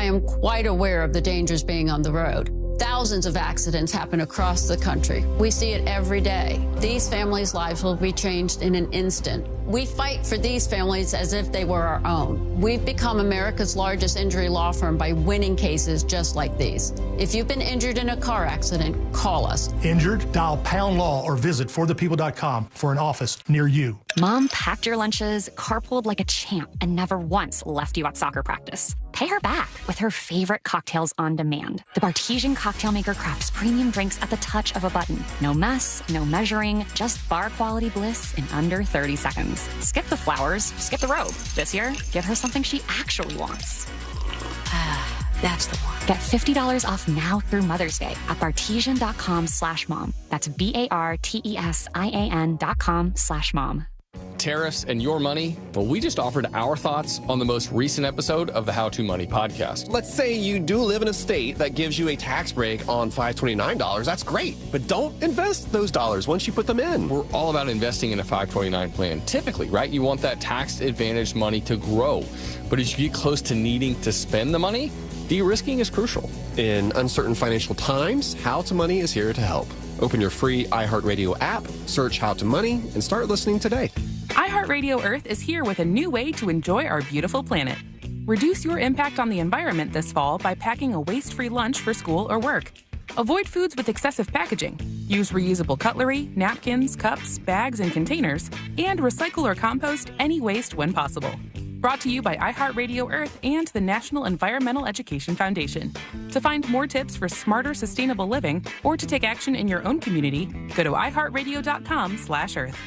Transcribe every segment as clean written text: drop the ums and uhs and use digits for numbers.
I am quite aware of the dangers being on the road. Thousands of accidents happen across the country. We see it every day. These families' lives will be changed in an instant. We fight for these families as if they were our own. We've become America's largest injury law firm by winning cases just like these. If you've been injured in a car accident, call us. Injured? Dial pound law or visit forthepeople.com for an office near you. Mom packed your lunches, carpooled like a champ, and never once left you at soccer practice. Pay her back with her favorite cocktails on demand. The Bartisian cocktail maker crafts premium drinks at the touch of a button. No mess, no measuring, just bar quality bliss in under 30 seconds. Skip the flowers, skip the robe. This year, give her something she actually wants. That's the one. Get $50 off now through Mother's Day at Bartisian.com/mom. That's BARTESIAN.com/mom. Tariffs and your money? Well, we just offered our thoughts on the most recent episode of the How to Money podcast. Let's say you do live in a state that gives you a tax break on $529. That's great. But don't invest those dollars once you put them in. We're all about investing in a 529 plan. Typically, right? You want that tax-advantaged money to grow. But as you get close to needing to spend the money, de-risking is crucial. In uncertain financial times, How to Money is here to help. Open your free iHeartRadio app, search How to Money, and start listening today. iHeartRadio Earth is here with a new way to enjoy our beautiful planet. Reduce your impact on the environment this fall by packing a waste-free lunch for school or work. Avoid foods with excessive packaging. Use reusable cutlery, napkins, cups, bags, and containers, and recycle or compost any waste when possible. Brought to you by iHeartRadio Earth and the National Environmental Education Foundation. To find more tips for smarter, sustainable living or to take action in your own community, go to iHeartRadio.com/Earth.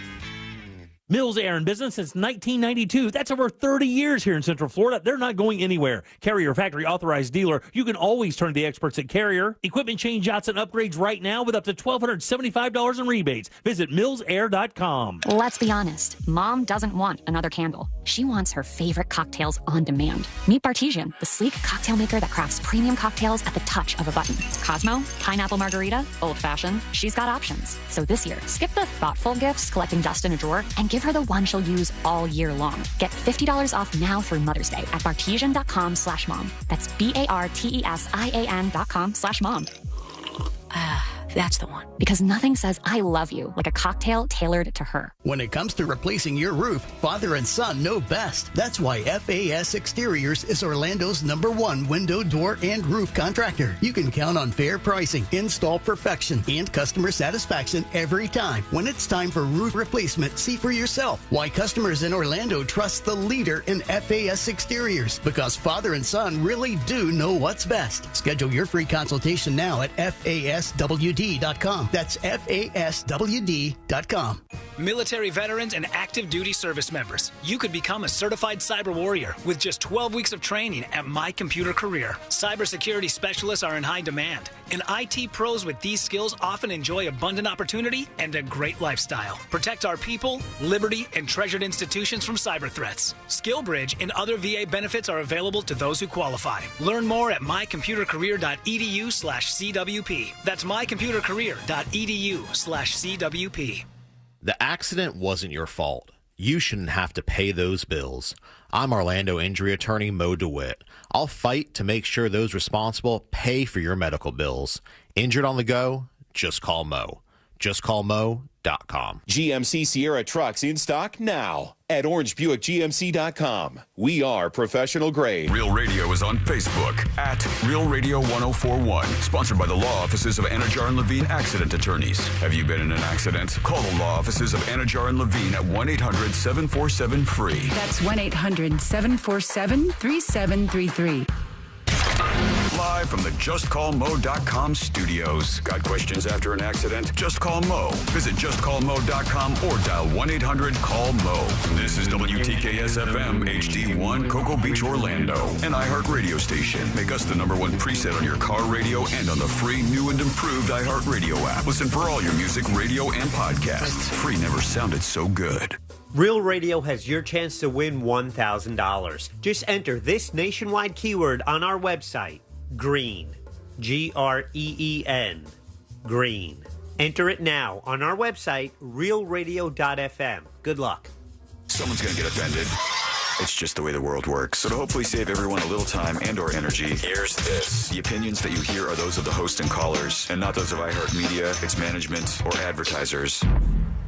Mills Air in business since 1992. That's over 30 years here in Central Florida. They're not going anywhere. Carrier factory authorized dealer. You can always turn to the experts at Carrier. Equipment change-outs and upgrades right now with up to $1,275 in rebates. Visit millsair.com. Let's be honest. Mom doesn't want another candle. She wants her favorite cocktails on demand. Meet Bartisian, the sleek cocktail maker that crafts premium cocktails at the touch of a button. Cosmo, pineapple margarita, old-fashioned. She's got options. So this year, skip the thoughtful gifts collecting dust in a drawer and give her the one she'll use all year long. Get $50 off now through Mother's Day at Bartisian.com/mom. That's BARTESIAN.com/mom. That's the one. Because nothing says I love you like a cocktail tailored to her. When it comes to replacing your roof, father and son know best. That's why FAS Exteriors is Orlando's #1 window, door, and roof contractor. You can count on fair pricing, install perfection, and customer satisfaction every time. When it's time for roof replacement, see for yourself why customers in Orlando trust the leader in FAS Exteriors. Because father and son really do know what's best. Schedule your free consultation now at FASWD.com. That's FASWD.com. Military veterans and active duty service members, you could become a certified cyber warrior with just 12 weeks of training at My Computer Career. Cybersecurity specialists are in high demand, and IT pros with these skills often enjoy abundant opportunity and a great lifestyle. Protect our people, liberty, and treasured institutions from cyber threats. SkillBridge and other VA benefits are available to those who qualify. Learn more at mycomputercareer.edu/CWP. That's mycomputercareer.edu/CWP. The accident wasn't your fault. You shouldn't have to pay those bills. I'm Orlando injury attorney Mo DeWitt. I'll fight to make sure those responsible pay for your medical bills. Injured on the go? Just call Mo. JustCallMo.com. GMC Sierra trucks in stock now at OrangeBuickGMC.com. We are professional grade. Real Radio is on Facebook at Real Radio 1041. Sponsored by the law offices of Anajar and Levine Accident Attorneys. Have you been in an accident? Call the law offices of Anajar and Levine at 1-800-747-FREE. That's 1-800-747-3733. Live from the JustCallMo.com studios. Got questions after an accident? Just call Mo. Visit JustCallMo.com or dial 1-800-CALL-MO. This is WTKS-FM HD1 Cocoa Beach, Orlando. An iHeart radio station. Make us the #1 preset on your car radio and on the free, new and improved iHeart radio app. Listen for all your music, radio, and podcasts. Free never sounded so good. Real Radio has your chance to win $1,000. Just enter this nationwide keyword on our website, GREEN, GREEN, GREEN. Enter it now on our website, realradio.fm. Good luck. Someone's going to get offended. It's just the way the world works. So to hopefully save everyone a little time and or energy, here's this. The opinions that you hear are those of the host and callers, and not those of iHeartMedia, its management, or advertisers.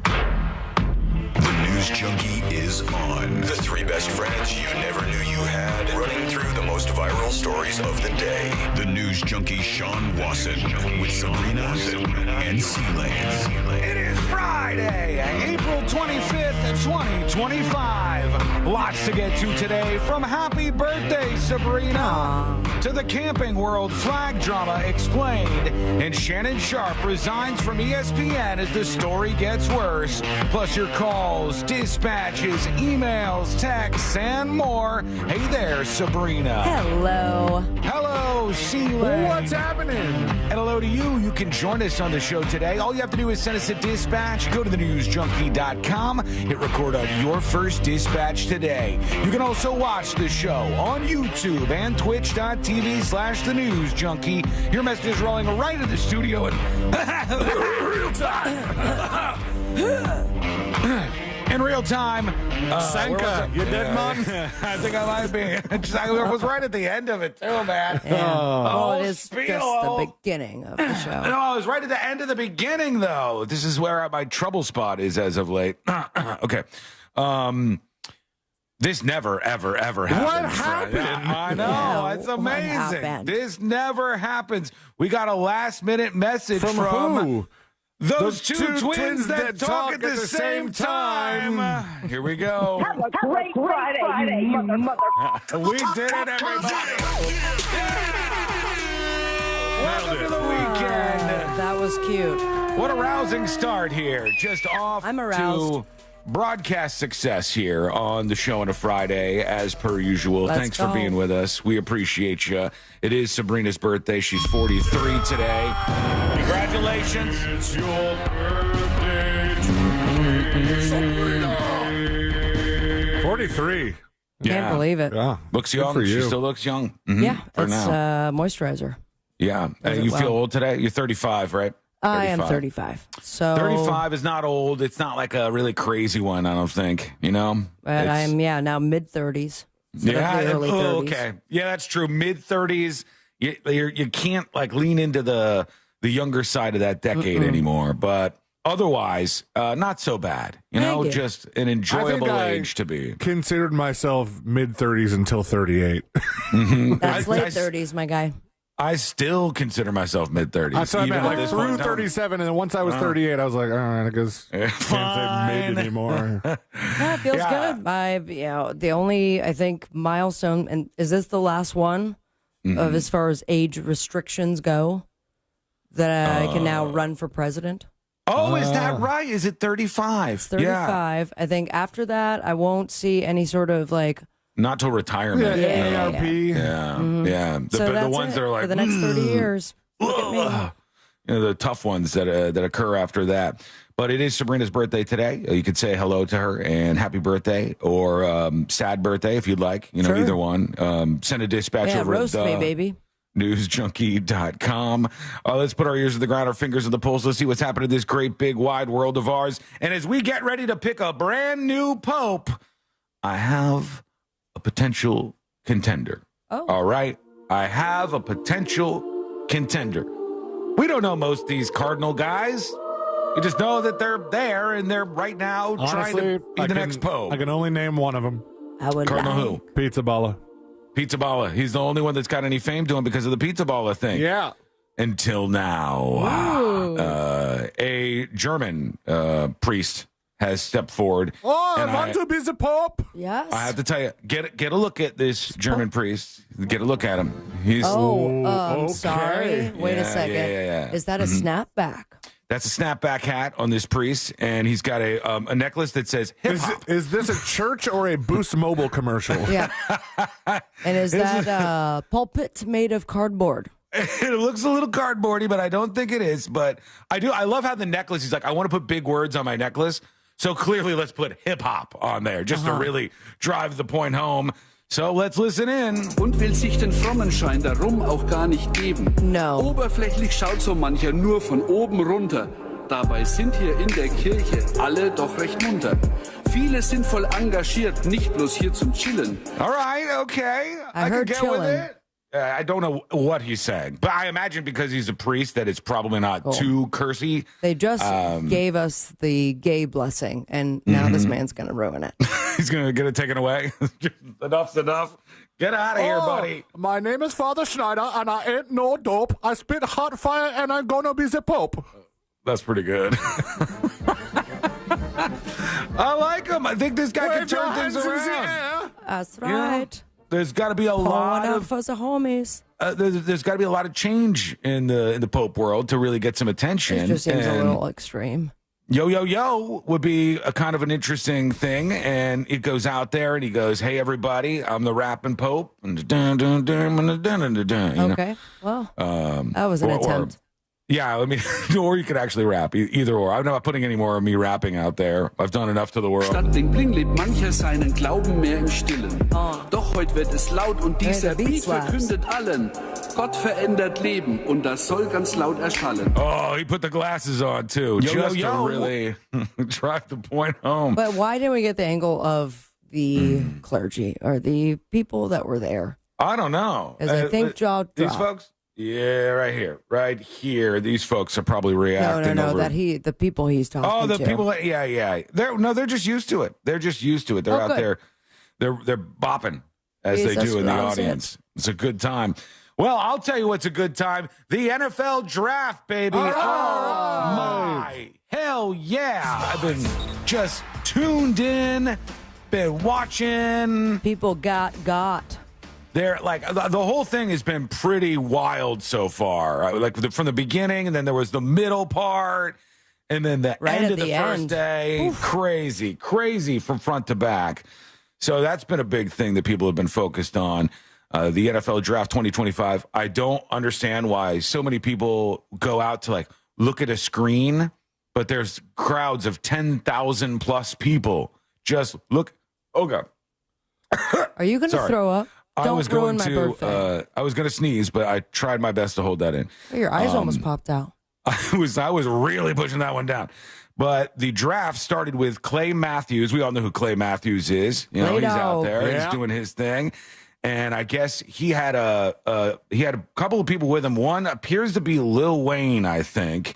The News Junkie is on. The three best friends you never knew you had, running through the most viral stories of the day. The News Junkie Sean Wasson with Sabrina and C-Lane. It is Friday, April 25th, 2025. Lots to get to today, from happy birthday, Sabrina, to the Camping World flag drama explained, and Shannon Sharpe resigns from ESPN as the story gets worse, plus your calls, dispatches, emails, texts, and more. Hey there, Sabrina. Hello. Hello, Sheila. What's happening? And hello to you. You can join us on the show today. All you have to do is send us a dispatch. Go to thenewsjunkie.com. Hit record on your first dispatch today. You can also watch the show on YouTube and twitch.tv/thenewsjunkie. Your message is rolling right in the studio in real time. In real time. Sanka, you dead, man? I think I might be. I was right at the end of it, too, man. Yeah. Well, it is just the beginning of the show. No, I was right at the end of the beginning, though. This is where my trouble spot is as of late. Okay. This never, ever, ever happens. What happened? I know. It's amazing. This never happens. We got a last-minute message from who? Those two twins that talk at the same time. Here we go. Have a great Friday, you mother. We did it, everybody. Welcome to the weekend. That was cute. What a rousing start here. Just off I'm aroused. to broadcast success here on the show on a Friday, as per usual. Let's Thanks go. for being with us. We appreciate you. It is Sabrina's birthday. She's 43 today. Congratulations. It's your birthday. 43. Can't believe it. Yeah. Looks Good young. for you. She still looks young. Yeah, for it's now. moisturizer. Yeah. Does it You well. feel old today? You're 35, right? I am 35. So 35 is not old. It's not like a really crazy one, I don't think. You know? But I'm now mid-30s. Yeah, early 30s. okay. Yeah, that's true. Mid-30s, you can't like lean into the younger side of that decade anymore. But otherwise, not so bad. You know, Thank you. just an enjoyable age to be. Considered myself mid-30s until 38. That's late 30s, my guy. I still consider myself mid-30s. That's what I meant. at Like this point through in time. 37, and then once I was 38, I was like, all right, I guess can't say mid anymore. Yeah, it feels good. The only, I think, milestone, and is this the last one of as far as age restrictions go, that I can now run for president? Oh, is that right? Is it 35? It's 35. I think after that, I won't see any sort of like... Not till retirement. AARP. Yeah. So The ones that are like... for the next 30 years. Look at me. You know, the tough ones that occur after that. But it is Sabrina's birthday today. You could say hello to her and happy birthday, or sad birthday if you'd like. You know, Sure. either one. Send a dispatch over roast at me, baby. newsjunkie.com. Let's put our ears to the ground, our fingers on the pulse. Let's see what's happened in this great big wide world of ours. And as we get ready to pick a brand new pope, I have a potential contender. Oh. All right. I have a potential contender. We don't know most of these Cardinal guys. You just know that they're there and they're right now trying to be the next pope. I can only name one of them. I would Cardinal who? Pizza Balla. Pizza Balla. He's the only one that's got any fame to him because of the Pizza Balla thing. Yeah. Until now. A German priest has stepped forward. Oh, I and want to be the Pope. Yes. I have to tell you, get a look at this German priest. Get a look at him. He's I'm sorry. Wait a second. Yeah. Is that a snapback? That's a snapback hat on this priest, and he's got a necklace that says hip hop. Is this a church or a Boost Mobile commercial? Yeah. And is that a pulpit made of cardboard? It looks a little cardboardy, but I don't think it is. But I love how the necklace, he's like, I want to put big words on my necklace. So clearly, let's put hip hop on there just to really drive the point home. So let's listen in. Und will sich den Frommenschein darum auch gar nicht geben. No. Oberflächlich schaut so mancher nur von oben runter. Dabei sind hier in der Kirche alle doch recht munter. Viele sind voll engagiert, nicht bloß hier zum Chillen. All right, okay. I heard can get chilling. with it. I don't know what he's saying, but I imagine because he's a priest that it's probably not too cursy. They just gave us the gay blessing, and now this man's going to ruin it. He's going to get it taken away. Enough's enough. Get out of here, buddy. My name is Father Schneider, and I ain't no dope. I spit hot fire, and I'm gonna be the Pope. That's pretty good. I like him. I think this guy can turn things around. That's right. Yeah. There's got to be a lot of for the homies. There's got to be a lot of change in the Pope world to really get some attention. It just seems a little extreme. Yo, yo, yo would be a kind of an interesting thing. And it goes out there and he goes, hey, everybody, I'm the rapping Pope. Okay. Well, that was an attempt. Yeah, I mean, or you could actually rap. Either or. I'm not putting any more of me rapping out there. I've done enough to the world. Statt Bling Bling lebt mancher seinen Glauben mehr im Stillen. Doch heute wird es laut und dieser Beat verkündet allen. Gott verändert Leben und das soll ganz laut erschallen. Oh, he put the glasses on too. Just to really drive the point home. But why didn't we get the angle of the clergy or the people that were there? I don't know. As I think jaw dropped. These folks? Yeah, right here. These folks are probably reacting. No. The people he's talking to. Oh, the people. Yeah. They're just used to it. They're just used to it. They're out there. They're bopping as they do in the audience. It's a good time. Well, I'll tell you what's a good time. The NFL draft, baby. Oh my hell yeah! I've been just tuned in, been watching. People got. They're like the whole thing has been pretty wild so far. Like from the beginning, and then there was the middle part, and then the end of the first day. Oof. Crazy from front to back. So that's been a big thing that people have been focused on. The NFL Draft 2025. I don't understand why so many people go out to like look at a screen, but there's crowds of 10,000 plus people. Just look. Oh God. Are you going to throw up? Don't ruin my birthday. I was going to sneeze, but I tried my best to hold that in. Your eyes almost popped out. I was really pushing that one down. But the draft started with Clay Matthews. We all know who Clay Matthews is. You know, he's out there. Yeah. He's doing his thing. And I guess he had a couple of people with him. One appears to be Lil Wayne, I think.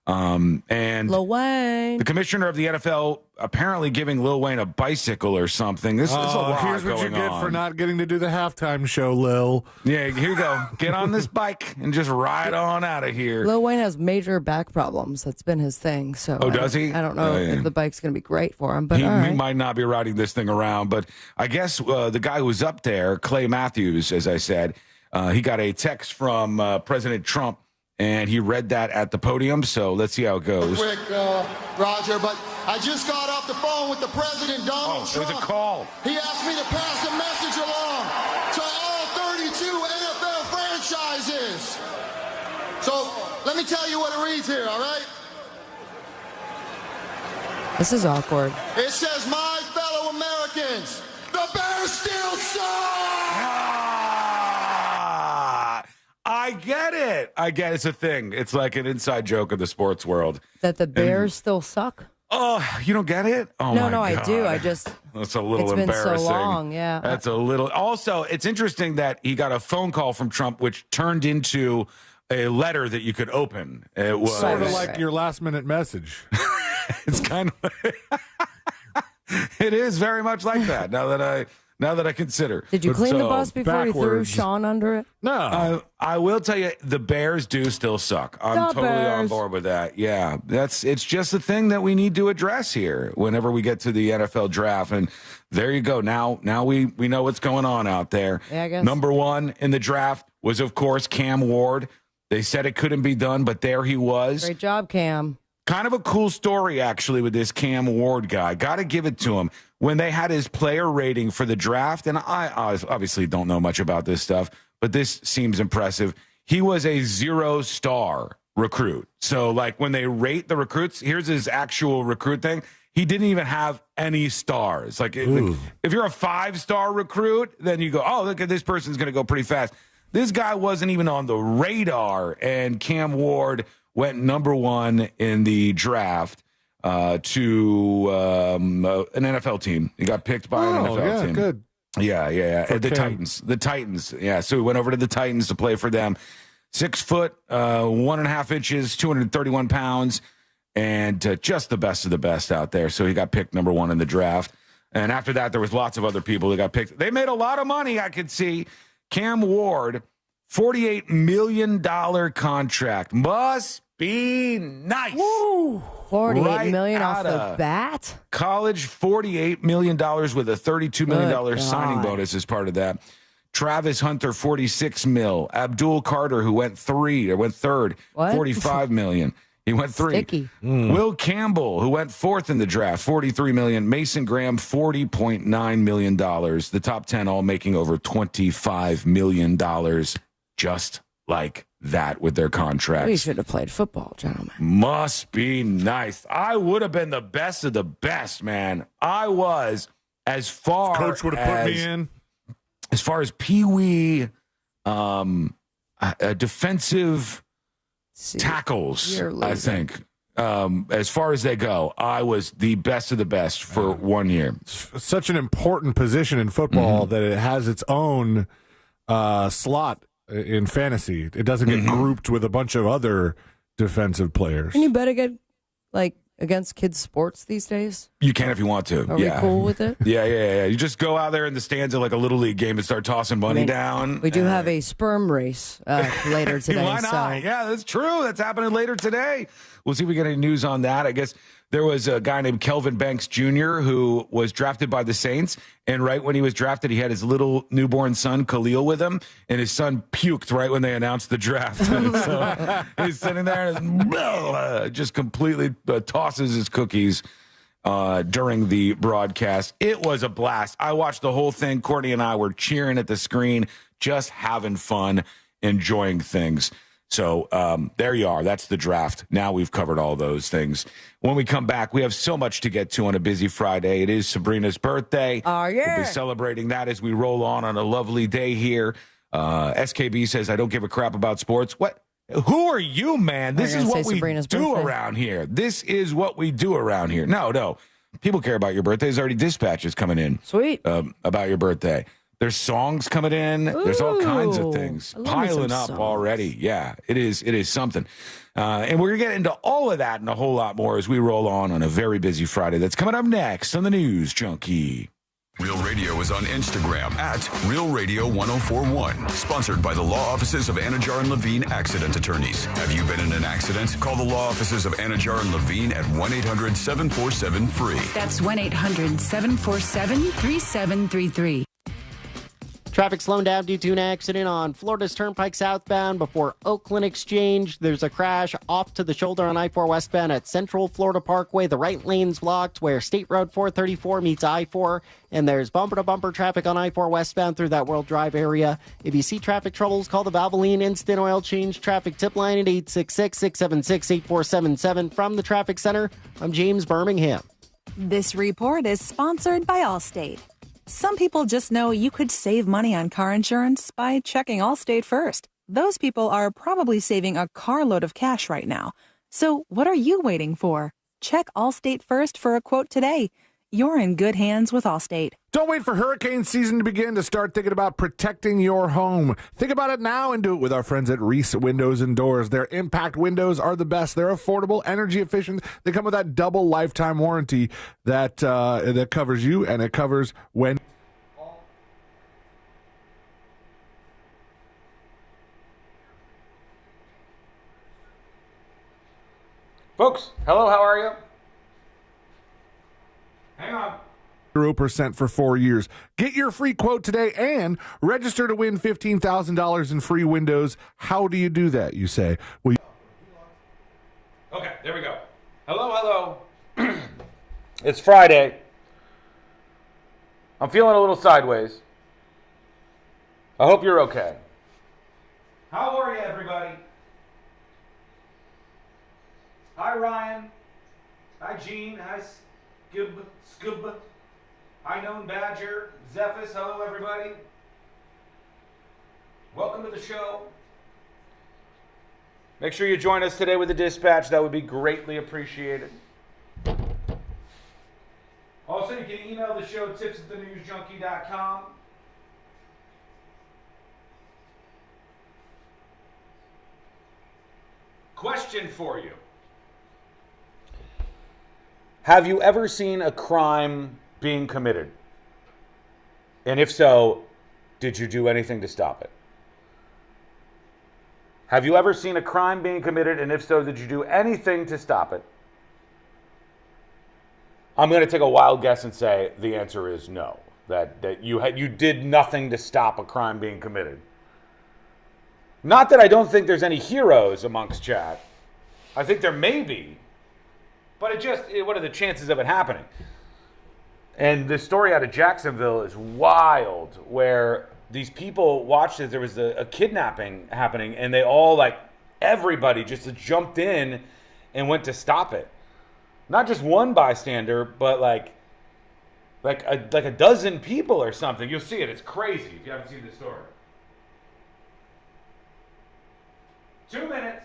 And Lil Wayne, the commissioner of the NFL, apparently giving Lil Wayne a bicycle or something. This is a lot here's what you get on. for not getting to do the halftime show, Lil. Yeah, here you go. Get on this bike and just ride on out of here. Lil Wayne has major back problems. That's been his thing. So does he? I don't know if the bike's going to be great for him, but he might not be riding this thing around. But I guess the guy who was up there, Clay Matthews, as I said, he got a text from President Trump. And he read that at the podium, so let's see how it goes. Quick, Roger, but I just got off the phone with the president, Donald Trump. It was a call. He asked me to pass a message along to all 32 NFL franchises. So let me tell you what it reads here, all right? This is awkward. It says, my fellow Americans, the Bears still suck! I get it. It's a thing. It's like an inside joke of the sports world. That the Bears still suck? Oh, you don't get it? Oh, no, my God. I do. I just... That's a little it's embarrassing. Been so long, yeah. That's a little... Also, it's interesting that he got a phone call from Trump, which turned into a letter that you could open. It was... Sort of like your last-minute message. It's kind of... It is very much like that, now that I consider. Did you clean the bus before you threw Sean under it? No. I will tell you, the Bears do still suck. I'm totally on board with that. Yeah, it's just a thing that we need to address here whenever we get to the NFL draft. And there you go. Now we know what's going on out there. Yeah, I guess. Number one in the draft was, of course, Cam Ward. They said it couldn't be done, but there he was. Great job, Cam. Kind of a cool story, actually, with this Cam Ward guy. Got to give it to him. When they had his player rating for the draft, and I obviously don't know much about this stuff, but this seems impressive. He was a 0-star recruit. So, like, when they rate the recruits, here's his actual recruit thing. He didn't even have any stars. Like, if you're a 5-star recruit, then you go, oh, look at this person's going to go pretty fast. This guy wasn't even on the radar, and Cam Ward went number one in the draft. to an NFL team. He got picked by an NFL team. Good. Yeah. The Titans. Yeah, so he went over to the Titans to play for them. 6 foot, 1.5 inches, 231 pounds, and just the best of the best out there. So he got picked number 1 in the draft. And after that, there was lots of other people that got picked. They made a lot of money, I could see. Cam Ward, $48 million contract. Must be nice. Woo! $48 million off the bat? College, $48 million with a $32 million signing bonus as part of that. Travis Hunter, $46 million. Abdul Carter, who went third, $45 million. He went 3. Sticky. Will Campbell, who went 4th in the draft, $43 million. Mason Graham, $40.9 million. The top 10 all making over $25 million just like that with their contracts. We should have played football, gentlemen. Must be nice. I would have been the best of the best, man. I was, as far Coach would have put me in. As far as Pee-wee defensive tackles, I think. As far as they go, I was the best of the best for 1 year. Such an important position in football that it has its own slot in fantasy. It doesn't get grouped with a bunch of other defensive players. Can you bet against kids' sports these days? You can if you want to. Are we cool with it? Yeah. You just go out there in the stands of like a Little League game and start tossing money down. We do have a sperm race later today. Why not? So. Yeah, that's true. That's happening later today. We'll see if we get any news on that. I guess there was a guy named Kelvin Banks Jr. who was drafted by the Saints, and right when he was drafted, he had his little newborn son, Khalil, with him, and his son puked right when they announced the draft. So he's sitting there and just completely tosses his cookies during the broadcast. It was a blast. I watched the whole thing. Courtney and I were cheering at the screen, just having fun, enjoying things. So there you are. That's the draft. Now we've covered all those things. When we come back, we have so much to get to on a busy Friday. It is Sabrina's birthday. Oh, yeah. We'll be celebrating that as we roll on a lovely day here. SKB says, I don't give a crap about sports. What? Who are you, man? This is what we do around here. This is what we do around here. No. People care about your birthday. There's already dispatches coming in. Sweet. About your birthday. There's songs coming in. Ooh, there's all kinds of things piling up already. Yeah, it is something. And we're going to get into all of that and a whole lot more as we roll on a very busy Friday. That's coming up next on the News Junkie. Real Radio is on Instagram at Real Radio 1041. Sponsored by the law offices of Anajar and Levine Accident Attorneys. Have you been in an accident? Call the law offices of Anajar and Levine at 1-800-747-FREE. That's 1-800-747-3733. Traffic slowing down due to an accident on Florida's Turnpike southbound before Oakland Exchange. There's a crash off to the shoulder on I-4 westbound at Central Florida Parkway. The right lane's blocked where State Road 434 meets I-4. And there's bumper-to-bumper traffic on I-4 westbound through that World Drive area. If you see traffic troubles, call the Valvoline Instant Oil Change Traffic Tip Line at 866-676-8477. From the Traffic Center, I'm James Birmingham. This report is sponsored by Allstate. Some people just know you could save money on car insurance by checking Allstate first. Those people are probably saving a carload of cash right now. So what are you waiting for? Check Allstate first for a quote today. You're in good hands with Allstate. Don't wait for hurricane season to begin to start thinking about protecting your home. Think about it now and do it with our friends at Reese Windows and Doors. Their impact windows are the best. They're affordable, energy efficient. They come with that double lifetime warranty that covers you, and it covers when... Folks, hello, how are you? Hang on. 0% for 4 years. Get your free quote today and register to win $15,000 in free windows. How do you do that, you say? Well, Okay, there we go. Hello. It's Friday. I'm feeling a little sideways. I hope you're okay. How are you, everybody? Hi, Ryan. Hi, Gene. Hi, Scoob. Hi, Known Badger. Zephys. Hello, everybody. Welcome to the show. Make sure you join us today with the dispatch. That would be greatly appreciated. Also, you can email the show, tips@thenewsjunkie.com. Question for you. Have you ever seen a crime being committed? And if so, did you do anything to stop it? Have you ever seen a crime being committed? And if so, did you do anything to stop it? I'm going to take a wild guess and say the answer is no. That you did nothing to stop a crime being committed. Not that I don't think there's any heroes amongst chat. I think there may be. But what are the chances of it happening? And the story out of Jacksonville is wild, where these people watched as there was a kidnapping happening, and they all, everybody just jumped in and went to stop it. Not just one bystander, but like a dozen people or something. You'll see it. It's crazy if you haven't seen the story. 2 minutes.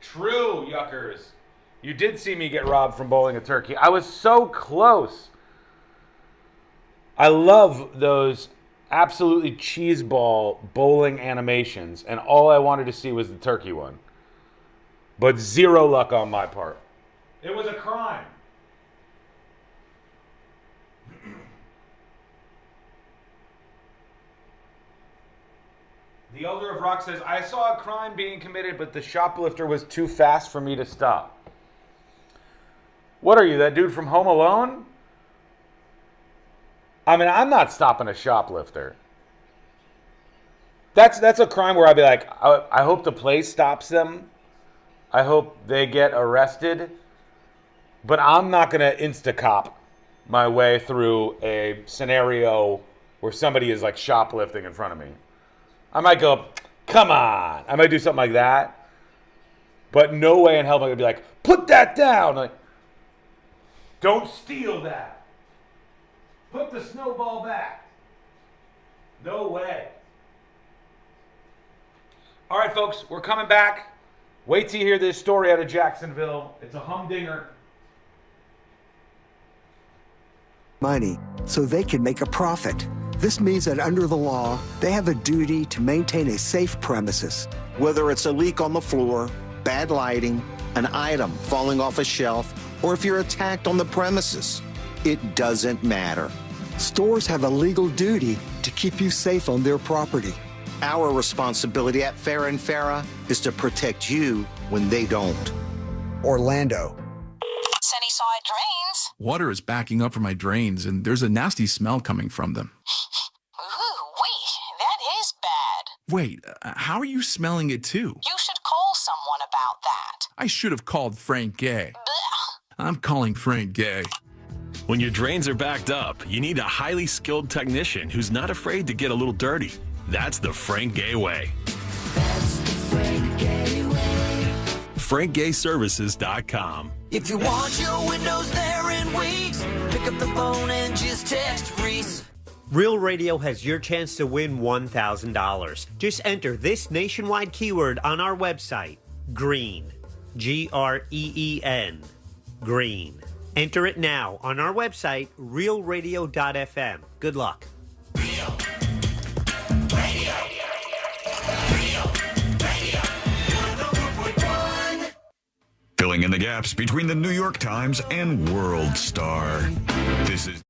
True, yuckers. You did see me get robbed from bowling a turkey. I was so close. I love those absolutely cheeseball bowling animations, and all I wanted to see was the turkey one. But zero luck on my part. It was a crime. The Elder of Rock says, I saw a crime being committed, but the shoplifter was too fast for me to stop. What are you, that dude from Home Alone? I mean, I'm not stopping a shoplifter. That's a crime where I'd be like, I hope the police stops them. I hope they get arrested. But I'm not going to insta-cop my way through a scenario where somebody is shoplifting in front of me. I might go, come on. I might do something like that. But no way in hell am I going to be like, put that down. Don't steal that. Put the snowball back. No way. All right, folks, we're coming back. Wait till you hear this story out of Jacksonville. It's a humdinger. Money so they can make a profit. This means that under the law, they have a duty to maintain a safe premises. Whether it's a leak on the floor, bad lighting, an item falling off a shelf, or if you're attacked on the premises, it doesn't matter. Stores have a legal duty to keep you safe on their property. Our responsibility at Farrah & Farrah is to protect you when they don't. Orlando. Sunnyside Drains. Water is backing up from my drains, and there's a nasty smell coming from them. Ooh-wee, that is bad. Wait, how are you smelling it too? You should call someone about that. I should have called Frank Gay. Blech. I'm calling Frank Gay. When your drains are backed up, you need a highly skilled technician who's not afraid to get a little dirty. That's the Frank Gay way. That's the Frank Gay way. FrankGayServices.com. If you want your windows there in weeks, pick up the phone and just text Reese. Real Radio has your chance to win $1,000. Just enter this nationwide keyword on our website, GREEN. GREEN. Green. Enter it now on our website, realradio.fm. Good luck. Real Radio. Filling in the gaps between the New York Times and World Star. This is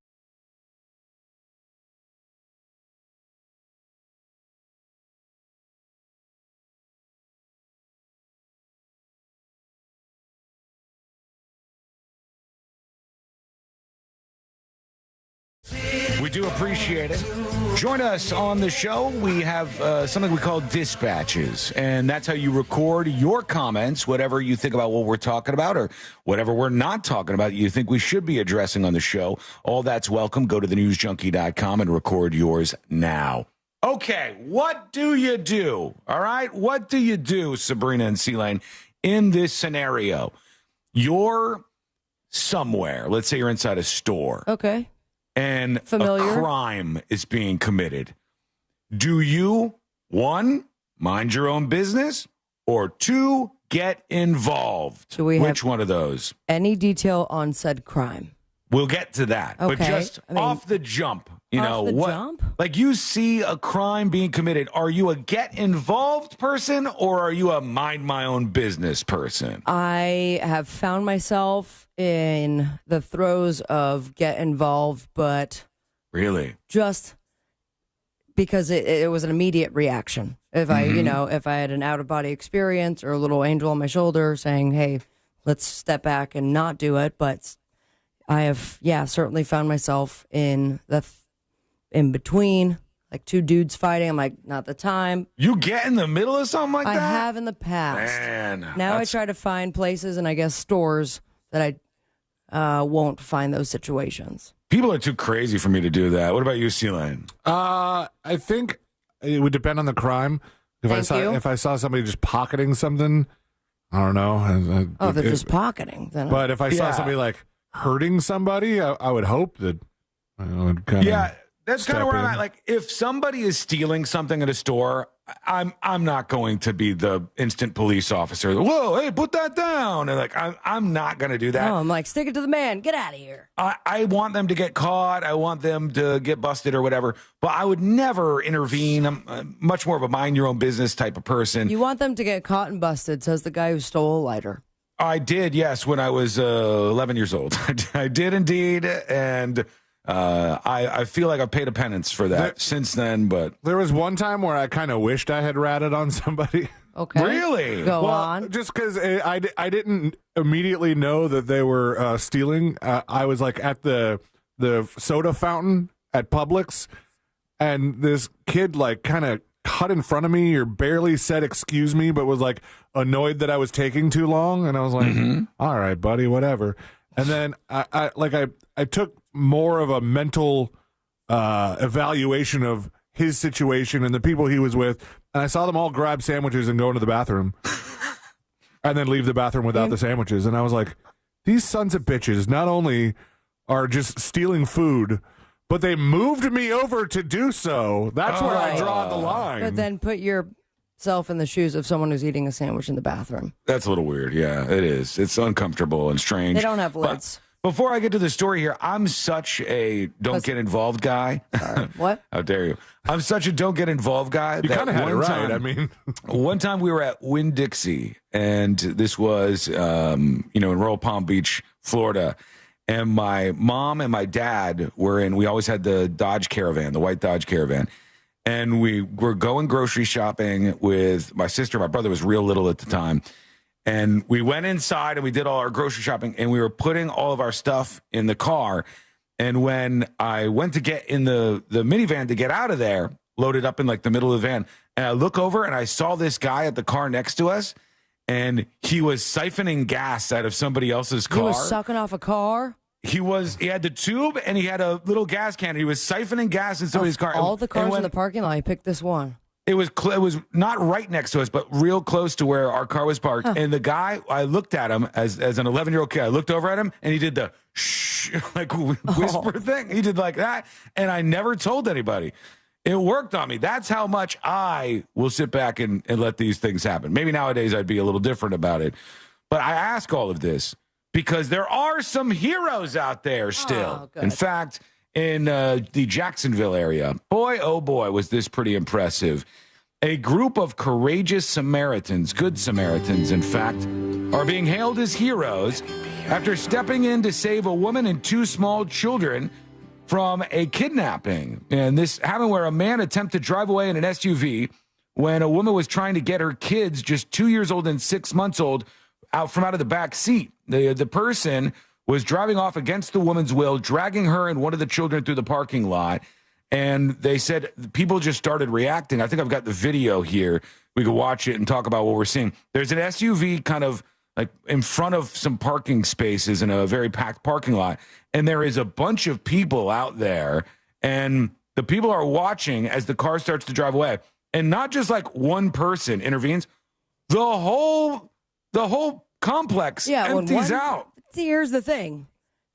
We do appreciate it. Join us on the show. We have something we call dispatches, and that's how you record your comments, whatever you think about what we're talking about or whatever we're not talking about you think we should be addressing on the show. All that's welcome. Go to thenewsjunkie.com and record yours now. Okay, what do you do? All right, what do you do, Sabrina and C-Lane, in this scenario? You're somewhere. Let's say you're inside a store. Okay. And Familiar. a crime is being committed. Do you, one, mind your own business, or 2, get involved. Do we Which have one of those? any detail on said crime? We'll get to that. But Okay. just off the jump, Off the what? jump? Like you see a crime being committed. Are you a get involved person or are you a mind my own business person? I have found myself in the throes of get involved, but Really? just because it was an immediate reaction. If I, if I had an out of body experience or a little angel on my shoulder saying, "Hey, let's step back and not do it," but I have, certainly found myself in in between, like 2 dudes fighting. I'm like, not the time. You get in the middle of something like I that? have in the past. Man. Now I try to find places and I guess stores that I won't find those situations. People are too crazy for me to do that. What about you, C-Lane? I think it would depend on the crime. If I saw somebody just pocketing something, I don't know. If they're just pocketing, then. But if I saw somebody like hurting somebody, I would hope that I would kind of. That's kind of where I'm at. Like, if somebody is stealing something at a store, I'm not going to be the instant police officer. Whoa, hey, put that down. And like, I'm not going to do that. No, I'm like, stick it to the man. Get out of here. I want them to get caught. I want them to get busted or whatever. But I would never intervene. I'm much more of a mind your own business type of person. You want them to get caught and busted, says the guy who stole a lighter. I did, yes, when I was 11 years old. I did indeed. And I feel like I've paid a penance for that since then. But there was one time where I kind of wished I had ratted on somebody. Okay. Really? Go on. Just because I didn't immediately know that they were stealing. I was like at the soda fountain at Publix, and this kid like kind of cut in front of me or barely said excuse me, but was like annoyed that I was taking too long. And I was like, all right, buddy, whatever. And then I took more of a mental evaluation of his situation and the people he was with, and I saw them all grab sandwiches and go into the bathroom and then leave the bathroom without the sandwiches. And I was like, these sons of bitches not only are just stealing food, but they moved me over to do so. That's where I draw the line. But then put yourself in the shoes of someone who's eating a sandwich in the bathroom. That's a little weird. Yeah, it is. It's uncomfortable and strange. They don't have lids. Before I get to the story here, I'm such a don't get involved guy. What? How dare you? I'm such a don't get involved guy. You kind of had it right. One time we were at Winn-Dixie, and this was, in Royal Palm Beach, Florida. And my mom and my dad we always had the Dodge Caravan, the white Dodge Caravan. And we were going grocery shopping with my sister. My brother was real little at the time. And we went inside and we did all our grocery shopping, and we were putting all of our stuff in the car. And when I went to get in the minivan to get out of there, loaded up in like the middle of the van, and I look over and I saw this guy at the car next to us, and he was siphoning gas out of somebody else's car. He was sucking off a car? He had the tube and he had a little gas can. He was siphoning gas in somebody's car. All the cars in the parking lot, he picked this one. It was not right next to us, but real close to where our car was parked. Huh. And the guy, I looked at him as an 11-year-old kid. I looked over at him, and he did the shh, like whisper thing. He did like that, and I never told anybody. It worked on me. That's how much I will sit back and let these things happen. Maybe nowadays I'd be a little different about it. But I ask all of this because there are some heroes out there still. In fact, in the Jacksonville area, boy, oh boy, was this pretty impressive. A group of courageous Samaritans, good Samaritans, in fact, are being hailed as heroes after stepping in to save a woman and 2 small children from a kidnapping. And this happened where a man attempted to drive away in an SUV when a woman was trying to get her kids, just 2 years old and 6 months old, out of the back seat. The person was driving off against the woman's will, dragging her and one of the children through the parking lot. And they said people just started reacting. I think I've got the video here. We could watch it and talk about what we're seeing. There's an SUV kind of like in front of some parking spaces in a very packed parking lot. And there is a bunch of people out there. And the people are watching as the car starts to drive away. And not just like one person intervenes. The whole complex empties out. See, here's the thing.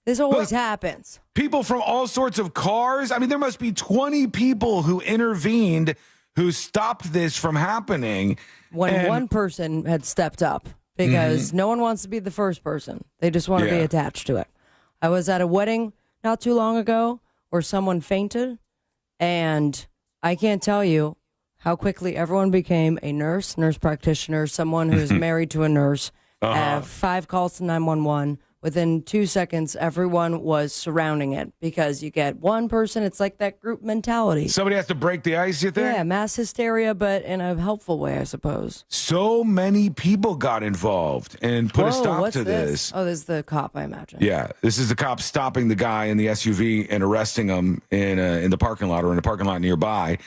This always happens. People from all sorts of cars. I mean, there must be 20 people who intervened who stopped this from happening. When one person had stepped up, because no one wants to be the first person. They just want to be attached to it. I was at a wedding not too long ago where someone fainted, and I can't tell you how quickly everyone became a nurse practitioner, someone who's married to a nurse. 5 calls to 911. Within 2 seconds, everyone was surrounding it because you get one person. It's like that group mentality. Somebody has to break the ice, you think? Yeah, mass hysteria, but in a helpful way, I suppose. So many people got involved and put a stop to this. Oh, this is the cop, I imagine. Yeah, this is the cop stopping the guy in the SUV and arresting him in the parking lot or in a parking lot nearby.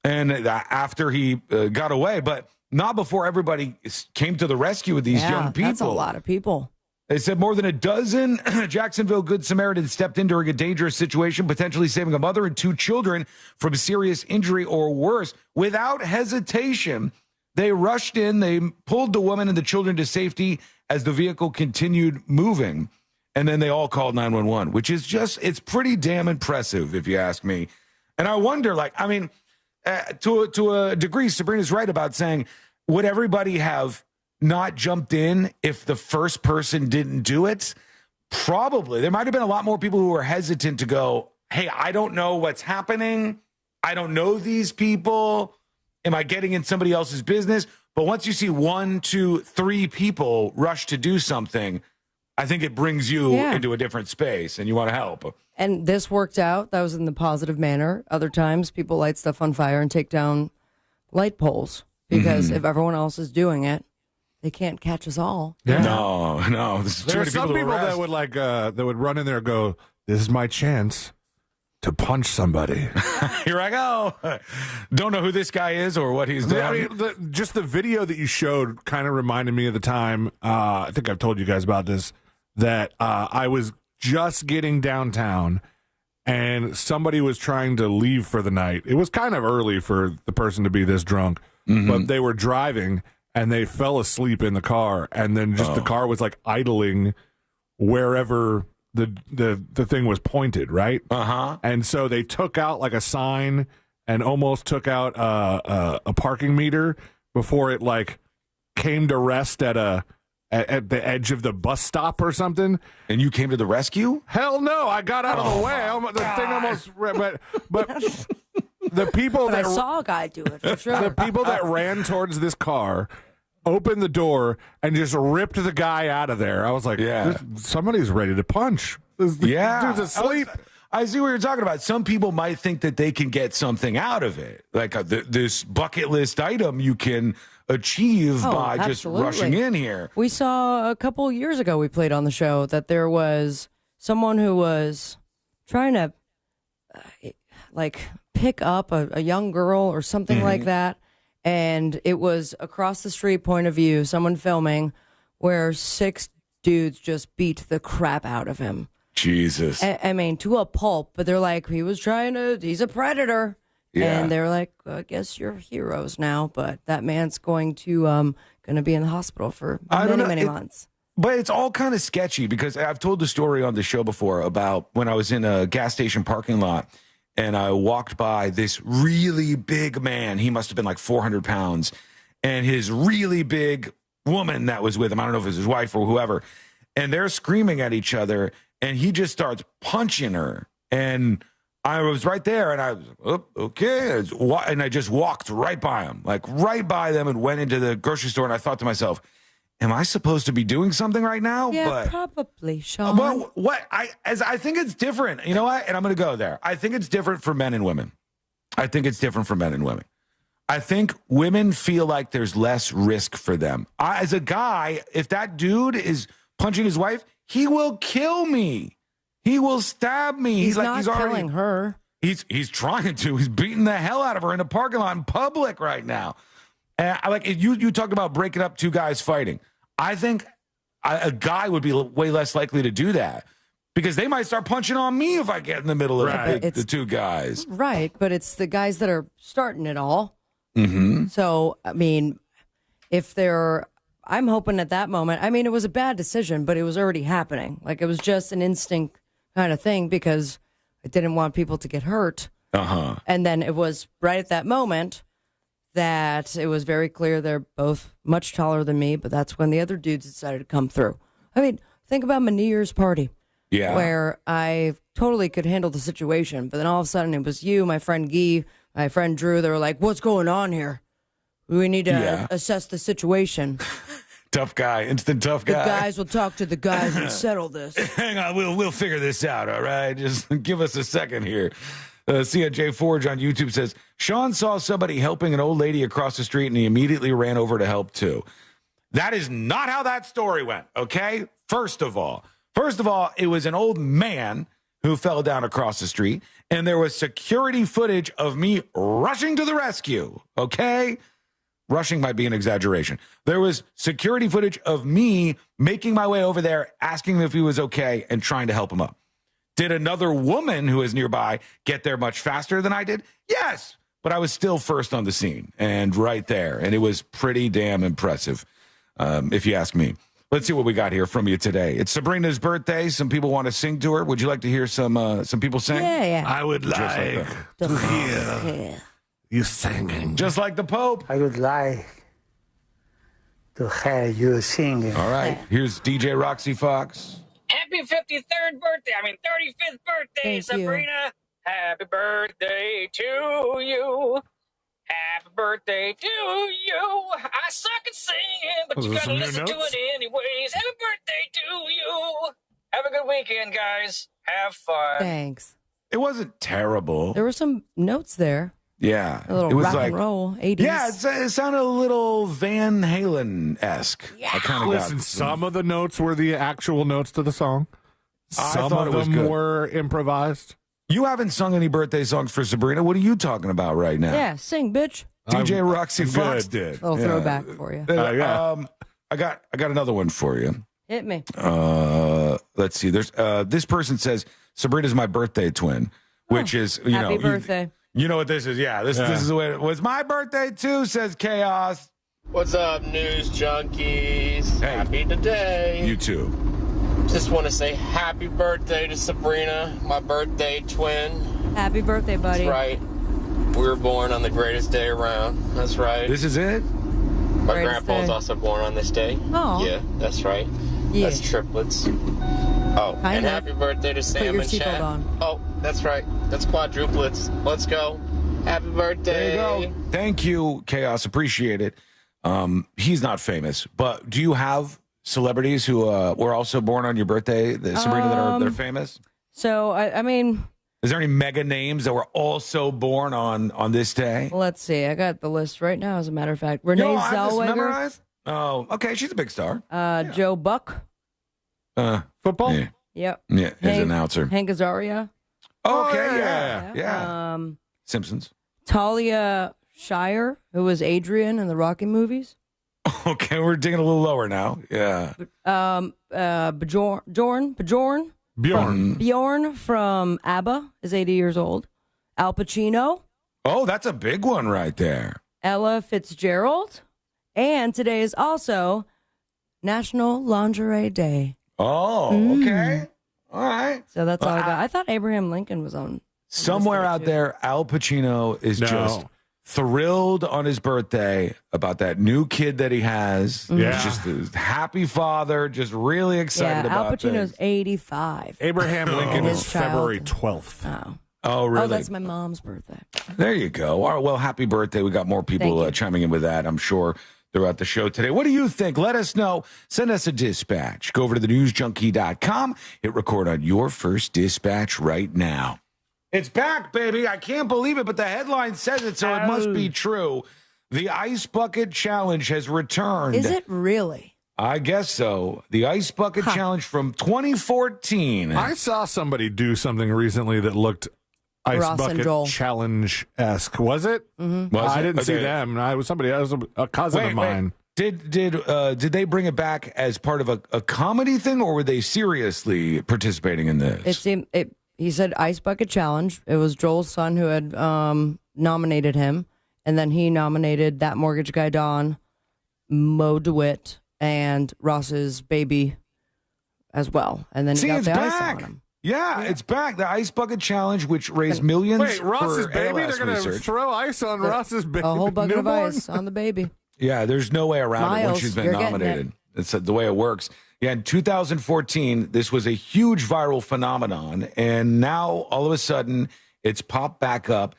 And after he got away, but not before everybody came to the rescue with these young people. That's a lot of people. They said more than a dozen Jacksonville Good Samaritans stepped in during a dangerous situation, potentially saving a mother and 2 children from serious injury or worse. Without hesitation, they rushed in. They pulled the woman and the children to safety as the vehicle continued moving. And then they all called 911, which is it's pretty damn impressive, if you ask me. And I wonder, to a degree, Sabrina's right about saying, would everybody have not jumped in if the first person didn't do it? Probably. There might have been a lot more people who were hesitant to go, hey, I don't know what's happening. I don't know these people. Am I getting in somebody else's business? But once you see 1, 2, 3 people rush to do something, I think it brings you into a different space and you want to help. And this worked out. That was in the positive manner. Other times, people light stuff on fire and take down light poles because if everyone else is doing it, they can't catch us all. Yeah. No. There are some people that would that would run in there and go, "This is my chance to punch somebody." Here I go. Don't know who this guy is or what he's doing. I mean, just the video that you showed kind of reminded me of the time. I think I've told you guys about this. That I was just getting downtown, and somebody was trying to leave for the night. It was kind of early for the person to be this drunk, but they were driving. And they fell asleep in the car, and then just the car was idling wherever the thing was pointed, right? And so they took out a sign and almost took out a parking meter before it came to rest at the edge of the bus stop or something. And you came to the rescue? Hell no! I got out of the way. The thing almost, but. The people I saw a guy do it for sure. The people that ran towards this car opened the door and just ripped the guy out of there. I was like, somebody's ready to punch. Dude's asleep. I see what you're talking about. Some people might think that they can get something out of it, this bucket list item you can achieve by just rushing in here. We saw a couple years ago, we played on the show, that there was someone who was trying to pick up a young girl or something like that. And it was across the street, point of view, someone filming, where 6 dudes just beat the crap out of him. Jesus. I mean, to a pulp, but they're like, he's a predator. Yeah. And they're like, well, I guess you're heroes now, but that man's going to be in the hospital for many months. But it's all kind of sketchy because I've told the story on the show before about when I was in a gas station parking lot and I walked by this really big man. He must have been 400 pounds. And his really big woman that was with him, I don't know if it was his wife or whoever, and they're screaming at each other. And he just starts punching her. And I was right there. And I was, okay. And I just walked right by him, right by them, and went into the grocery store. And I thought to myself, am I supposed to be doing something right now? Yeah, probably, Sean. Well, I think it's different. You know what? And I'm going to go there. I think it's different for men and women. I think women feel like there's less risk for them. As a guy, if that dude is punching his wife, he will kill me. He will stab me. He's not killing her. He's trying to. He's beating the hell out of her in a parking lot in public right now. And you talked about breaking up 2 guys fighting. I think a guy would be way less likely to do that because they might start punching on me if I get in the middle of the 2 guys. Right, but it's the guys that are starting it all. Mm-hmm. So, I mean, I'm hoping at that moment, it was a bad decision, but it was already happening. It was just an instinct kind of thing because I didn't want people to get hurt. Uh-huh. And then it was right at that moment, that it was very clear they're both much taller than me, but that's when the other dudes decided to come through. I mean, think about my New Year's party. Yeah. Where I totally could handle the situation, but then all of a sudden it was you, my friend Guy, my friend Drew. They were like, "What's going on here? We need to assess the situation." Tough guy, instant tough guy. The guys will talk to the guys and settle this. Hang on, we'll figure this out, all right? Just give us a second here. CJ Forge on YouTube says, Sean saw somebody helping an old lady across the street and he immediately ran over to help too. That is not how that story went, okay? First of all, it was an old man who fell down across the street, and there was security footage of me rushing to the rescue, okay? Rushing might be an exaggeration. There was security footage of me making my way over there, asking him if he was okay, and trying to help him up. Did another woman who was nearby get there much faster than I did? Yes, but I was still first on the scene and right there, and it was pretty damn impressive, if you ask me. Let's see what we got here from you today. It's Sabrina's birthday. Some people want to sing to her. Would you like to hear some people sing? Yeah. I would like to hear you singing. Just like the Pope. I would like to hear you singing. All right, here's DJ Roxy Fox. Happy 53rd birthday. 35th birthday, Sabrina. Happy birthday to you. Happy birthday to you. I suck at singing, but you gotta listen to it anyways. Happy birthday to you. Have a good weekend, guys. Have fun. Thanks. It wasn't terrible. There were some notes there. Yeah. A little it was rock like, and roll, 80s. Yeah, it sounded a little Van Halen-esque. Yeah. I kind of Listen, some of the notes were the actual notes to the song. Some thought of it was them good. were improvised. You haven't sung any birthday songs for Sabrina. What are you talking about right now? Yeah, sing, bitch. DJ Roxy Fox did. Little throwback for you. I got another one for you. Hit me. Let's see. There's this person says Sabrina's my birthday twin, which is Happy birthday. You know what this is? Yeah, this is the way it was. My birthday too, says Chaos. What's up, news junkies? Hey, happy today. You too. Just want to say happy birthday to Sabrina, my birthday twin. Happy birthday, buddy. That's right. We were born on the greatest day around. That's right. This is it? My Greatest grandpa was day. also born on this day. Oh. Yeah, that's right. Yeah. That's triplets. Oh, and Kinda. happy birthday to Sam your and seatbelt Chad. on. Oh, that's right. That's quadruplets. Let's go. Happy birthday. There you go. Thank you, Chaos. Appreciate it. He's not famous, but do you have celebrities who were also born on your birthday, Sabrina, that are famous? So, I mean, Is there any mega names that were also born on this day? let's see. I got the list right now, as a matter of fact. Renee No, I have this Zellweger. memorized. Oh, okay. She's a big star. Joe Buck. Football? Yeah, Yep. yeah as an announcer. Hank Azaria. Okay, yeah. Simpsons. Talia Shire, who was Adrian in the Rocky movies. Okay, we're digging a little lower now. Yeah. Bjorn from ABBA is 80 years old. Al Pacino. Oh, that's a big one right there. Ella Fitzgerald. And today is also National Lingerie Day. Oh, okay. All right. So that's all I got. I thought Abraham Lincoln was on. Somewhere out there, Al Pacino is just thrilled on his birthday about that new kid that he has. Yeah. He's just a happy father, just really excited Al about Pacino's things. 85. Abraham Lincoln His is child. February 12th. Oh, really? Oh, that's my mom's birthday. There you go. All right, well, happy birthday. We got more people chiming in with that, I'm sure, throughout the show today. What do you think? Let us know. Send us a dispatch. Go over to thenewsjunkie.com. Hit record on your first dispatch right now. It's back, baby. I can't believe it, but the headline says it, so it must be true. The Ice Bucket Challenge has returned. Is it really? I guess so. The Ice Bucket Challenge from 2014. I saw somebody do something recently that looked Ice Ross and Bucket Joel. Challenge-esque. Was it? Mm-hmm. Was I it? didn't see Okay. them. I was somebody. I was a cousin of mine. Did they bring it back as part of a comedy thing, or were they seriously participating in this? He said Ice Bucket Challenge. It was Joel's son who had nominated him, and then he nominated That Mortgage Guy Don, Mo DeWitt, and Ross's baby as well. And then he got it's the back. ice on him. Yeah, it's back. The Ice Bucket Challenge, which raised millions Wait, Ross's for baby? ALS They're going to research. throw ice on Ross's baby? A whole bucket newborn? of ice on the baby. Yeah, there's no way around it once Miles, she's been you're getting nominated. It's the way it works. Yeah, in 2014, this was a huge viral phenomenon, and now all of a sudden it's popped back up,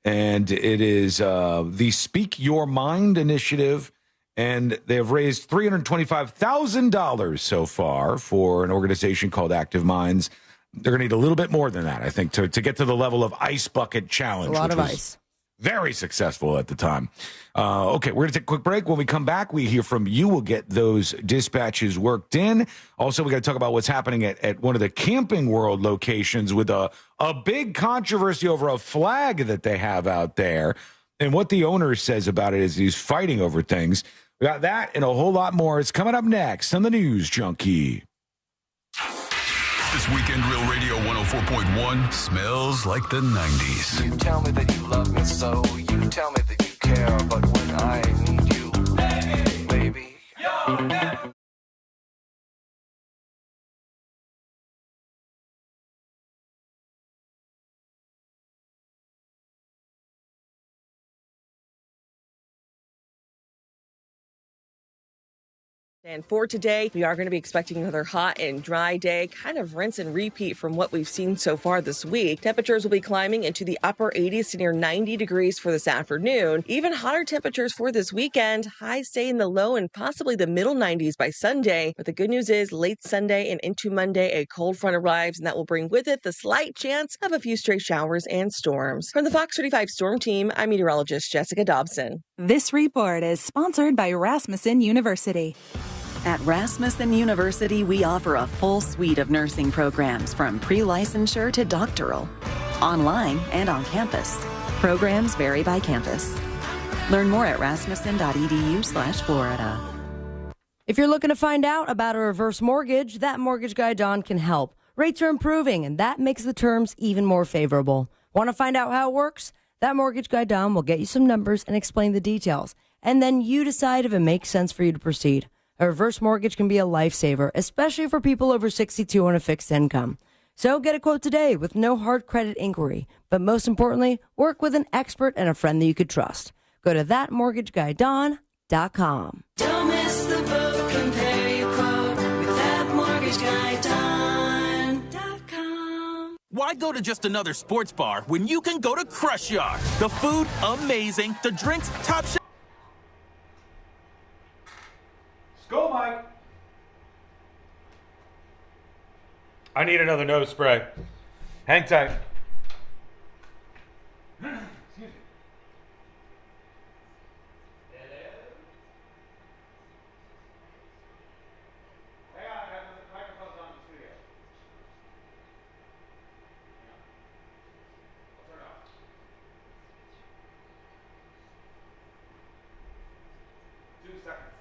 and it is the Speak Your Mind initiative, and they have raised $325,000 so far for an organization called Active Minds. They're going to need a little bit more than that, I think, to get to the level of Ice Bucket Challenge. A lot which of was ice. Very successful at the time. Okay, we're going to take a quick break. When we come back, we hear from you. We'll get those dispatches worked in. Also, we got to talk about what's happening at one of the Camping World locations with a big controversy over a flag that they have out there. And what the owner says about it is he's fighting over things. We got that and a whole lot more. It's coming up next on the News Junkie. This weekend, Real Radio 104.1 smells like the 90s. You tell me that you love me so, you tell me that you care, but when I need you, baby, you're never. And for today, we are going to be expecting another hot and dry day, kind of rinse and repeat from what we've seen so far this week. Temperatures will be climbing into the upper 80s to near 90 degrees for this afternoon. Even hotter temperatures for this weekend. Highs stay in the low and possibly the middle 90s by Sunday. But the good news is late Sunday and into Monday, a cold front arrives, and that will bring with it the slight chance of a few stray showers and storms. From the Fox 35 Storm Team, I'm meteorologist Jessica Dobson. This report is sponsored by Rasmussen University. At Rasmussen University, we offer a full suite of nursing programs from pre-licensure to doctoral, online and on campus. Programs vary by campus. Learn more at rasmussen.edu/Florida. If you're looking to find out about a reverse mortgage, that mortgage guy Don can help. Rates are improving, and that makes the terms even more favorable. Want to find out how it works? That mortgage guy Don will get you some numbers and explain the details, and then you decide if it makes sense for you to proceed. A reverse mortgage can be a lifesaver, especially for people over 62 on a fixed income. So get a quote today with no hard credit inquiry. But most importantly, work with an expert and a friend that you could trust. Go to thatmortgageguydon.com. Don't miss the boat, compare your quote with thatmortgageguydon.com. Why go to just another sports bar when you can go to Crush Yard? The food, amazing. The drinks, top shelf. Go, Mike. I need another nose spray. Hang tight. Excuse me. Hang on, I have the microphones on the studio. I'll turn it off. 2 seconds.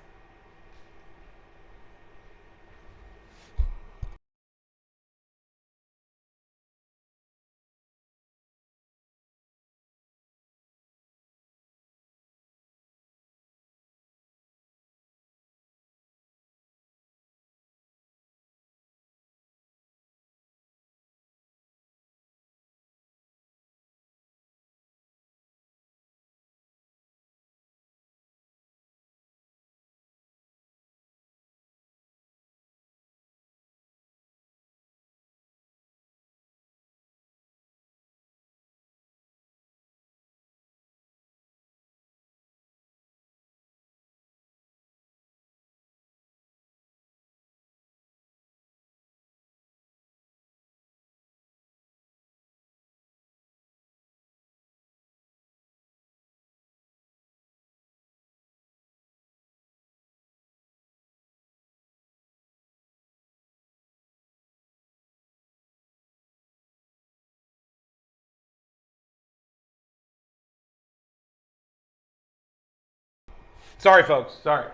Sorry, folks. Sorry.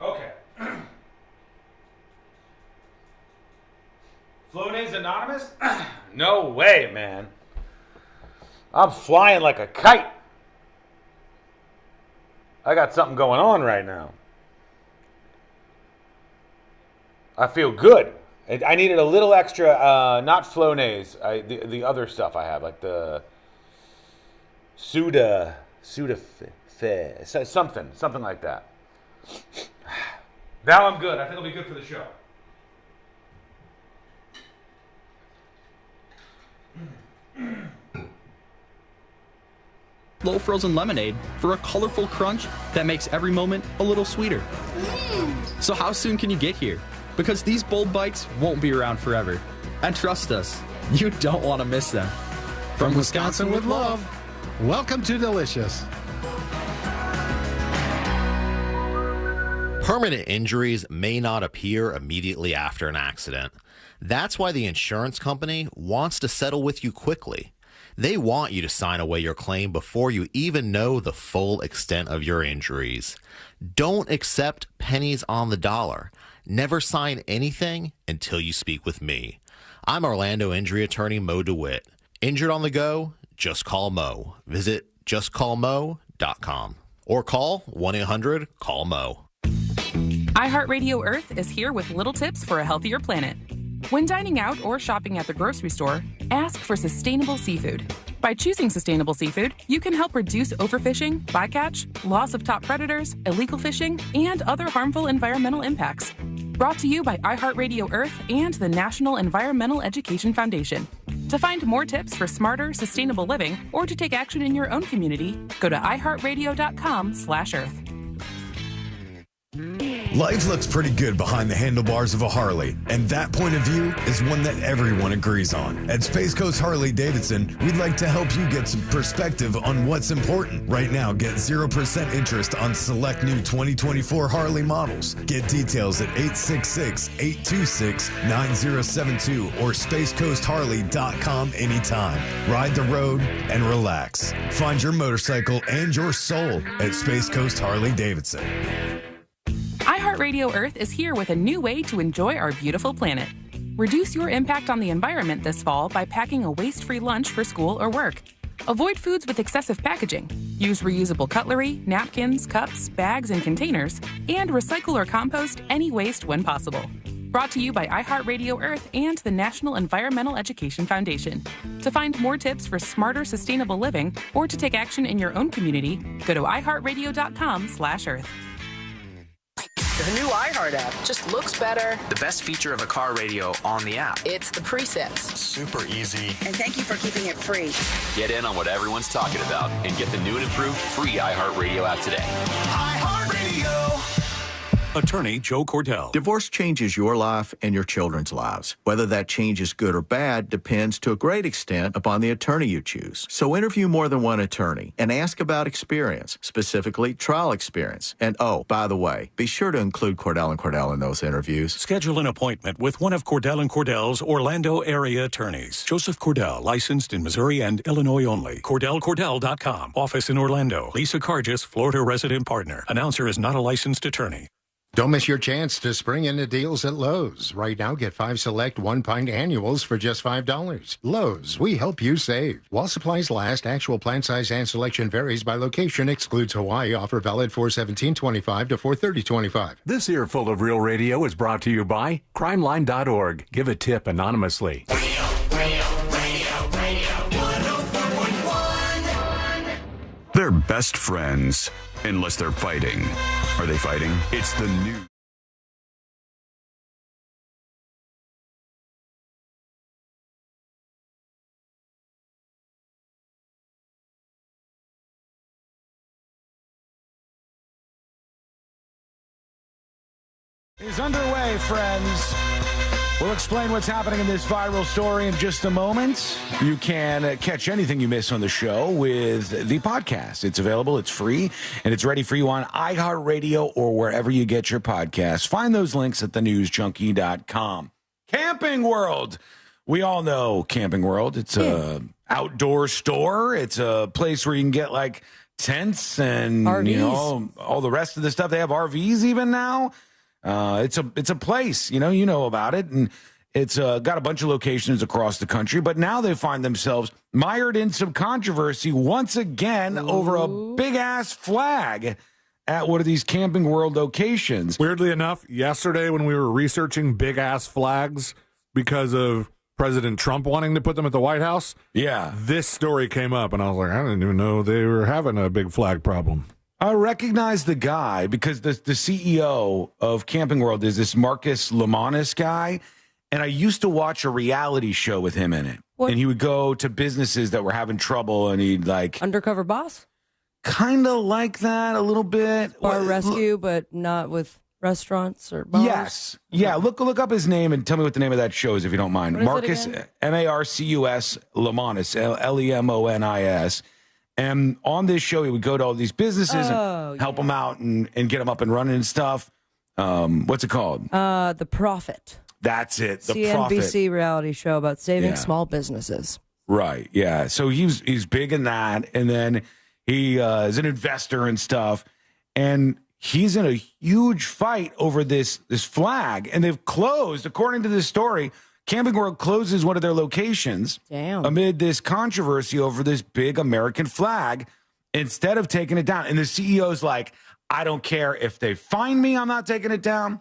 Okay. Flonase Anonymous? No way, man. I'm flying like a kite. I got something going on right now. I feel good. I needed a little extra, not Flonase, the other stuff I have, like the Sudafed, something like that. Now I'm good. I think it'll be good for the show. Low frozen lemonade for a colorful crunch that makes every moment a little sweeter. So how soon can you get here? Because these bold bites won't be around forever. And trust us, you don't want to miss them. From Wisconsin with love, welcome to Delicious. Permanent injuries may not appear immediately after an accident. That's why the insurance company wants to settle with you quickly. They want you to sign away your claim before you even know the full extent of your injuries. Don't accept pennies on the dollar. Never sign anything until you speak with me. I'm Orlando injury attorney Mo DeWitt. Injured on the go? Just call Mo. Visit justcallmo.com or call 1-800-CALL-MO. iHeartRadio Earth is here with little tips for a healthier planet. When dining out or shopping at the grocery store, ask for sustainable seafood. By choosing sustainable seafood, you can help reduce overfishing, bycatch, loss of top predators, illegal fishing, and other harmful environmental impacts. Brought to you by iHeartRadio Earth and the National Environmental Education Foundation. To find more tips for smarter, sustainable living, or to take action in your own community, go to iHeartRadio.com/Earth. Life looks pretty good behind the handlebars of a Harley, and that point of view is one that everyone agrees on. At Space Coast Harley Davidson, we'd like to help you get some perspective on what's important. Right now, get 0% interest on select new 2024 Harley models. Get details at 866-826-9072 or spacecoastharley.com anytime. Ride the road and relax. Find your motorcycle and your soul at Space Coast Harley Davidson. iHeartRadio Earth is here with a new way to enjoy our beautiful planet. Reduce your impact on the environment this fall by packing a waste-free lunch for school or work. Avoid foods with excessive packaging. Use reusable cutlery, napkins, cups, bags, and containers, and recycle or compost any waste when possible. Brought to you by iHeartRadio Earth and the National Environmental Education Foundation. To find more tips for smarter, sustainable living, or to take action in your own community, go to iHeartRadio.com/Earth. The new iHeart app just looks better. The best feature of a car radio on the app. It's the presets. Super easy. And thank you for keeping it free. Get in on what everyone's talking about and get the new and improved free iHeartRadio app today. iHeartRadio. Attorney Joe Cordell. Divorce changes your life and your children's lives. Whether that change is good or bad depends to a great extent upon the attorney you choose. So interview more than one attorney and ask about experience, specifically trial experience. And oh, by the way, be sure to include Cordell & Cordell in those interviews. Schedule an appointment with one of Cordell & Cordell's Orlando area attorneys. Joseph Cordell, licensed in Missouri and Illinois only. CordellCordell.com. Office in Orlando. Lisa Cargis, Florida resident partner. Announcer is not a licensed attorney. Don't miss your chance to spring into deals at Lowe's. Right now, get 5 select 1-pint annuals for just $5. Lowe's, we help you save. While supplies last, actual plant size and selection varies by location, excludes Hawaii. Offer valid 4/17/25 to 4/30/25. This earful of Real Radio is brought to you by crimeline.org. Give a tip anonymously. They're best friends, unless they're fighting. Are they fighting? It's the new. Is underway, friends. We'll explain what's happening in this viral story in just a moment. You can catch anything you miss on the show with the podcast. It's available, it's free, and it's ready for you on iHeartRadio or wherever you get your podcasts. Find those links at thenewsjunkie.com. Camping World. We all know Camping World. It's a outdoor store. It's a place where you can get like tents and RVs. All the rest of the stuff. They have RVs even now. It's a place, you know about it, and it's got a bunch of locations across the country, but now they find themselves mired in some controversy once again over a big-ass flag at one of these Camping World locations. Weirdly enough, yesterday when we were researching big-ass flags because of President Trump wanting to put them at the White House, this story came up, and I was like, I didn't even know they were having a big flag problem. I recognize the guy because the CEO of Camping World is this Marcus Lemonis guy, and I used to watch a reality show with him in it. What? And he would go to businesses that were having trouble, and he'd like... Undercover boss? Kind of like that a little bit. Bar rescue, but not with restaurants or bars? Yes. Yeah, look up his name and tell me what the name of that show is if you don't mind. Marcus, Marcus Lemonis, Lemonis. And on this show, he would go to all these businesses and help them out and get them up and running and stuff. What's it called? The Profit. That's it. The CNBC Profit. reality show about saving small businesses. Right. Yeah. So he's big in that. And then he is an investor and stuff. And he's in a huge fight over this flag. And they've closed, according to this story, Camping World closes one of their locations amid this controversy over this big American flag instead of taking it down. And the CEO's like, I don't care if they find me, I'm not taking it down.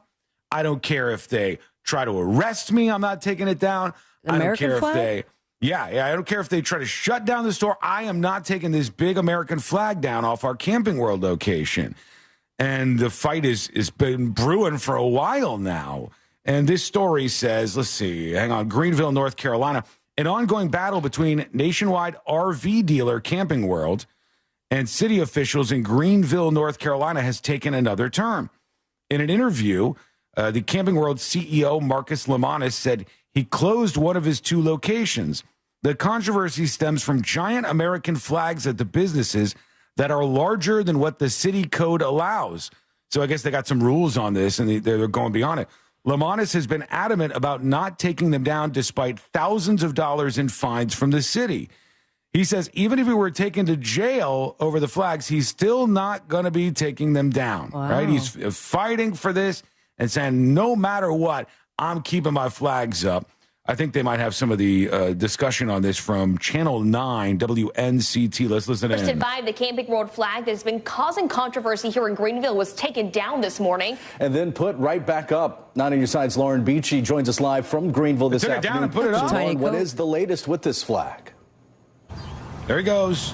I don't care if they try to arrest me, I'm not taking it down. I don't care if they... Yeah, I don't care if they try to shut down the store. I am not taking this big American flag down off our Camping World location. And the fight is been brewing for a while now. And this story says, let's see, hang on, Greenville, North Carolina, an ongoing battle between nationwide RV dealer Camping World and city officials in Greenville, North Carolina has taken another turn. In an interview, the Camping World CEO, Marcus Lemonis, said he closed one of his 2 locations. The controversy stems from giant American flags at the businesses that are larger than what the city code allows. So I guess they got some rules on this, and they're going beyond it. Lemonis has been adamant about not taking them down despite thousands of dollars in fines from the city. He says even if he were taken to jail over the flags, he's still not going to be taking them down. Wow. Right? He's fighting for this and saying, no matter what, I'm keeping my flags up. I think they might have some of the discussion on this from Channel 9, WNCT. Let's listen in. First at 5, the Camping World flag that has been causing controversy here in Greenville was taken down this morning. And then put right back up. 9 on your side's Lauren Beachy joins us live from Greenville this afternoon. Down and put it up. Lauren, what is the latest with this flag? There he goes.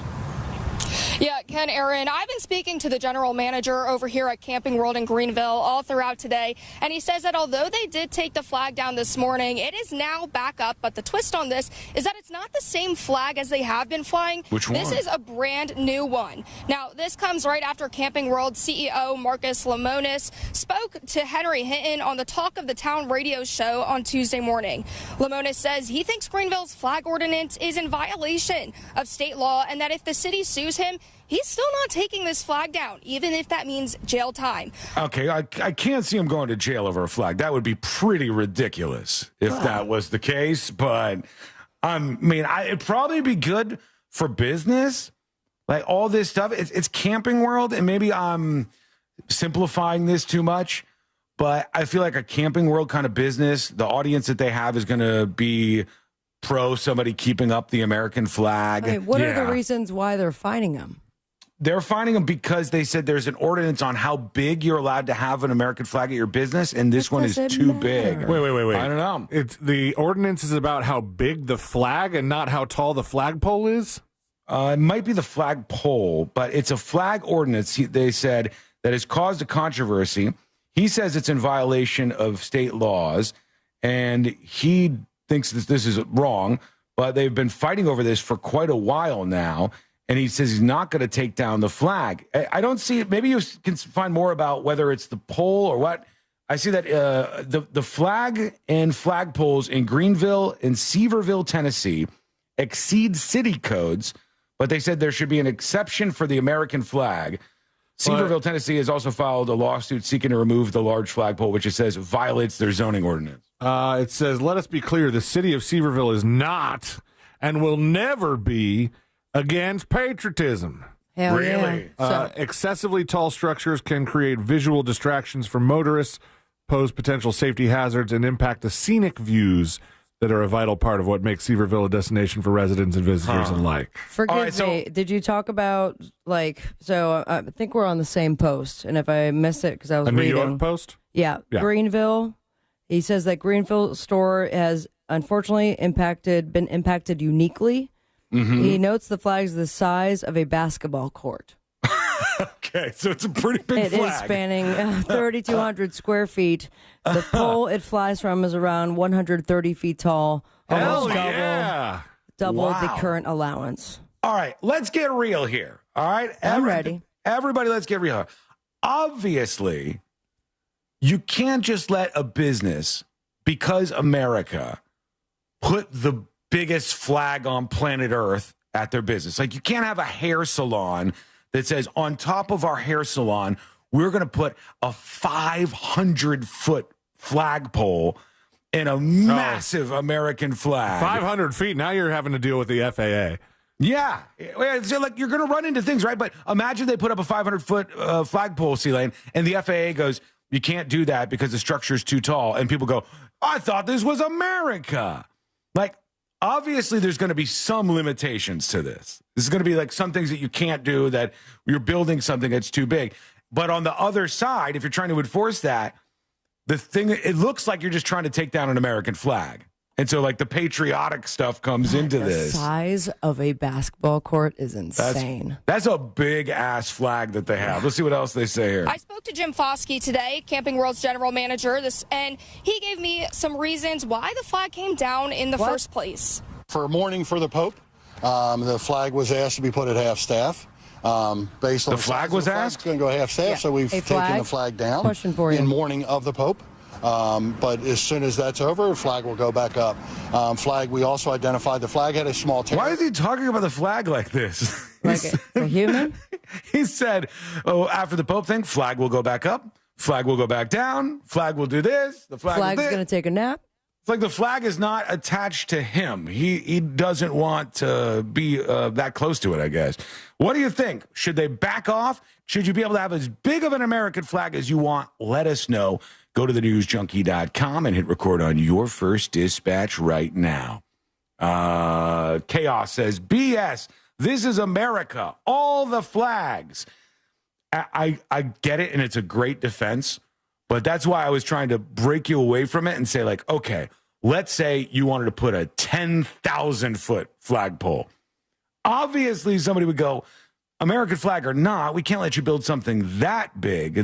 Yeah, Ken, Aaron, I've been speaking to the general manager over here at Camping World in Greenville all throughout today, and he says that although they did take the flag down this morning, it is now back up. But the twist on this is that it's not the same flag as they have been flying. Which one? This is a brand new one. Now, this comes right after Camping World CEO Marcus Lemonis spoke to Henry Hinton on the Talk of the Town radio show on Tuesday morning. Lemonis says he thinks Greenville's flag ordinance is in violation of state law, and that if the city sues him, he's still not taking this flag down, even if that means jail time. Okay, I can't see him going to jail over a flag. That would be pretty ridiculous if that was the case. But, it'd probably be good for business. Like, all this stuff, it's Camping World, and maybe I'm simplifying this too much, but I feel like a Camping World kind of business, the audience that they have is going to be pro somebody keeping up the American flag. Okay, what are the reasons why they're fining them? They're fining them because they said there's an ordinance on how big you're allowed to have an American flag at your business, and this one is too big. Wait. I don't know. It's the ordinance is about how big the flag and not how tall the flagpole is? It might be the flagpole, but it's a flag ordinance, they said, that has caused a controversy. He says it's in violation of state laws, and he thinks that this is wrong, but they've been fighting over this for quite a while now, and he says he's not going to take down the flag. I don't see it. Maybe you can find more about whether it's the pole or what. I see that the flag and flagpoles in Greenville and Sevierville, Tennessee, exceed city codes, but they said there should be an exception for the American flag. Sevierville, Tennessee has also filed a lawsuit seeking to remove the large flagpole, which it says violates their zoning ordinance. It says, let us be clear, the city of Sevierville is not and will never be against patriotism. Hell really? Yeah. Excessively tall structures can create visual distractions for motorists, pose potential safety hazards, and impact the scenic views that are a vital part of what makes Seaverville a destination for residents and visitors alike. Forgive me. Did you talk about, so I think we're on the same post, and if I missed it because I was a reading. New York Post? Yeah, Greenville. He says that Greenville store has unfortunately been impacted uniquely. Mm-hmm. He notes the flag's the size of a basketball court. Okay, so it's a pretty big flag. It is spanning 3,200 square feet. The pole it flies from is around 130 feet tall. Almost double the current allowance. All right, let's get real here. All right? I'm ready. Everybody, let's get real. Obviously, you can't just let a business, because America, put the biggest flag on planet Earth at their business. Like, you can't have a hair salon that says, on top of our hair salon, we're going to put a 500-foot flagpole and a massive American flag. 500 feet. Now you're having to deal with the FAA. Yeah. So, like, you're going to run into things, right? But imagine they put up a 500-foot flagpole, C-Lane, and the FAA goes, you can't do that because the structure is too tall. And people go, I thought this was America. Like, obviously, there's going to be some limitations to this. This is going to be like some things that you can't do, that you're building something that's too big. But on the other side, if you're trying to enforce that, it looks like you're just trying to take down an American flag. And so, like, the patriotic stuff comes into this. The size of a basketball court is insane. That's a big-ass flag that they have. Let's see what else they say here. I spoke to Jim Foskey today, Camping World's general manager, and he gave me some reasons why the flag came down in the first place. For mourning for the Pope, the flag was asked to be put at half-staff. Based on the flag was asked? It's going to go half-staff, so we've taken the flag down in mourning of the Pope. But as soon as that's over, the flag will go back up. We also identified the flag had a small tear. Why is he talking about the flag like this? Like a human? He said, after the Pope thing, flag will go back up, flag will go back down, flag will do this, the flag's going to take a nap. It's like the flag is not attached to him. He doesn't want to be that close to it, I guess. What do you think? Should they back off? Should you be able to have as big of an American flag as you want? Let us know. Go to thenewsjunkie.com and hit record on your first dispatch right now. Chaos says, BS, this is America. All the flags. I get it, and it's a great defense. But that's why I was trying to break you away from it and say, like, okay, let's say you wanted to put a 10,000-foot flagpole. Obviously, somebody would go, American flag or not, we can't let you build something that big.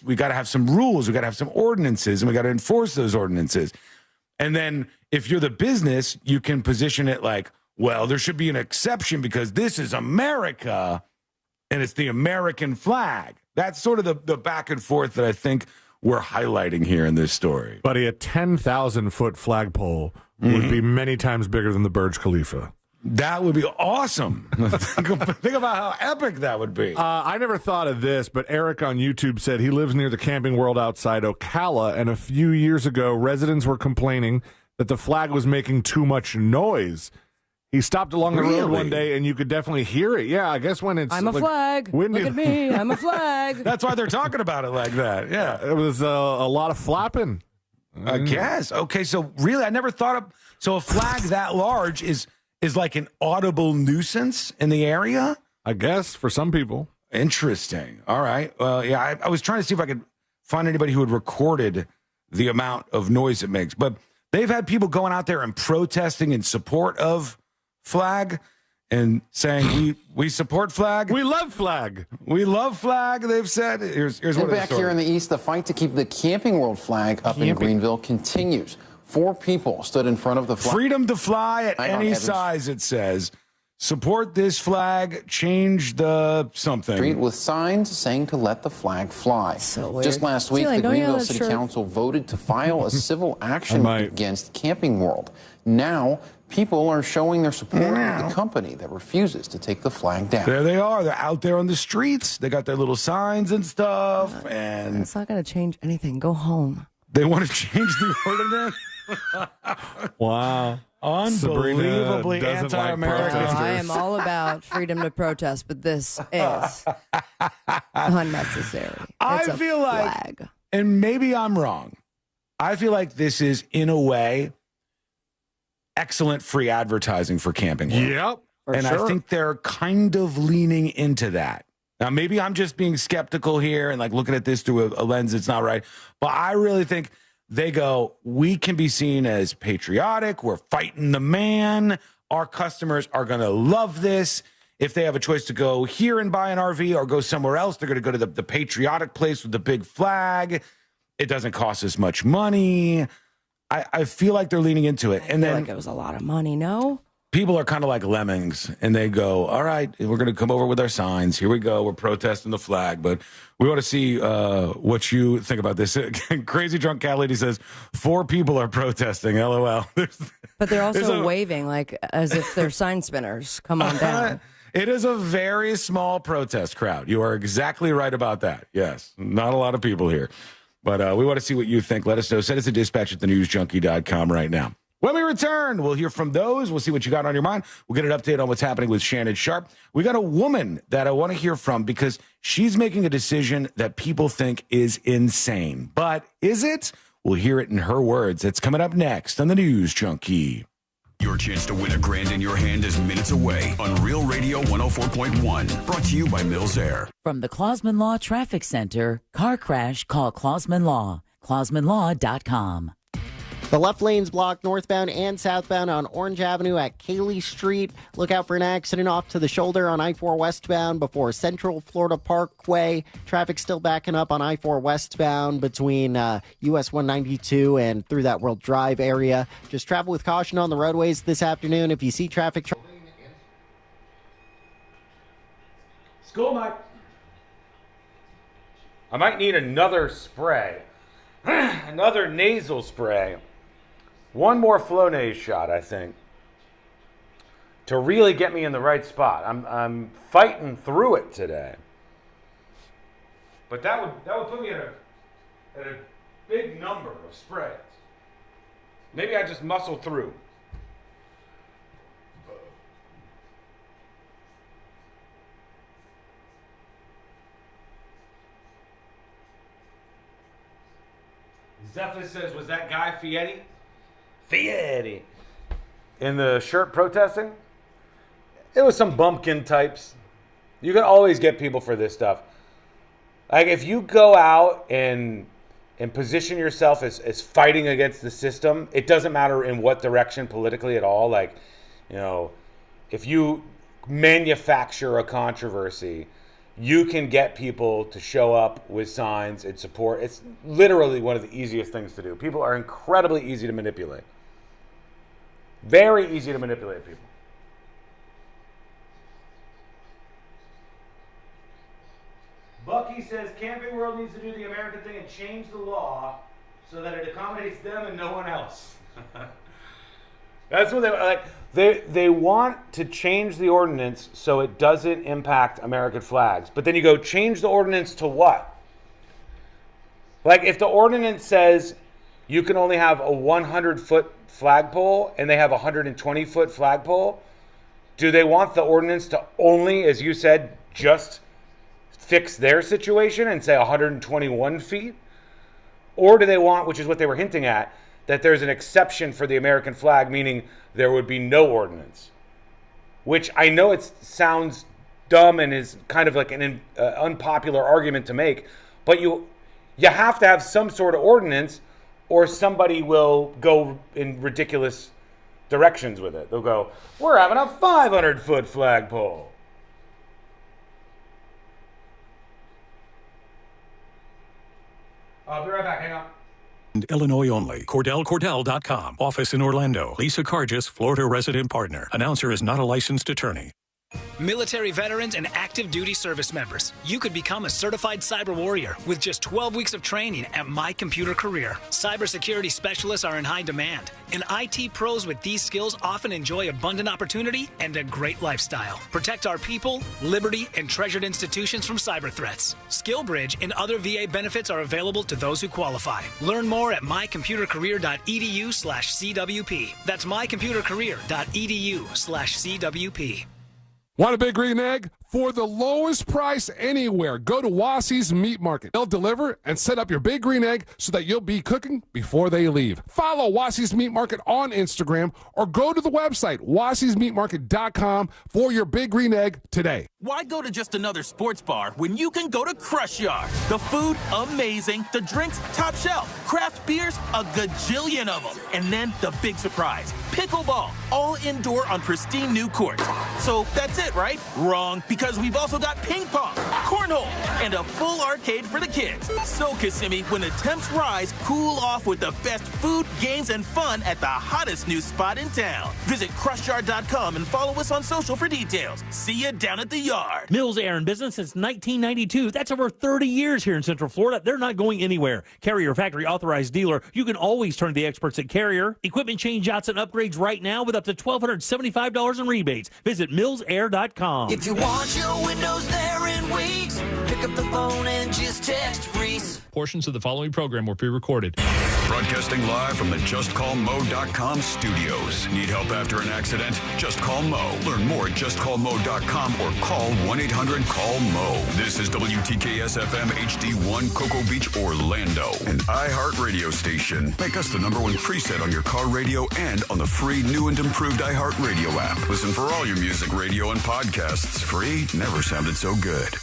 We got to have some rules. We got to have some ordinances, and we got to enforce those ordinances. And then if you're the business, you can position it like, well, there should be an exception because this is America, and it's the American flag. That's sort of the back and forth that I think we're highlighting here in this story. Buddy, a 10,000-foot flagpole would be many times bigger than the Burj Khalifa. That would be awesome. Think about how epic that would be. I never thought of this, but Eric on YouTube said he lives near the Camping World outside Ocala, and a few years ago, residents were complaining that the flag was making too much noise. He stopped along the road one day, and you could definitely hear it. Yeah, I guess when it's I'm a flag. Windy. Look at me. I'm a flag. That's why they're talking about it like that. Yeah. It was a lot of flapping. I guess. Okay, so really, I never thought of... So a flag that large is like an audible nuisance in the area? I guess, for some people. Interesting. All right. Well, yeah, I was trying to see if I could find anybody who had recorded the amount of noise it makes. But they've had people going out there and protesting in support of flag and saying we support flag. We love flag. We love flag, they've said. Here's what back here in the east, the fight to keep the Camping World flag up in Greenville continues. 4 people stood in front of the flag. Freedom to fly at any size, it says. Support this flag, change the something. Street with signs saying to let the flag fly. So weird. Just last week, the Greenville City Council voted to file a civil action against Camping World. Now, people are showing their support for the company that refuses to take the flag down. There they are. They're out there on the streets. They got their little signs and stuff. And it's not going to change anything. Go home. They want to change the ordinance? Wow. Unbelievably anti-American. I am all about freedom to protest, but this is unnecessary. I feel like, and maybe I'm wrong, I feel like this is, in a way, excellent free advertising for Camping World. Yep. And I think they're kind of leaning into that. Now, maybe I'm just being skeptical here and like looking at this through a lens that's not right. But I really think they go, we can be seen as patriotic. We're fighting the man. Our customers are going to love this. If they have a choice to go here and buy an RV or go somewhere else, they're going to go to the patriotic place with the big flag. It doesn't cost as much money. I feel like they're leaning into it. And then like it was a lot of money, no? People are kind of like lemmings, and they go, all right, we're going to come over with our signs. Here we go. We're protesting the flag, but we want to see what you think about this. Crazy Drunk Cat Lady says, 4 people are protesting, LOL. But they're also waving like as if they're sign spinners. Come on down. It is a very small protest crowd. You are exactly right about that. Yes, not a lot of people here. But we want to see what you think. Let us know. Send us a dispatch at thenewsjunkie.com right now. When we return, we'll hear from those. We'll see what you got on your mind. We'll get an update on what's happening with Shannon Sharpe. We got a woman that I want to hear from because she's making a decision that people think is insane. But is it? We'll hear it in her words. It's coming up next on the News Junkie. Your chance to win $1,000 in your hand is minutes away on Real Radio 104.1. Brought to you by Mills Air. From the Clausman Law Traffic Center, car crash, call Clausman Law. ClausmanLaw.com. The left lane's blocked northbound and southbound on Orange Avenue at Cayley Street. Look out for an accident off to the shoulder on I-4 westbound before Central Florida Parkway. Traffic still backing up on I-4 westbound between US 192 and through that World Drive area. Just travel with caution on the roadways this afternoon. If you see traffic... School night. I might need another spray. Another nasal spray. One more Flonase shot, I think, to really get me in the right spot. I'm fighting through it today. But that would put me at a big number of sprays. Maybe I just muscle through. Zephyr says, was that Guy Fieri? Fieri. In the shirt protesting? It was some bumpkin types. You can always get people for this stuff. Like, if you go out and position yourself as fighting against the system, it doesn't matter in what direction politically at all. Like, you know, if you manufacture a controversy, you can get people to show up with signs and support. It's literally one of the easiest things to do. People are incredibly easy to manipulate. Very easy to manipulate people. Bucky says Camping World needs to do the American thing and change the law so that it accommodates them and no one else. That's what they like. They want to change the ordinance so it doesn't impact American flags. But then you go, change the ordinance to what? Like, if the ordinance says you can only have a 100-foot flagpole and they have a 120-foot flagpole, do they want the ordinance to only, as you said, just fix their situation and say 121 feet? Or do they want, which is what they were hinting at, that there's an exception for the American flag, meaning there would be no ordinance? Which I know it sounds dumb and is kind of like an unpopular argument to make, but you have to have some sort of ordinance or somebody will go in ridiculous directions with it. They'll go, we're having a 500-foot flagpole. I'll be right back. Hang on. Illinois only. CordellCordell.com. Office in Orlando. Lisa Cargis, Florida resident partner. Announcer is not a licensed attorney. Military veterans and active duty service members, you could become a certified cyber warrior with just 12 weeks of training at My Computer Career. Cybersecurity specialists are in high demand, and IT pros with these skills often enjoy abundant opportunity and a great lifestyle. Protect our people, liberty, and treasured institutions from cyber threats. SkillBridge and other VA benefits are available to those who qualify. Learn more at mycomputercareer.edu/CWP. That's mycomputercareer.edu/CWP. Want a big green egg? For the lowest price anywhere, go to Wassy's Meat Market. They'll deliver and set up your big green egg so that you'll be cooking before they leave. Follow Wassy's Meat Market on Instagram or go to the website, wassysmeatmarket.com, for your big green egg today. Why go to just another sports bar when you can go to Crush Yard? The food, amazing. The drinks, top shelf. Craft beers, a gajillion of them. And then the big surprise, pickleball, all indoor on pristine new courts. So that's it, right? Wrong, because we've also got ping pong, cornhole, and a full arcade for the kids. So, Kissimmee, when the temps rise, cool off with the best food, games, and fun at the hottest new spot in town. Visit crushyard.com and follow us on social for details. See you down at the yard. Mills Air in business since 1992. That's over 30 years here in Central Florida. They're not going anywhere. Carrier factory authorized dealer. You can always turn to the experts at Carrier. Equipment change-outs and upgrades right now with up to $1,275 in rebates. Visit millsair.com. If you want your windows there in weeks, pick up the phone and just text Reese. Portions of the following program were pre-recorded. Broadcasting live from the JustCallMo.com studios. Need help after an accident? Just call Mo. Learn more at JustCallMo.com or call 1-800-CALL-MO. This is WTKS-FM HD1 Cocoa Beach, Orlando, an iHeart radio station. Make us the #1 preset on your car radio and on the free new and improved iHeart Radio app. Listen for all your music, radio, and podcasts. Free never sounded so good.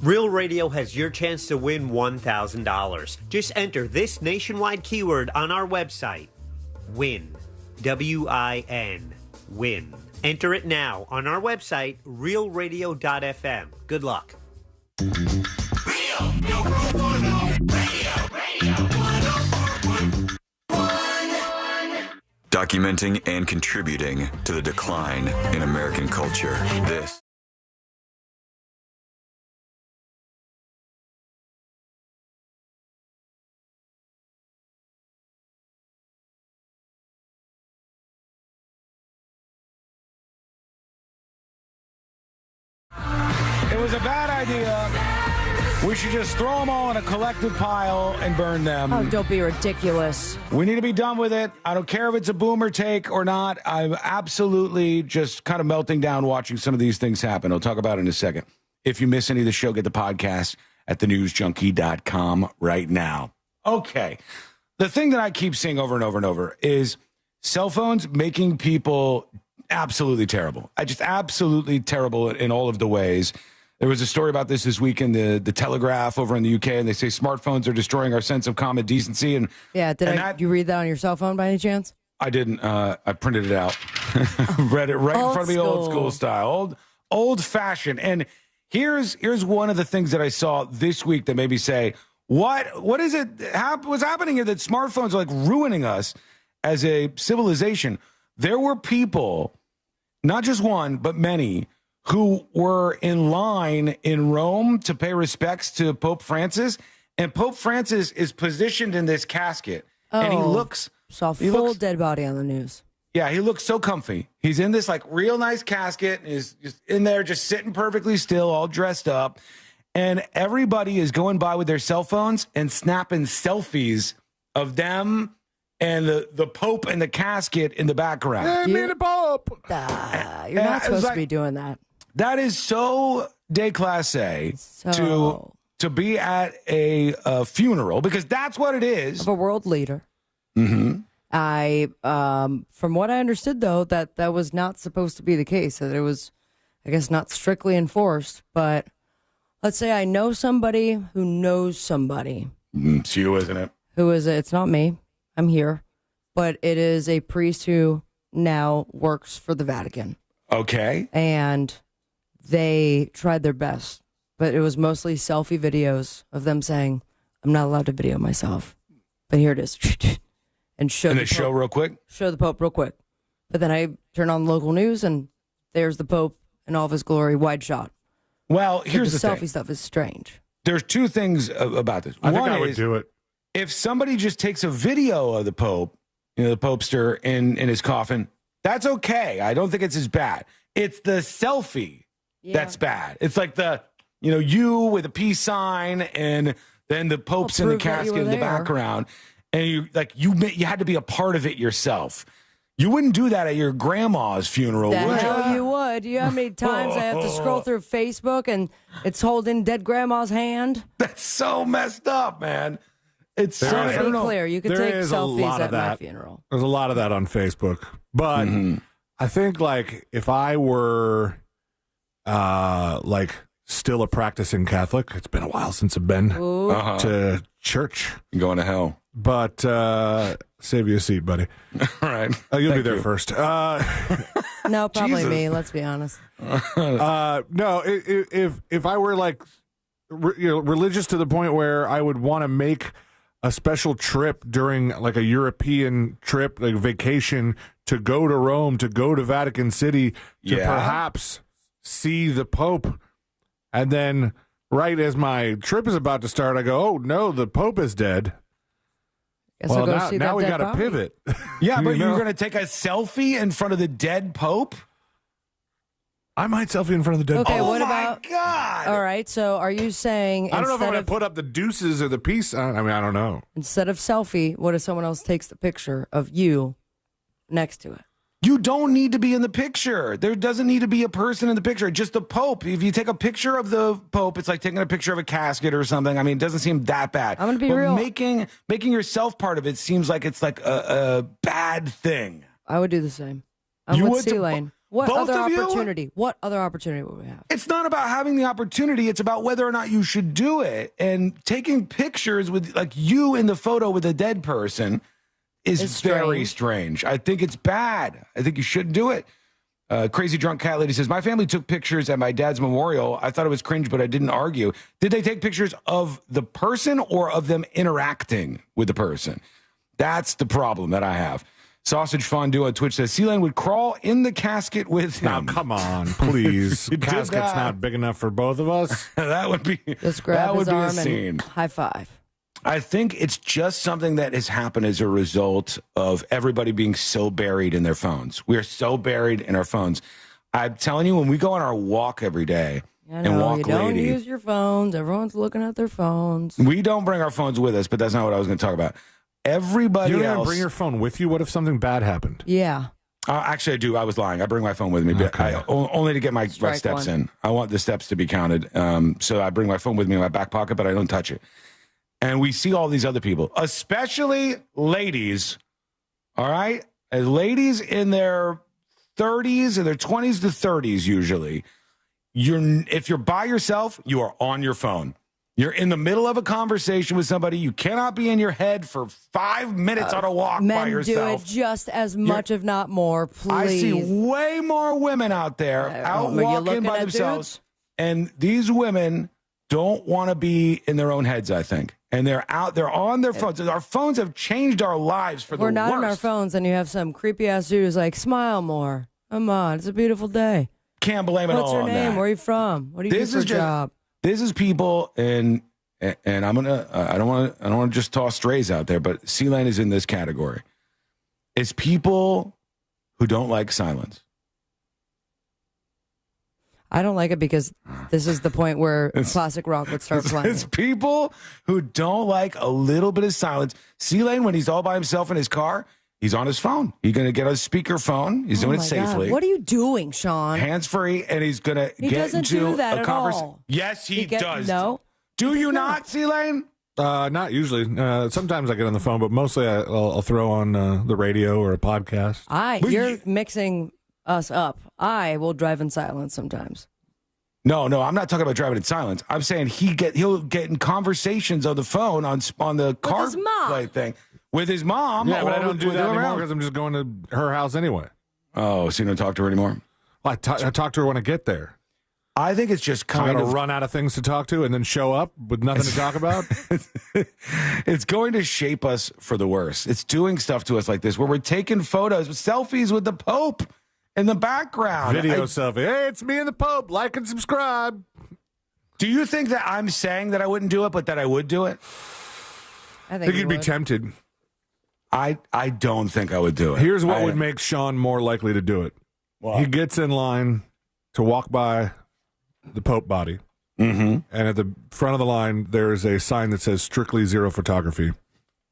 Real Radio has your chance to win $1,000. Just enter this nationwide keyword on our website. WIN. W-I-N. WIN. Enter it now on our website, realradio.fm. Good luck. Documenting and contributing to the decline in American culture. This It was a bad idea. We should just throw them all in a collective pile and burn them. Oh, don't be ridiculous. We need to be done with it. I don't care if it's a boomer take or not. I'm absolutely just kind of melting down watching some of these things happen. I'll talk about it in a second. If you miss any of the show, get the podcast at thenewsjunkie.com right now. Okay. The thing that I keep seeing over and over and over is cell phones making people absolutely terrible. Just absolutely terrible in all of the ways. There was a story about this week in the Telegraph over in the UK, and they say smartphones are destroying our sense of common decency. And yeah, did you read that on your cell phone by any chance? I didn't. I printed it out, read it right in front of me, old school style, old fashioned. And here's one of the things that I saw this week that made me say, what is it? What's happening here? That smartphones are like ruining us as a civilization. There were people, not just one, but many, who were in line in Rome to pay respects to Pope Francis. And Pope Francis is positioned in this casket. And he looks... Saw full dead body on the news. Yeah, he looks so comfy. He's in this like real nice casket. And is just in there, just sitting perfectly still, all dressed up. And everybody is going by with their cell phones and snapping selfies of them and the Pope and the casket in the background. Hey, me the Pope! You're not supposed to be doing that. That is so déclassé to be at a funeral, because that's what it is. Of a world leader. Mm-hmm. From what I understood, though, that was not supposed to be the case. That it was, I guess, not strictly enforced. But let's say I know somebody who knows somebody. It's you, isn't it? Who is it? It's not me. I'm here. But it is a priest who now works for the Vatican. Okay. And they tried their best, but it was mostly selfie videos of them saying, I'm not allowed to video myself, but here it is. And show real quick? Show the Pope real quick. But then I turn on local news, and there's the Pope in all of his glory, wide shot. Well, here's the selfie thing. stuff is strange. There's two things about this. I think I would do it. If somebody just takes a video of the Pope, the Popester in his coffin, that's okay. I don't think it's as bad. It's the selfie that's bad. It's like you with a peace sign, and then the Pope's in the casket in the background, and you had to be a part of it yourself. You wouldn't do that at your grandma's funeral, The would hell you? you would. You know how many times I have to scroll through Facebook and it's holding dead grandma's hand? That's so messed up, man. It's so, Let's be clear. You could take selfies at my funeral. There's a lot of that on Facebook. But I think, like, if I were, still a practicing Catholic, it's been a while since I've been to church. You're going to hell. But save you a seat, buddy. All right. You'll be Thank there you. first. No, probably Jesus. me. Let's be honest. No, if I were religious to the point where I would want to make a special trip during like a European trip, like vacation, to go to Rome, to go to Vatican City, to perhaps see the Pope, and then right as my trip is about to start, I go, "Oh no, the Pope is dead." Guess I'll go see now that we dead got to body. pivot. Yeah, but You you're know? going to take a selfie in front of the dead Pope? I might selfie in front of the dead Okay, Pope. what about? God! All right, so are you saying I don't know if I'm instead going of to put up the deuces or the peace sign. I mean, I don't know. instead of selfie, what if someone else takes the picture of you next to it? You don't need to be in the picture. There doesn't need to be a person in the picture. Just the Pope. If you take a picture of the Pope, it's like taking a picture of a casket or something. I mean, it doesn't seem that bad. I'm gonna be real. Making yourself part of it seems like it's like a bad thing. I would do the same. I'm You with would too? C-Lane. What Both other of you? opportunity? What other opportunity would we have? It's not about having the opportunity. It's about whether or not you should do it. And taking pictures with like you in the photo with a dead person is It's very strange. I think it's bad. I think you shouldn't do it. Crazy Drunk Cat Lady says, my family took pictures at my dad's memorial. I thought it was cringe, but I didn't argue. Did they take pictures of the person or of them interacting with the person? That's the problem that I have. Sausage Fondue on Twitch says, C-Lane would crawl in the casket with him. Now, come on, please. You did Casket's that. not big enough for both of us. That would be Just grab that would his be a arm scene. and high five. I think it's just something that has happened as a result of everybody being so buried in their phones. We are so buried in our phones. I'm telling you, when we go on our walk every day I and know, walk you don't lady, use your phones. Everyone's looking at their phones. we don't bring our phones with us, but that's not what I was going to talk about. Everybody You don't even else. bring your phone with you? What if something bad happened? Yeah. Actually, I do. I was lying. I bring my phone with me, but only to get my Strike steps one. in. I want the steps to be counted. So I bring my phone with me in my back pocket, but I don't touch it. And we see all these other people, especially ladies. All right? As ladies in their 30s, in their 20s to 30s, usually, if you're by yourself, you are on your phone. You're in the middle of a conversation with somebody. You cannot be in your head for 5 minutes on a walk by Men yourself. do it just as much, if not more. Please. I see way more women out there out Are you walking looking by at themselves. dudes? And these women don't want to be in their own heads, I think. And they're on their phones. Our phones have changed our lives for the We're not worst. on our phones, and you have some creepy ass dude who's like, smile more. Come on, it's a beautiful day. Can't blame it What's all your on name? that. Where are you from? What do you do for a job? This is people, and I'm gonna. I don't want to just toss strays out there, but C-Lane is in this category. It's people who don't like silence. I don't like it because this is the point where classic rock would start playing. It's people who don't like a little bit of silence. C-Lane, when he's all by himself in his car, he's on his phone. He's going to get a speakerphone. He's doing it my safely. God. What are you doing, Sean? Hands-free, and he's going to He get doesn't into do that a at conversation. all. Yes, he does. No. Do you not, C-Lane? Not usually. Sometimes I get on the phone, but mostly I'll throw on the radio or a podcast. You're mixing us up. I will drive in silence sometimes. No, I'm not talking about driving in silence. I'm saying he'll get in conversations on the phone on the car his mom. play thing with his mom. Yeah, but I or don't do with that whoever anymore else. because I'm just going to her house anyway. Oh, so you don't talk to her anymore? Well, I talk to her when I get there. I think it's just I'm kind going to of run out of things to talk to and then show up with nothing to talk about. It's going to shape us for the worse. It's doing stuff to us like this where we're taking photos, selfies with the Pope in the background. Video selfie. Hey, it's me and the Pope. Like and subscribe. Do you think that I'm saying that I wouldn't do it, but that I would do it? I think you'd be tempted. I don't think I would do it. Here's what would make Sean more likely to do it. What? He gets in line to walk by the Pope body. Mm-hmm. And at the front of the line, there is a sign that says strictly zero photography.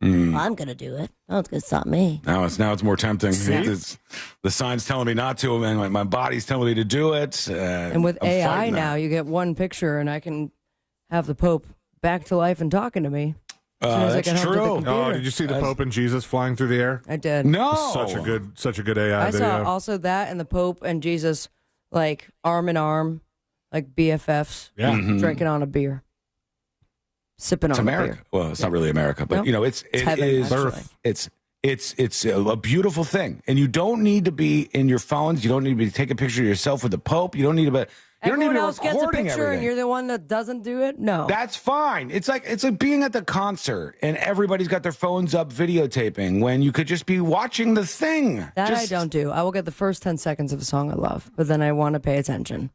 I'm going to do it. Oh, it's going to stop me. Now it's more tempting. The sign's telling me not to, and my body's telling me to do it. And with AI now, you get one picture, and I can have the Pope back to life and talking to me. That's true. Oh, did you see the Pope and Jesus flying through the air? I did. No, such a good AI video. I saw also that and the Pope and Jesus like arm in arm, like BFFs, drinking on a beer, sipping on America. a beer. Well, it's not really America, but Nope. it's a beautiful thing, and you don't need to be in your phones. You don't need to be taking a picture of yourself with the Pope. You don't need to. You don't need to Everyone be else gets a recording picture, everything. and you're the one that doesn't do it. No, That's fine. It's like being at the concert and everybody's got their phones up videotaping when you could just be watching the thing. I don't do. I will get the first 10 seconds of a song I love, but then I want to pay attention.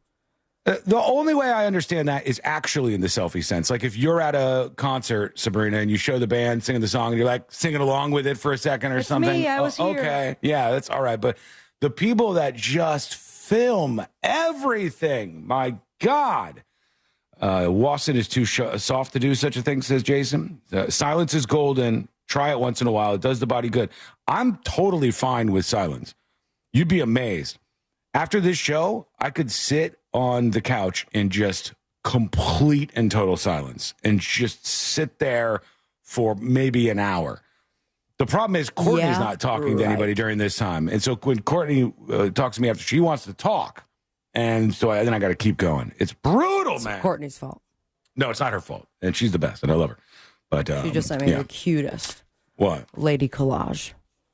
The only way I understand that is actually in the selfie sense. Like if you're at a concert, Sabrina, and you show the band singing the song and you're like singing along with it for a second or It's something. me, I was here. Okay. Yeah, that's all right. But the people that just film everything, my God. Wasson is too soft to do such a thing, says Jason. Silence is golden. Try it once in a while. It does the body good. I'm totally fine with silence. You'd be amazed. After this show, I could sit on the couch in just complete and total silence and just sit there for maybe an hour. The problem is Courtney's not talking to anybody during this time. And so when Courtney talks to me after, she wants to talk. And so then I got to keep going. It's brutal, man. Courtney's fault. No, it's not her fault. And she's the best, and I love her. But She just sent me the cutest What? lady collage.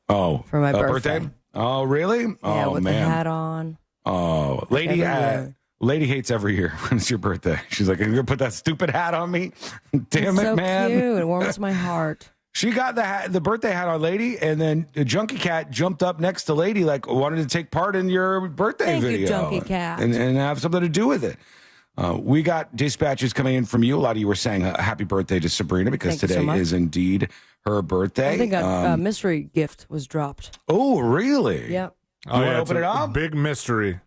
Oh. For my birthday. Oh, really? Yeah, oh, with man. the hat on. Oh, lady hates every year when it's your birthday. She's like, "You're gonna put that stupid hat on me? Damn It's it, so man!" Cute. It warms my heart. She got the birthday hat on Lady, and then the Junkie Cat jumped up next to Lady, like wanted to take part in your birthday Thank video, you, Junkie Cat, and have something to do with it. We got dispatches coming in from you. A lot of you were saying happy birthday to Sabrina because Thank you so today much. is indeed her birthday. I think a mystery gift was dropped. Oh, really? Yep. You want to open it up? Big mystery.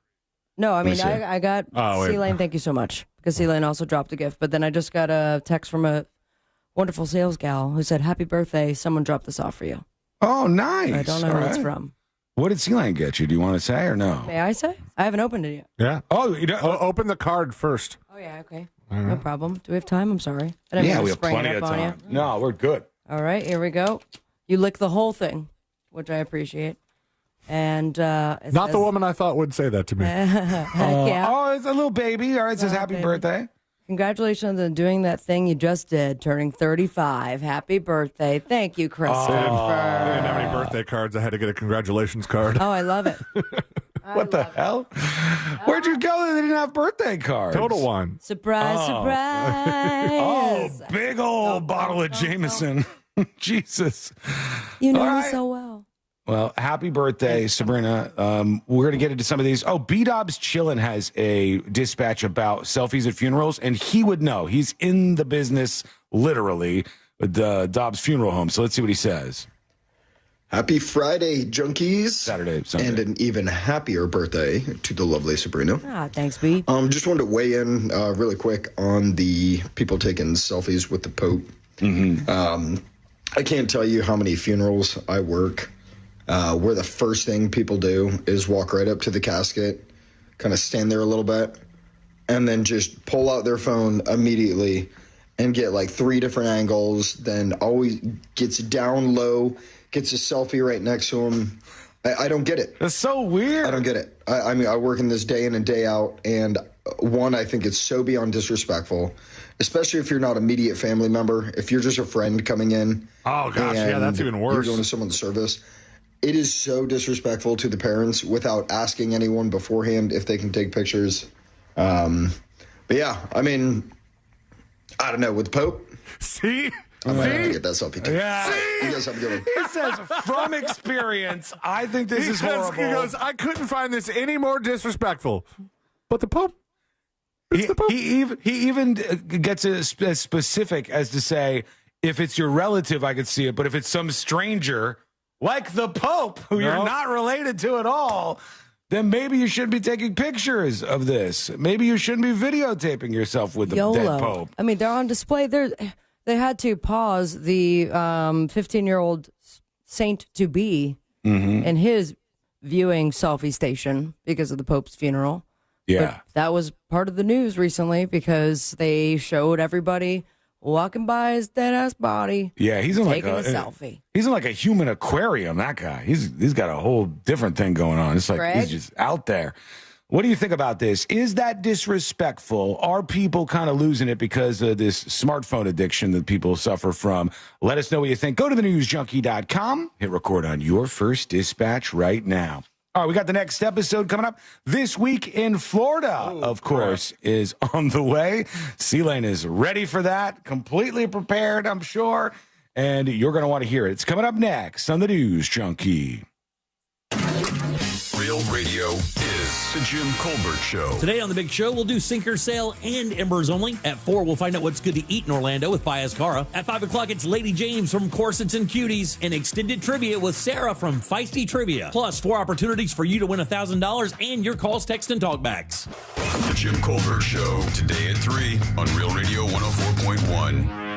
No, I mean, Let me see. I got C-Lane, thank you so much, because C-Lane also dropped a gift. But then I just got a text from a wonderful sales gal who said, happy birthday, someone dropped this off for you. Oh, nice. I don't know who it's from. What did C-Lane get you? Do you want to say or no? May I say? I haven't opened it yet. Yeah. Oh, open the card first. Oh, yeah, okay. All No right. problem. Do we have time? I'm sorry. I didn't mean Yeah, to we have spring it plenty up of on time. you. No, we're good. All right, here we go. You lick the whole thing, which I appreciate. And it Not says, the woman I thought would say that to me. Heck yeah. Oh, it's a little baby. All right, it says happy baby. birthday. Congratulations on doing that thing you just did, turning 35. Happy birthday. Thank you, Christopher. I didn't have any birthday cards. I had to get a congratulations card. Oh, I love it. What the hell? Where'd you go? They didn't have birthday cards. Total Wine. Surprise, surprise. Oh, big old bottle of Jameson. Jesus. You know All me right. so well. Well, happy birthday, Sabrina. We're going to get into some of these. Oh, B-Dob's Chillin' has a dispatch about selfies at funerals, and he would know. He's in the business, literally, with Dobbs Funeral Home. So let's see what he says. Happy Friday, junkies. Saturday, Sunday. And an even happier birthday to the lovely Sabrina. Ah, thanks, B. Just wanted to weigh in really quick on the people taking selfies with the Pope. I can't tell you how many funerals I work where the first thing people do is walk right up to the casket, kind of stand there a little bit, and then just pull out their phone immediately and get like 3 different angles, then always gets down low, gets a selfie right next to him. I don't get it. That's so weird. I don't get it. I mean, I work in this day in and day out, and one, I think it's so beyond disrespectful, especially if you're not an immediate family member. If you're just a friend coming in. Oh, gosh, yeah, and that's even worse. You're going to someone's service. It is so disrespectful to the parents without asking anyone beforehand if they can take pictures. But yeah, I mean, I don't know, with the Pope. See? I'm going to get that selfie too. Yeah. You guys have a good one. He says, from experience, I think this is horrible. He goes, I couldn't find this any more disrespectful. But the Pope. He even gets as specific as to say, if it's your relative, I could see it. But if it's some stranger, like the Pope, who you're not related to at all, then maybe you should be taking pictures of this. Maybe you shouldn't be videotaping yourself with the dead YOLO. Pope. I mean, they're on display. They're They had to pause the 15-year-old saint-to-be in his viewing selfie station because of the Pope's funeral. Yeah. But that was part of the news recently because they showed everybody walking by his dead-ass body. Yeah, he's in taking a selfie. He's in like a human aquarium, that guy. He's got a whole different thing going on. It's like he's just out there. What do you think about this? Is that disrespectful? Are people kind of losing it because of this smartphone addiction that people suffer from? Let us know what you think. Go to thenewsjunkie.com. Hit record on your first dispatch right now. All right, we got the next episode coming up. This Week in Florida, of course, is on the way. C-Lane is ready for that, completely prepared, I'm sure, and you're going to want to hear it. It's coming up next on the News Junkie. Real Radio is the Jim Colbert Show. Today on The Big Show, we'll do Sinker Sale and Embers Only. At 4, we'll find out what's good to eat in Orlando with Piaz Cara. At 5 o'clock, it's Lady James from Corsets and Cuties and Extended Trivia with Sarah from Feisty Trivia. Plus, 4 opportunities for you to win $1,000 and your calls, text, and talkbacks. The Jim Colbert Show, today at 3 on Real Radio 104.1.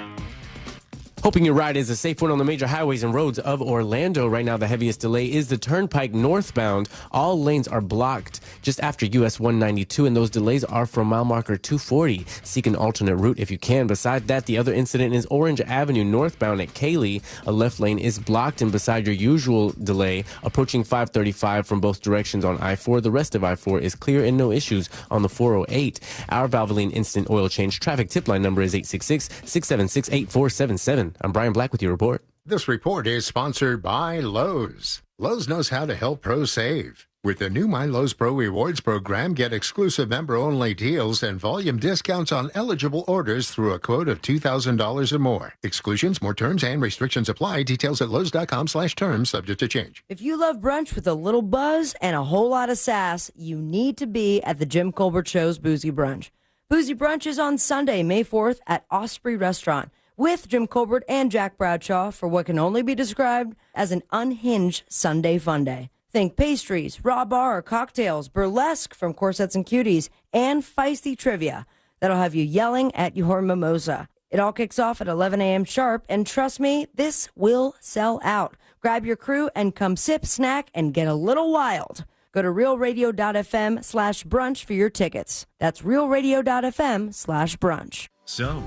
Hoping your ride is a safe one on the major highways and roads of Orlando. Right now, the heaviest delay is the Turnpike northbound. All lanes are blocked just after US 192, and those delays are from mile marker 240. Seek an alternate route if you can. Besides that, the other incident is Orange Avenue northbound at Cayley. A left lane is blocked, and beside your usual delay, approaching 535 from both directions on I-4. The rest of I-4 is clear and no issues on the 408. Our Valvoline Instant Oil Change traffic tip line number is 866-676-8477. I'm Brian Black with your report. This report is sponsored by Lowe's. Lowe's knows how to help pros save. With the new My Lowe's Pro Rewards program, get exclusive member-only deals and volume discounts on eligible orders through a quote of $2,000 or more. Exclusions, more terms, and restrictions apply. Details at lowes.com/terms, subject to change. If you love brunch with a little buzz and a whole lot of sass, you need to be at the Jim Colbert Show's Boozy Brunch. Boozy Brunch is on Sunday, May 4th at Osprey Restaurant, with Jim Colbert and Jack Bradshaw for what can only be described as an unhinged Sunday fun day. Think pastries, raw bar, cocktails, burlesque from Corsets and Cuties, and feisty trivia that'll have you yelling at your mimosa. It all kicks off at 11 a.m. sharp, and trust me, this will sell out. Grab your crew and come sip, snack, and get a little wild. Go to realradio.fm/brunch for your tickets. That's realradio.fm/brunch. So,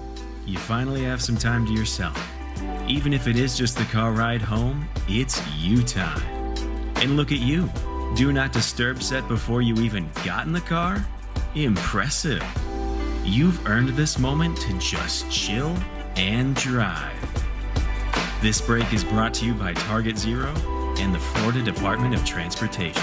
you finally have some time to yourself. Even if it is just the car ride home, it's you time. And look at you. Do not disturb set before you even got in the car? Impressive. You've earned this moment to just chill and drive. This break is brought to you by Target Zero and the Florida Department of Transportation.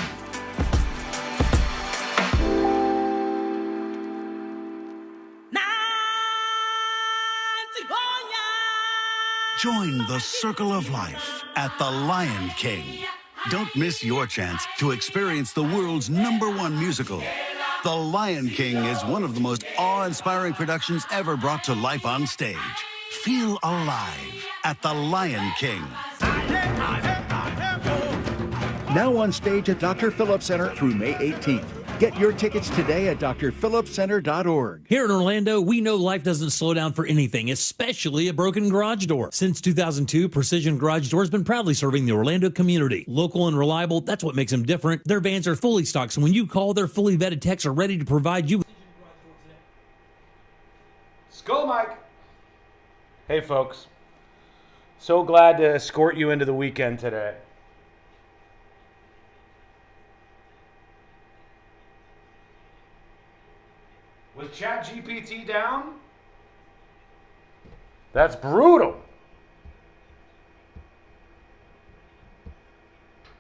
Join the circle of life at the Lion King. Don't miss your chance to experience the world's #1 musical. The Lion King is one of the most awe-inspiring productions ever brought to life on stage. Feel alive at the Lion King. Now on stage at Dr. Phillips Center through May 18th. Get your tickets today at drphillipscenter.org. Here in Orlando, we know life doesn't slow down for anything, especially a broken garage door. Since 2002, Precision Garage Door has been proudly serving the Orlando community. Local and reliable, that's what makes them different. Their vans are fully stocked, so when you call, their fully vetted techs are ready to provide you. Skull Mike. Hey, folks. So glad to escort you into the weekend today. Was ChatGPT down? That's brutal.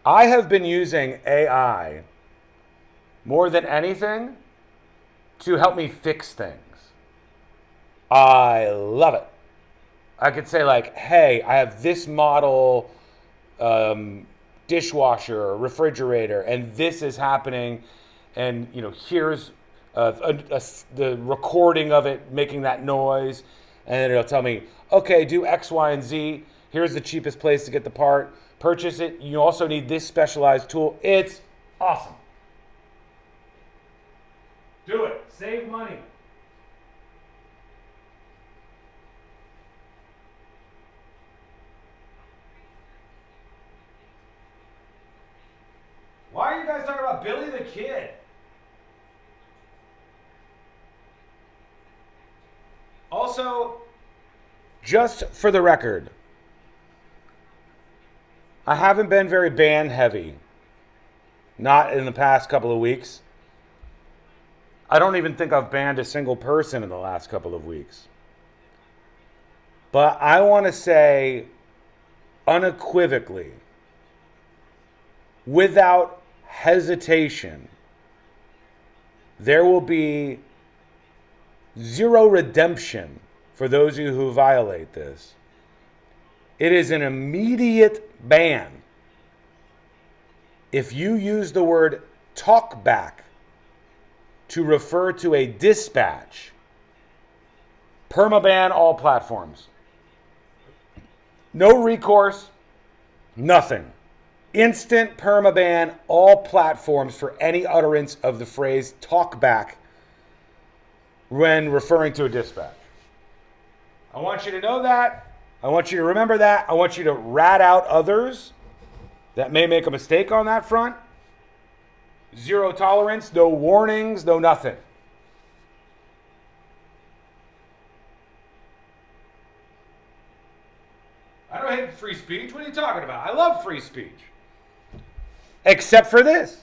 I have been using AI more than anything to help me fix things. I love it. I could say like, hey, I have this model dishwasher or refrigerator, and this is happening, and here's the recording of it making that noise, and then it'll tell me, okay, do X, Y, and Z. Here's the cheapest place to get the part. Purchase it. You also need this specialized tool. It's awesome. Do it. Save money. kid. Also, just for the record, I haven't been very ban heavy. Not in the past couple of weeks. I don't even think I've banned a single person in the last couple of weeks. But I want to say unequivocally, without hesitation, there will be zero redemption for those of you who violate this. It is an immediate ban if you use the word talkback to refer to a dispatch. Permaban all platforms. No recourse, nothing. Instant permaban all platforms for any utterance of the phrase talkback when referring to a dispatch. I want you to know that. I want you to remember that. I want you to rat out others that may make a mistake on that front. Zero tolerance, no warnings, no nothing. I don't hate free speech. What are you talking about? I love free speech. Except for this.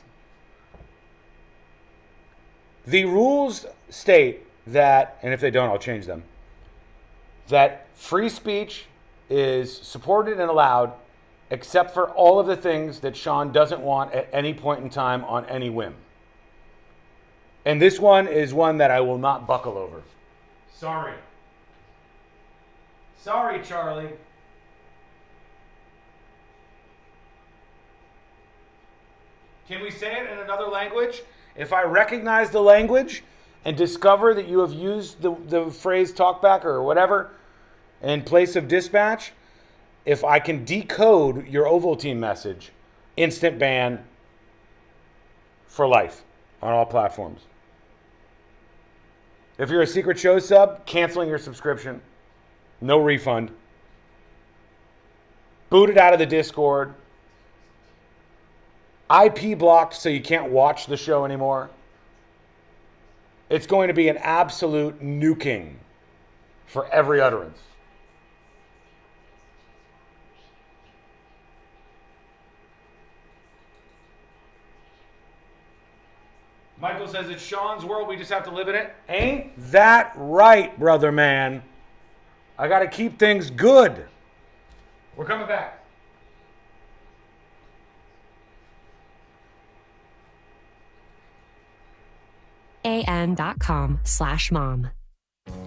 The rules state that, and if they don't, I'll change them, that free speech is supported and allowed except for all of the things that Sean doesn't want at any point in time on any whim. And this one is one that I will not buckle over. Sorry. Sorry, Charlie. Can we say it in another language? If I recognize the language and discover that you have used the phrase talkback or whatever in place of dispatch, if I can decode your Ovaltine message, instant ban for life on all platforms. If you're a Secret Show sub, canceling your subscription. No refund. Booted out of the Discord. IP blocked so you can't watch the show anymore. It's going to be an absolute nuking for every utterance. Michael says it's Sean's world, we just have to live in it. Ain't that right, brother man? I got to keep things good. We're coming back. AN.com/mom.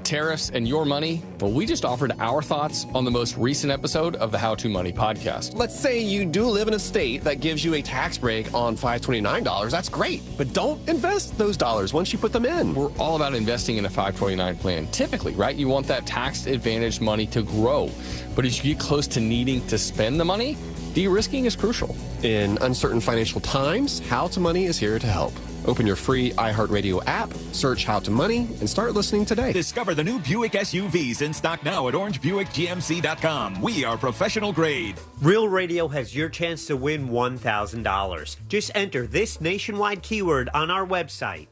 Tariffs and your money? Well, we just offered our thoughts on the most recent episode of the How to Money podcast. Let's say you do live in a state that gives you a tax break on $529. That's great. But don't invest those dollars once you put them in. We're all about investing in a 529 plan. Typically, right? You want that tax-advantaged money to grow. But as you get close to needing to spend the money, de-risking is crucial. In uncertain financial times, How to Money is here to help. Open your free iHeartRadio app, search How to Money, and start listening today. Discover the new Buick SUVs in stock now at orangebuickgmc.com. We are professional grade. Real Radio has your chance to win $1,000. Just enter this nationwide keyword on our website.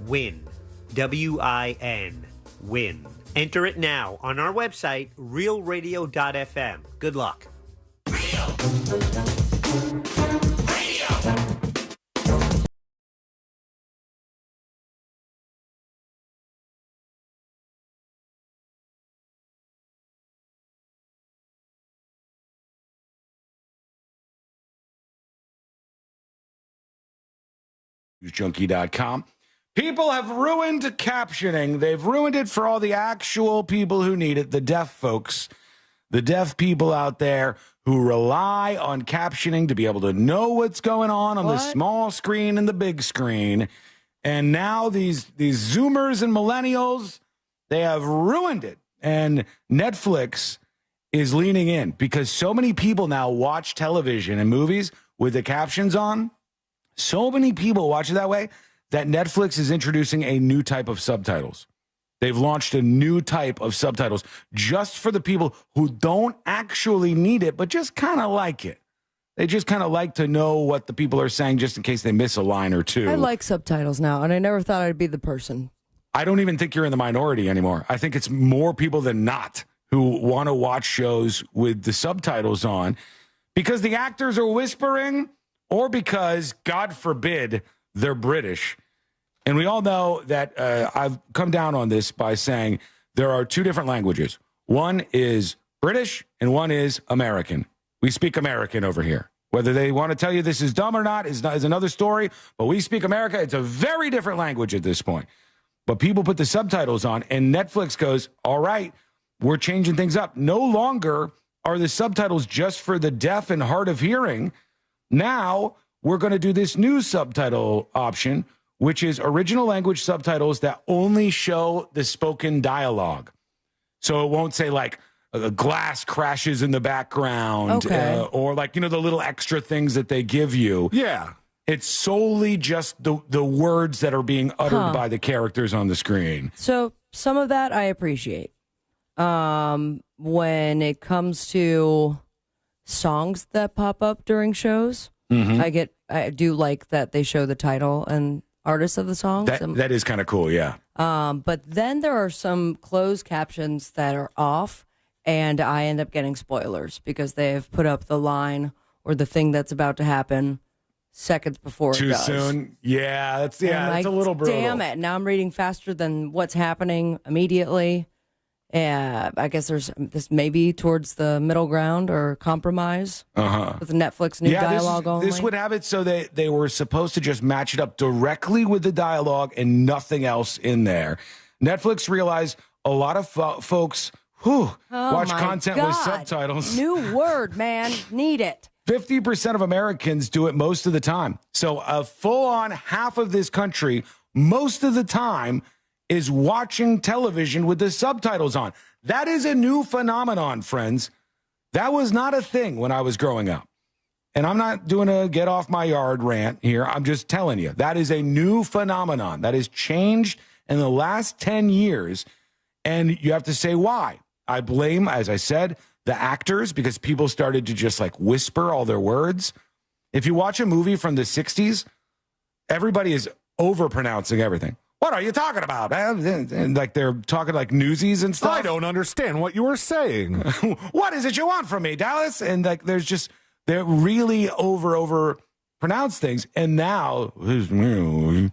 WIN. W-I-N. WIN. Enter it now on our website, realradio.fm. Good luck. Junkie.com. People have ruined captioning. They've ruined it for all the actual people who need it, the deaf folks, the deaf people out there who rely on captioning to be able to know what's going on the small screen and the big screen. And now these Zoomers and millennials, they have ruined it. And Netflix is leaning in because so many people now watch television and movies with the captions on. So many people watch it that way that Netflix is introducing a new type of subtitles. They've launched a new type of subtitles just for the people who don't actually need it, but just kind of like it. They just kind of like to know what the people are saying just in case they miss a line or two. I like subtitles now, and I never thought I'd be the person. I don't even think you're in the minority anymore. I think it's more people than not who want to watch shows with the subtitles on because the actors are whispering or because, God forbid, they're British. And we all know that I've come down on this by saying there are two different languages. One is British and one is American. We speak American over here. Whether they want to tell you this is dumb or not is another story, but we speak America. It's a very different language at this point. But people put the subtitles on, and Netflix goes, all right, we're changing things up. No longer are the subtitles just for the deaf and hard of hearing. Now we're going to do this new subtitle option, which is original language subtitles that only show the spoken dialogue. So it won't say like, the glass crashes in the background, or like, the little extra things that they give you. Yeah. It's solely just the words that are being uttered by the characters on the screen. So some of that I appreciate. When it comes to songs that pop up during shows, I do like that they show the title and artist of the songs. That is kind of cool, yeah. But then there are some closed captions that are off, and I end up getting spoilers because they've put up the line or the thing that's about to happen seconds before it does. Too soon? Yeah, that's a little brutal. Damn it. Now I'm reading faster than what's happening immediately. I guess there's this maybe towards the middle ground or compromise with Netflix new dialogue only. This would have it so they were supposed to just match it up directly with the dialogue and nothing else in there. Netflix realized a lot of folks watch content with subtitles. New word, man. Need it. 50% of Americans do it most of the time. So a full-on half of this country, most of the time, is watching television with the subtitles on. That is a new phenomenon, friends. That was not a thing when I was growing up. And I'm not doing a get off my yard rant here. I'm just telling you, that is a new phenomenon that has changed in the last 10 years. And you have to say why. I blame, as I said, the actors, because people started to just like whisper all their words. If you watch a movie from the 60s, everybody is overpronouncing everything. What are you talking about? And like they're talking like newsies and stuff. I don't understand what you were saying. What is it you want from me, Dallas? And like they're really over pronounce things. And now they're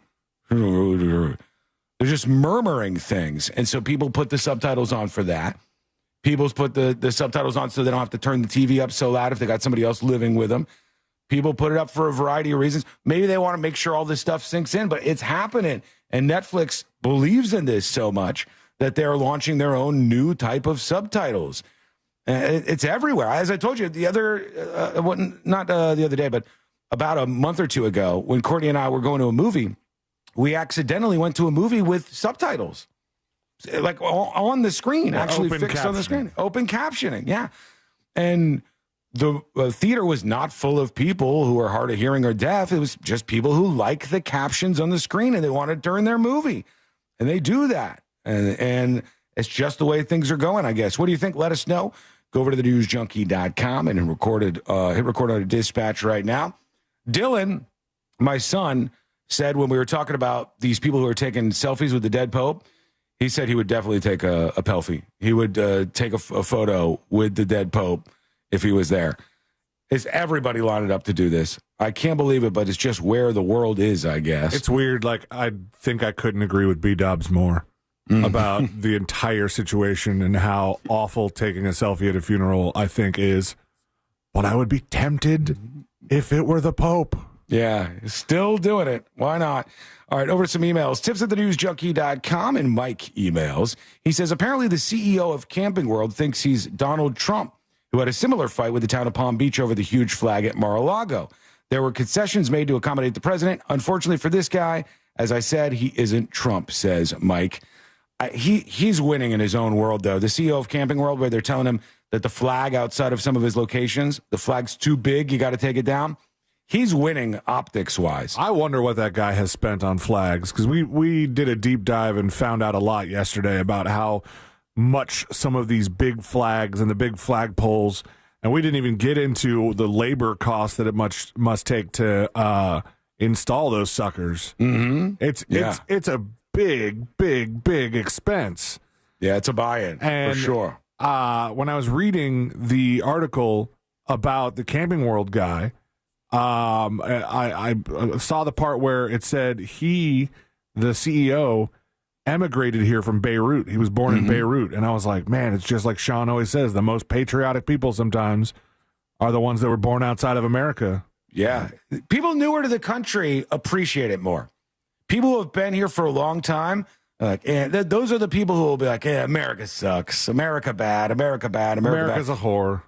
just murmuring things. And so people put the subtitles on for that. People put the subtitles on so they don't have to turn the TV up so loud if they got somebody else living with them. People put it up for a variety of reasons. Maybe they want to make sure all this stuff sinks in, but it's happening. And Netflix believes in this so much that they're launching their own new type of subtitles. It's everywhere. As I told you the other day, but about a month or two ago, when Courtney and I were going to a movie, we accidentally went to a movie with subtitles. Like on the screen, actually fixed on the screen. Open captioning, yeah. And the theater was not full of people who are hard of hearing or deaf. It was just people who like the captions on the screen and they want to turn their movie. And they do that. And it's just the way things are going, I guess. What do you think? Let us know. Go over to thenewsjunkie.com and hit record on a dispatch right now. Dylan, my son, said when we were talking about these people who are taking selfies with the dead Pope, he said he would definitely take a pelfie. He would take a photo with the dead Pope if he was there. Is everybody lined up to do this? I can't believe it, but it's just where the world is, I guess. It's weird. Like, I think I couldn't agree with B-Dubs more about the entire situation and how awful taking a selfie at a funeral, I think, is. But I would be tempted if it were the Pope. Yeah, still doing it. Why not? All right, over to some emails. Tips at thenewsjunkie.com and Mike emails. He says, apparently the CEO of Camping World thinks he's Donald Trump, who had a similar fight with the town of Palm Beach over the huge flag at Mar-a-Lago. There were concessions made to accommodate the president. Unfortunately for this guy, as I said, he isn't Trump, says Mike. He's winning in his own world, though. The CEO of Camping World, where they're telling him that the flag outside of some of his locations, the flag's too big, you got to take it down. He's winning optics-wise. I wonder what that guy has spent on flags, because we did a deep dive and found out a lot yesterday about how much some of these big flags and the big flag poles And we didn't even get into the labor cost that it must take to install those suckers. Mm-hmm. It's a big expense. Yeah, it's a buy-in for sure. When I was reading the article about the Camping World guy, I saw the part where it said the CEO, emigrated here from Beirut. He was born in Beirut. And I was like, man, it's just like Sean always says, the most patriotic people sometimes are the ones that were born outside of America. Yeah. People newer to the country appreciate it more. People who have been here for a long time, those are the people who will be like, yeah, America sucks. America bad. America's a whore.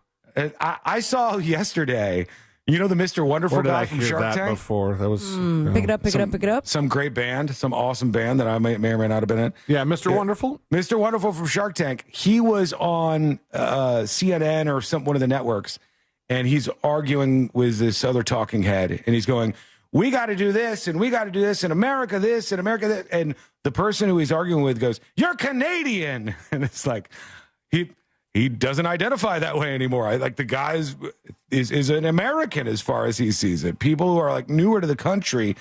I saw yesterday, you know, the Mr. Wonderful guy from Sharpe Tank? Before that was pick it up. Some great band, some awesome band that I may or may not have been in. Yeah, Mr. Wonderful. Mr. Wonderful from Sharpe Tank. He was on CNN or one of the networks, and he's arguing with this other talking head, and he's going, "We got to do this, and we got to do this, and America this, and America that." And the person who he's arguing with goes, "You're Canadian," and it's like he doesn't identify that way anymore. Like the guy is an American as far as he sees it. People who are like newer to the country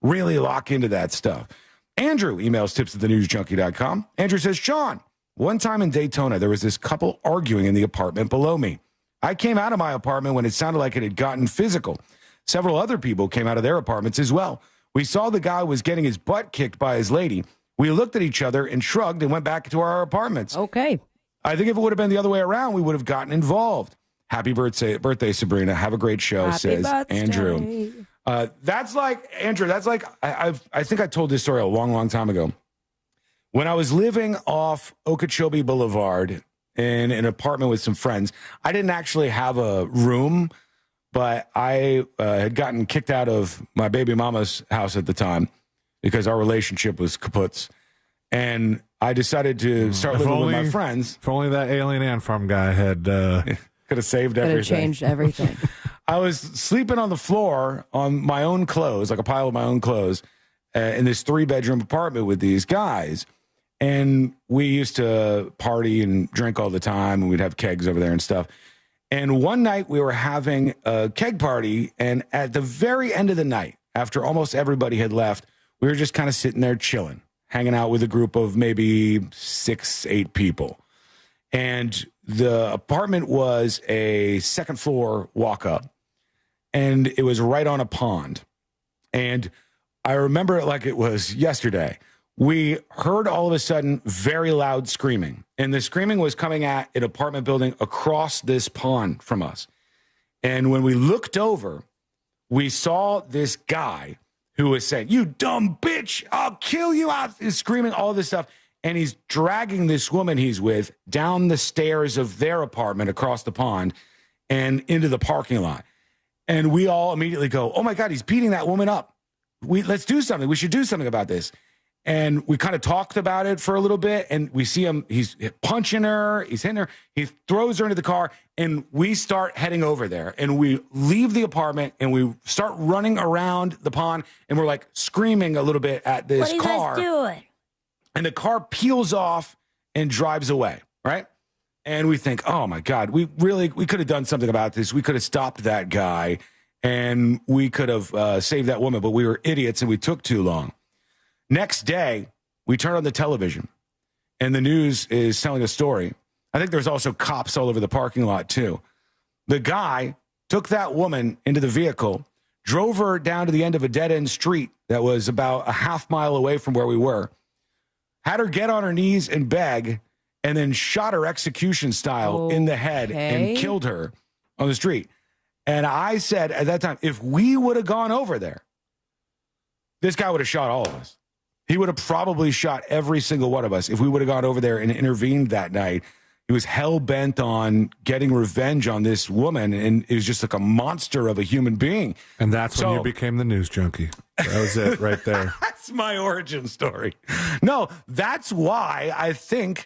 really lock into that stuff. Andrew emails tips@thenewsjunkie.com. Andrew says, Sean, one time in Daytona, there was this couple arguing in the apartment below me. I came out of my apartment when it sounded like it had gotten physical. Several other people came out of their apartments as well. We saw the guy was getting his butt kicked by his lady. We looked at each other and shrugged and went back to our apartments. Okay. I think if it would have been the other way around, we would have gotten involved. Happy birthday, Sabrina. Have a great show, says Andrew. That's like, Andrew, I think I told this story a long time ago. When I was living off Okeechobee Boulevard in an apartment with some friends, I didn't actually have a room, but I had gotten kicked out of my baby mama's house at the time because our relationship was kaputs. And I decided to start living with my friends. If only that Alien Ant Farm guy had could have saved everything. Could have changed everything. I was sleeping on the floor on my own clothes, like a pile of my own clothes, in this 3-bedroom apartment with these guys. And we used to party and drink all the time, and we'd have kegs over there and stuff. And one night we were having a keg party, and at the very end of the night, after almost everybody had left, we were just kind of sitting there chilling, hanging out with a group of maybe 6-8 people. And the apartment was a second floor walk up, and it was right on a pond. And I remember it like it was yesterday. We heard all of a sudden very loud screaming, and the screaming was coming at an apartment building across this pond from us. And when we looked over, we saw this guy who was saying, "You dumb bitch, I'll kill you," out, screaming all this stuff. And he's dragging this woman he's with down the stairs of their apartment across the pond and into the parking lot. And we all immediately go, "Oh my God, he's beating that woman up. Let's do something. We should do something about this." And we kind of talked about it for a little bit, and we see him, he's punching her, he's hitting her, he throws her into the car, and we start heading over there. And we leave the apartment, and we start running around the pond, and we're like screaming a little bit at this car. What are you guys doing? And the car peels off and drives away, right? And we think, oh my God, we could have done something about this. We could have stopped that guy, and we could have saved that woman, but we were idiots, and we took too long. Next day, we turn on the television, and the news is telling a story. I think there's also cops all over the parking lot, too. The guy took that woman into the vehicle, drove her down to the end of a dead-end street that was about a half mile away from where we were, had her get on her knees and beg, and then shot her execution style in the head and killed her on the street. And I said at that time, if we would have gone over there, this guy would have shot all of us. He would have probably shot every single one of us if we would have gone over there and intervened that night. He was hell-bent on getting revenge on this woman, and it was just like a monster of a human being. And that's when you became the news junkie. That was it right there. That's my origin story. No, that's why I think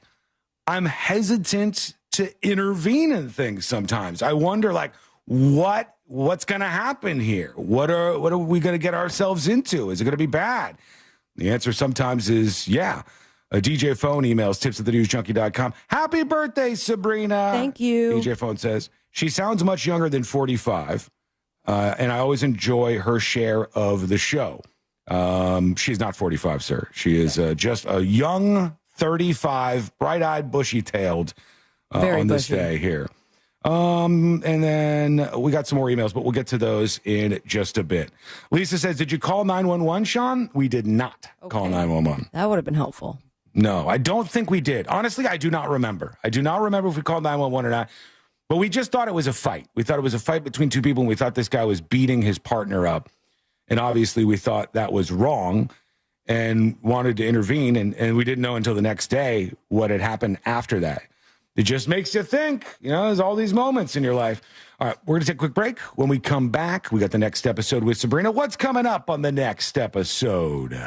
I'm hesitant to intervene in things sometimes. I wonder, like, what's going to happen here? What are we going to get ourselves into? Is it going to be bad? The answer sometimes is, yeah. A DJ Phone emails tips@thenewsjunkie.com. Happy birthday, Sabrina. Thank you. DJ Phone says, She sounds much younger than 45, and I always enjoy her share of the show. She's not 45, sir. She is just a young 35, bright-eyed, bushy-tailed on this day here. And then we got some more emails, but we'll get to those in just a bit. Lisa says, did you call 911, Sean? We did not call 911. That would have been helpful. No, I don't think we did. Honestly, I do not remember. I do not remember if we called 911 or not. But we just thought it was a fight. We thought it was a fight between two people, and we thought this guy was beating his partner up. And obviously, we thought that was wrong and wanted to intervene. And we didn't know until the next day what had happened after that. It just makes you think, there's all these moments in your life. All right, we're going to take a quick break. When we come back, we got the next episode with Sabrina. What's coming up on the next episode?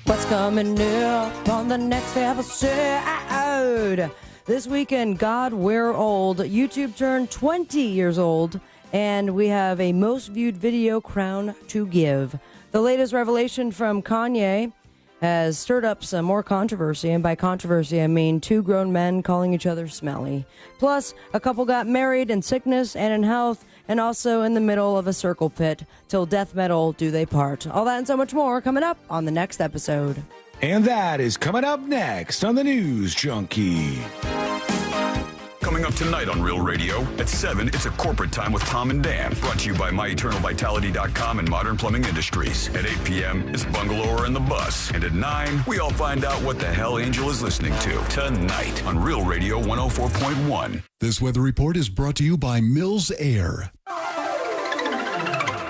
What's coming up on the next episode? This weekend, God, We're Old. YouTube turned 20 years old, and we have a most viewed video crown to give. The latest revelation from Kanye has stirred up some more controversy, and by controversy, I mean two grown men calling each other smelly. Plus, a couple got married in sickness and in health, and also in the middle of a circle pit. Till death metal do they part. All that and so much more coming up on the next episode. And that is coming up next on the News Junkie. Coming up tonight on Real Radio at 7, it's a corporate time with Tom and Dan. Brought to you by MyEternalVitality.com and Modern Plumbing Industries. At 8 p.m., it's Bungalower and the Bus. And at 9, we all find out what the hell Angel is listening to tonight on Real Radio 104.1. This weather report is brought to you by Mills Air.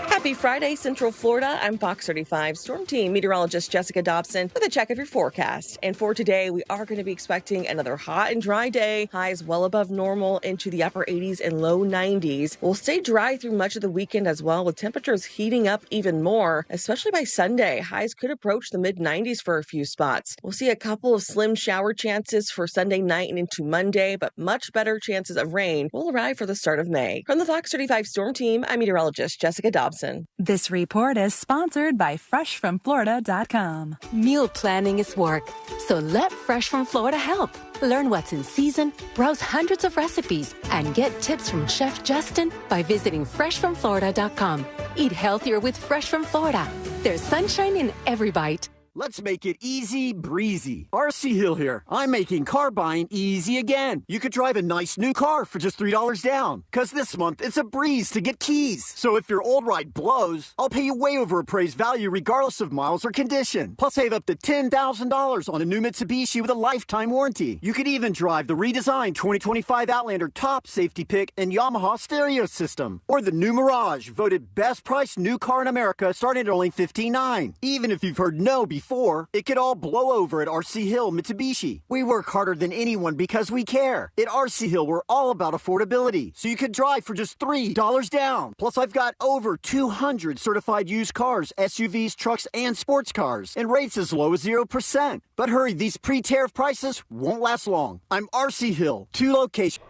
Happy Friday, Central Florida. I'm Fox 35 Storm Team meteorologist Jessica Dobson with a check of your forecast. And for today, we are going to be expecting another hot and dry day. Highs well above normal into the upper 80s and low 90s. We'll stay dry through much of the weekend as well, with temperatures heating up even more, especially by Sunday. Highs could approach the mid 90s for a few spots. We'll see a couple of slim shower chances for Sunday night and into Monday, but much better chances of rain will arrive for the start of May. From the Fox 35 Storm Team, I'm meteorologist Jessica Dobson. This report is sponsored by FreshFromFlorida.com. Meal planning is work, so let Fresh from Florida help. Learn what's in season, browse hundreds of recipes, and get tips from Chef Justin by visiting FreshFromFlorida.com. Eat healthier with Fresh from Florida. There's sunshine in every bite. Let's make it easy breezy. RC Hill here. I'm making car buying easy again. You could drive a nice new car for just $3 down. Cause this month it's a breeze to get keys. So if your old ride blows, I'll pay you way over appraised value regardless of miles or condition. Plus save up to $10,000 on a new Mitsubishi with a lifetime warranty. You could even drive the redesigned 2025 Outlander top safety pick and Yamaha stereo system. Or the new Mirage, voted best priced new car in America starting at only $15,900. Even if you've heard no before, it could all blow over at RC Hill Mitsubishi. We work harder than anyone because we care. At RC Hill, we're all about affordability, so you could drive for just $3 down. Plus, I've got over 200 certified used cars, SUVs, trucks, and sports cars, and rates as low as 0%. But hurry, these pre-tariff prices won't last long. I'm RC Hill, 2 locations.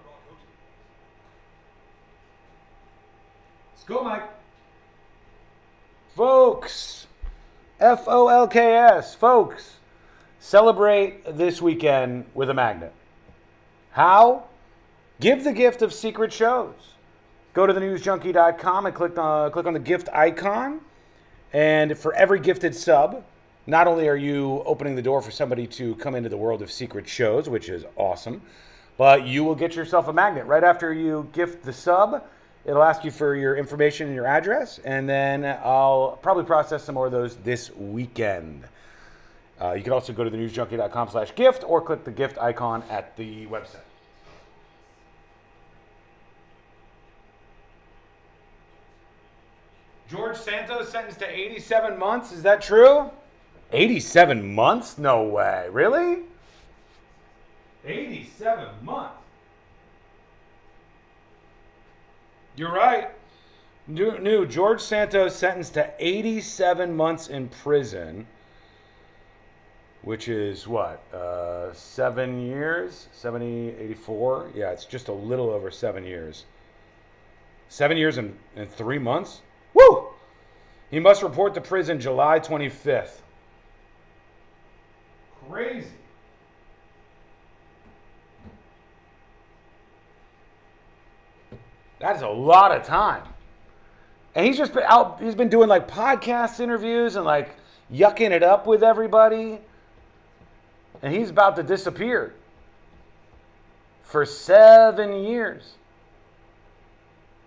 Let's go, Mike. Folks. FOLKS, folks, celebrate this weekend with a magnet. How? Give the gift of secret shows. Go to thenewsjunkie.com and click on the gift icon. And for every gifted sub, not only are you opening the door for somebody to come into the world of secret shows, which is awesome, but you will get yourself a magnet. Right after you gift the sub, it'll ask you for your information and your address, and then I'll probably process some more of those this weekend. You can also go to thenewsjunkie.com/gift or click the gift icon at the website. George Santos sentenced to 87 months. Is that true? 87 months? No way. Really? 87 months. You're right. New George Santos sentenced to 87 months in prison, which is what? 7 years? 84? Yeah, it's just a little over 7 years. 7 years and 3 months? Woo! He must report to prison July 25th. Crazy. That's a lot of time. And he's just been out, he's been doing like podcast interviews and like yucking it up with everybody. And he's about to disappear for 7 years.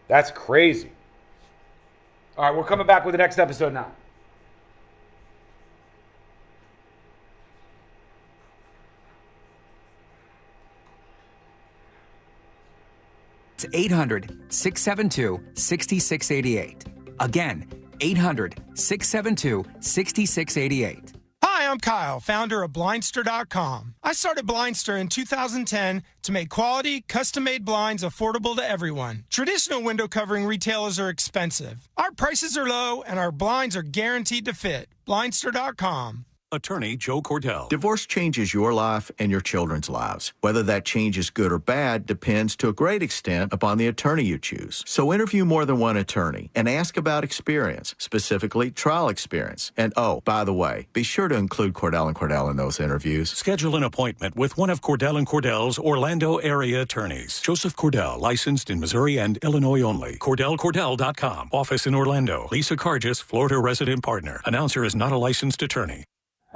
That's crazy. All right, we're coming back with the next episode now. It's 800-672-6688. Again, 800-672-6688. Hi, I'm Kyle, founder of Blindster.com. I started Blindster in 2010 to make quality, custom-made blinds affordable to everyone. Traditional window covering retailers are expensive. Our prices are low, and our blinds are guaranteed to fit. Blindster.com. Attorney Joe Cordell. Divorce changes your life and your children's lives. Whether that change is good or bad depends to a great extent upon the attorney you choose. So interview more than one attorney and ask about experience, specifically trial experience. And oh, by the way, be sure to include Cordell & Cordell in those interviews. Schedule an appointment with one of Cordell & Cordell's Orlando area attorneys. Joseph Cordell, licensed in Missouri and Illinois only. CordellCordell.com. Office in Orlando. Lisa Cargis, Florida resident partner. Announcer is not a licensed attorney.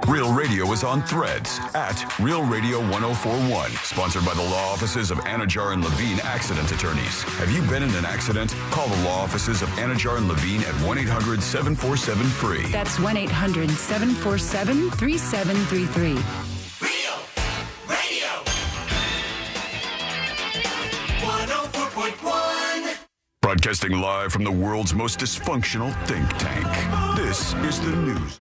Real Radio is on Threads at Real Radio 1041. Sponsored by the law offices of Anajar and Levine Accident Attorneys. Have you been in an accident? Call the law offices of Anajar and Levine at 1-800-747-FREE. That's 1-800-747-3733. Real Radio 104.1. Broadcasting live from the world's most dysfunctional think tank. This is the news.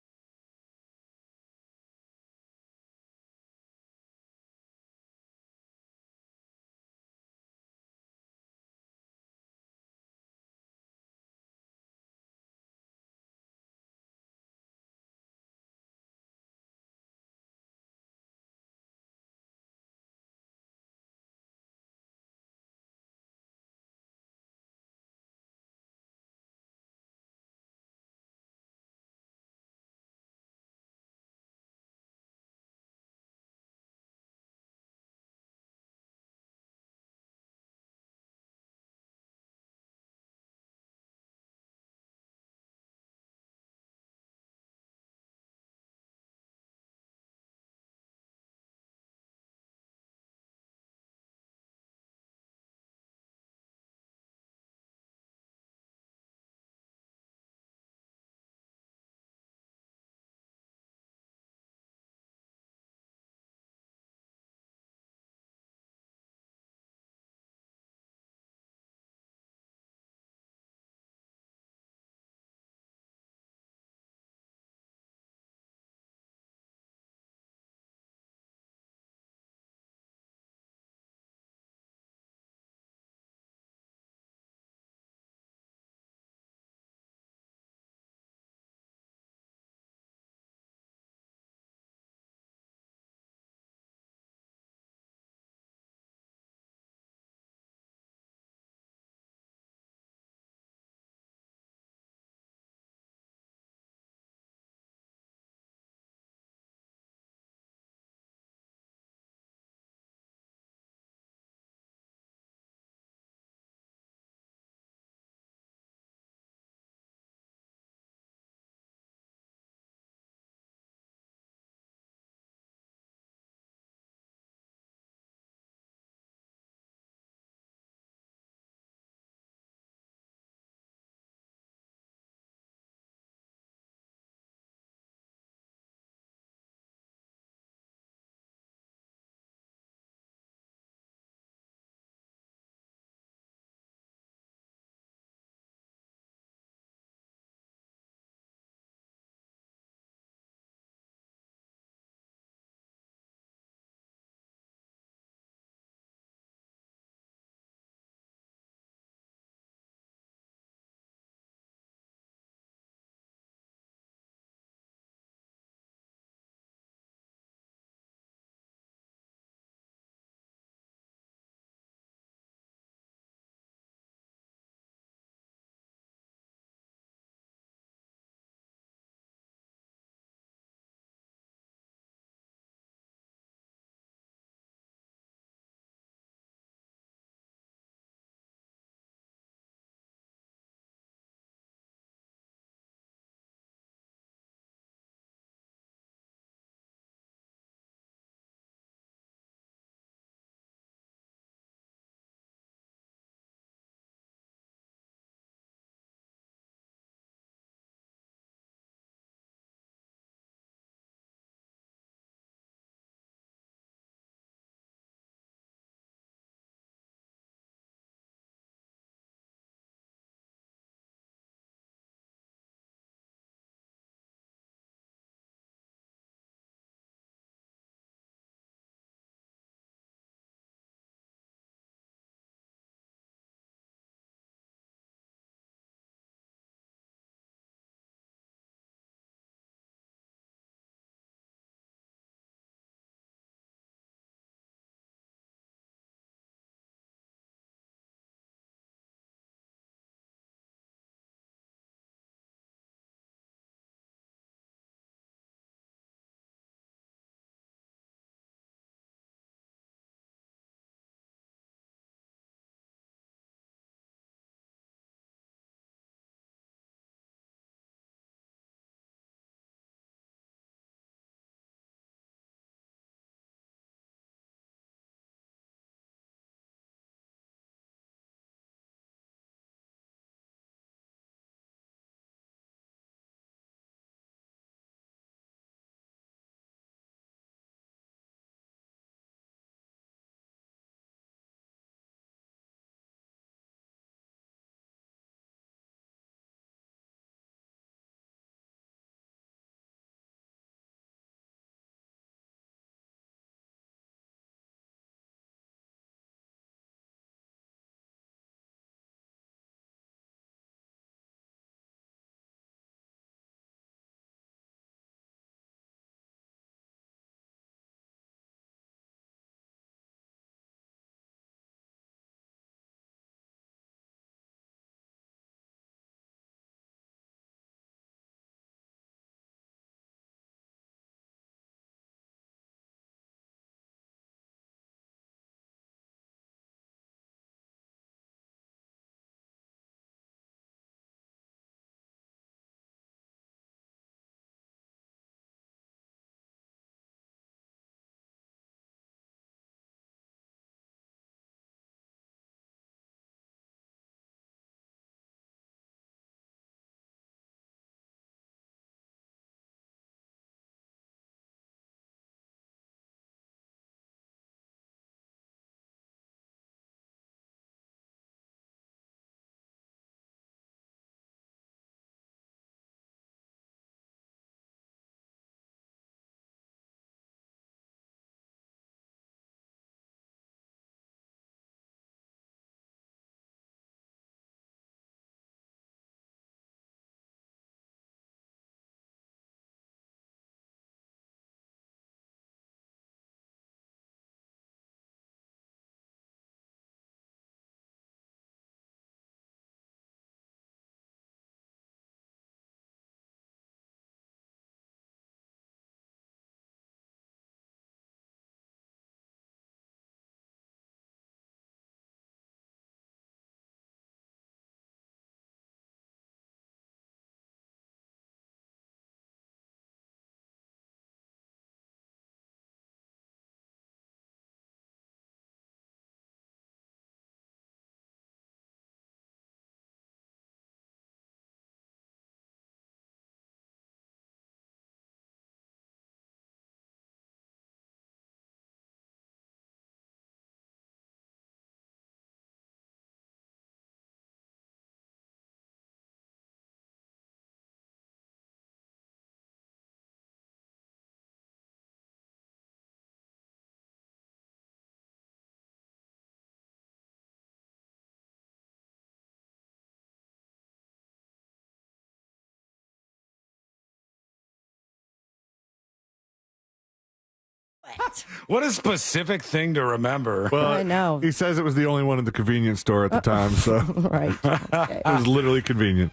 What a specific thing to remember. Well, I know. He says it was the only one in the convenience store at the time, so Right. Okay. it was literally convenient.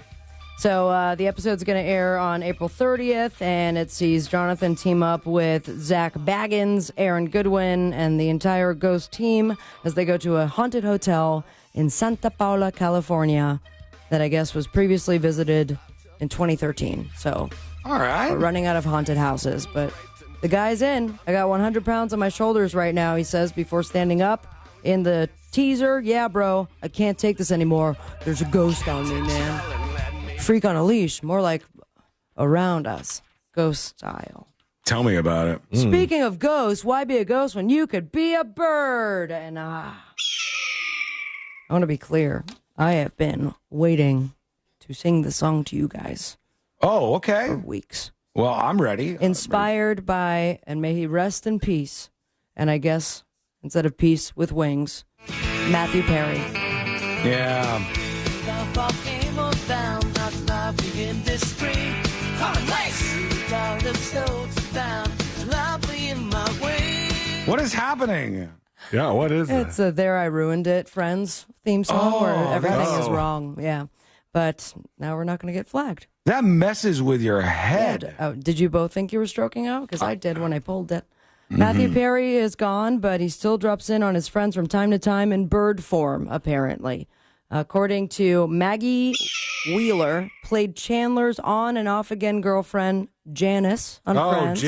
So the episode's going to air on April 30th, and it sees Jonathan team up with Zach Baggins, Aaron Goodwin, and the entire Ghost team as they go to a haunted hotel in Santa Paula, California, that I guess was previously visited in 2013. So, all right, we're running out of haunted houses, but the guy's in. I got 100 pounds on my shoulders right now, he says, before standing up in the teaser. Yeah, bro, I can't take this anymore. There's a ghost on me, man. Freak on a leash, more like around us, ghost style. Tell me about it. Speaking of ghosts, why be a ghost when you could be a bird? And I want to be clear. I have been waiting to sing the song to you guys. Oh, okay. For weeks. Well, I'm ready. Inspired by, and may he rest in peace, and I guess instead of peace with wings, Matthew Perry. Yeah. What is happening? Yeah, what is it? It's a There I Ruined It, Friends theme song where everything is wrong. Yeah. But now we're not going to get flagged. That messes with your head. Oh, did you both think you were stroking out? Because I did when I pulled it. Matthew Perry is gone, but he still drops in on his friends from time to time in bird form, apparently. According to Maggie Wheeler, played Chandler's on and off again girlfriend, Janice, on Friends.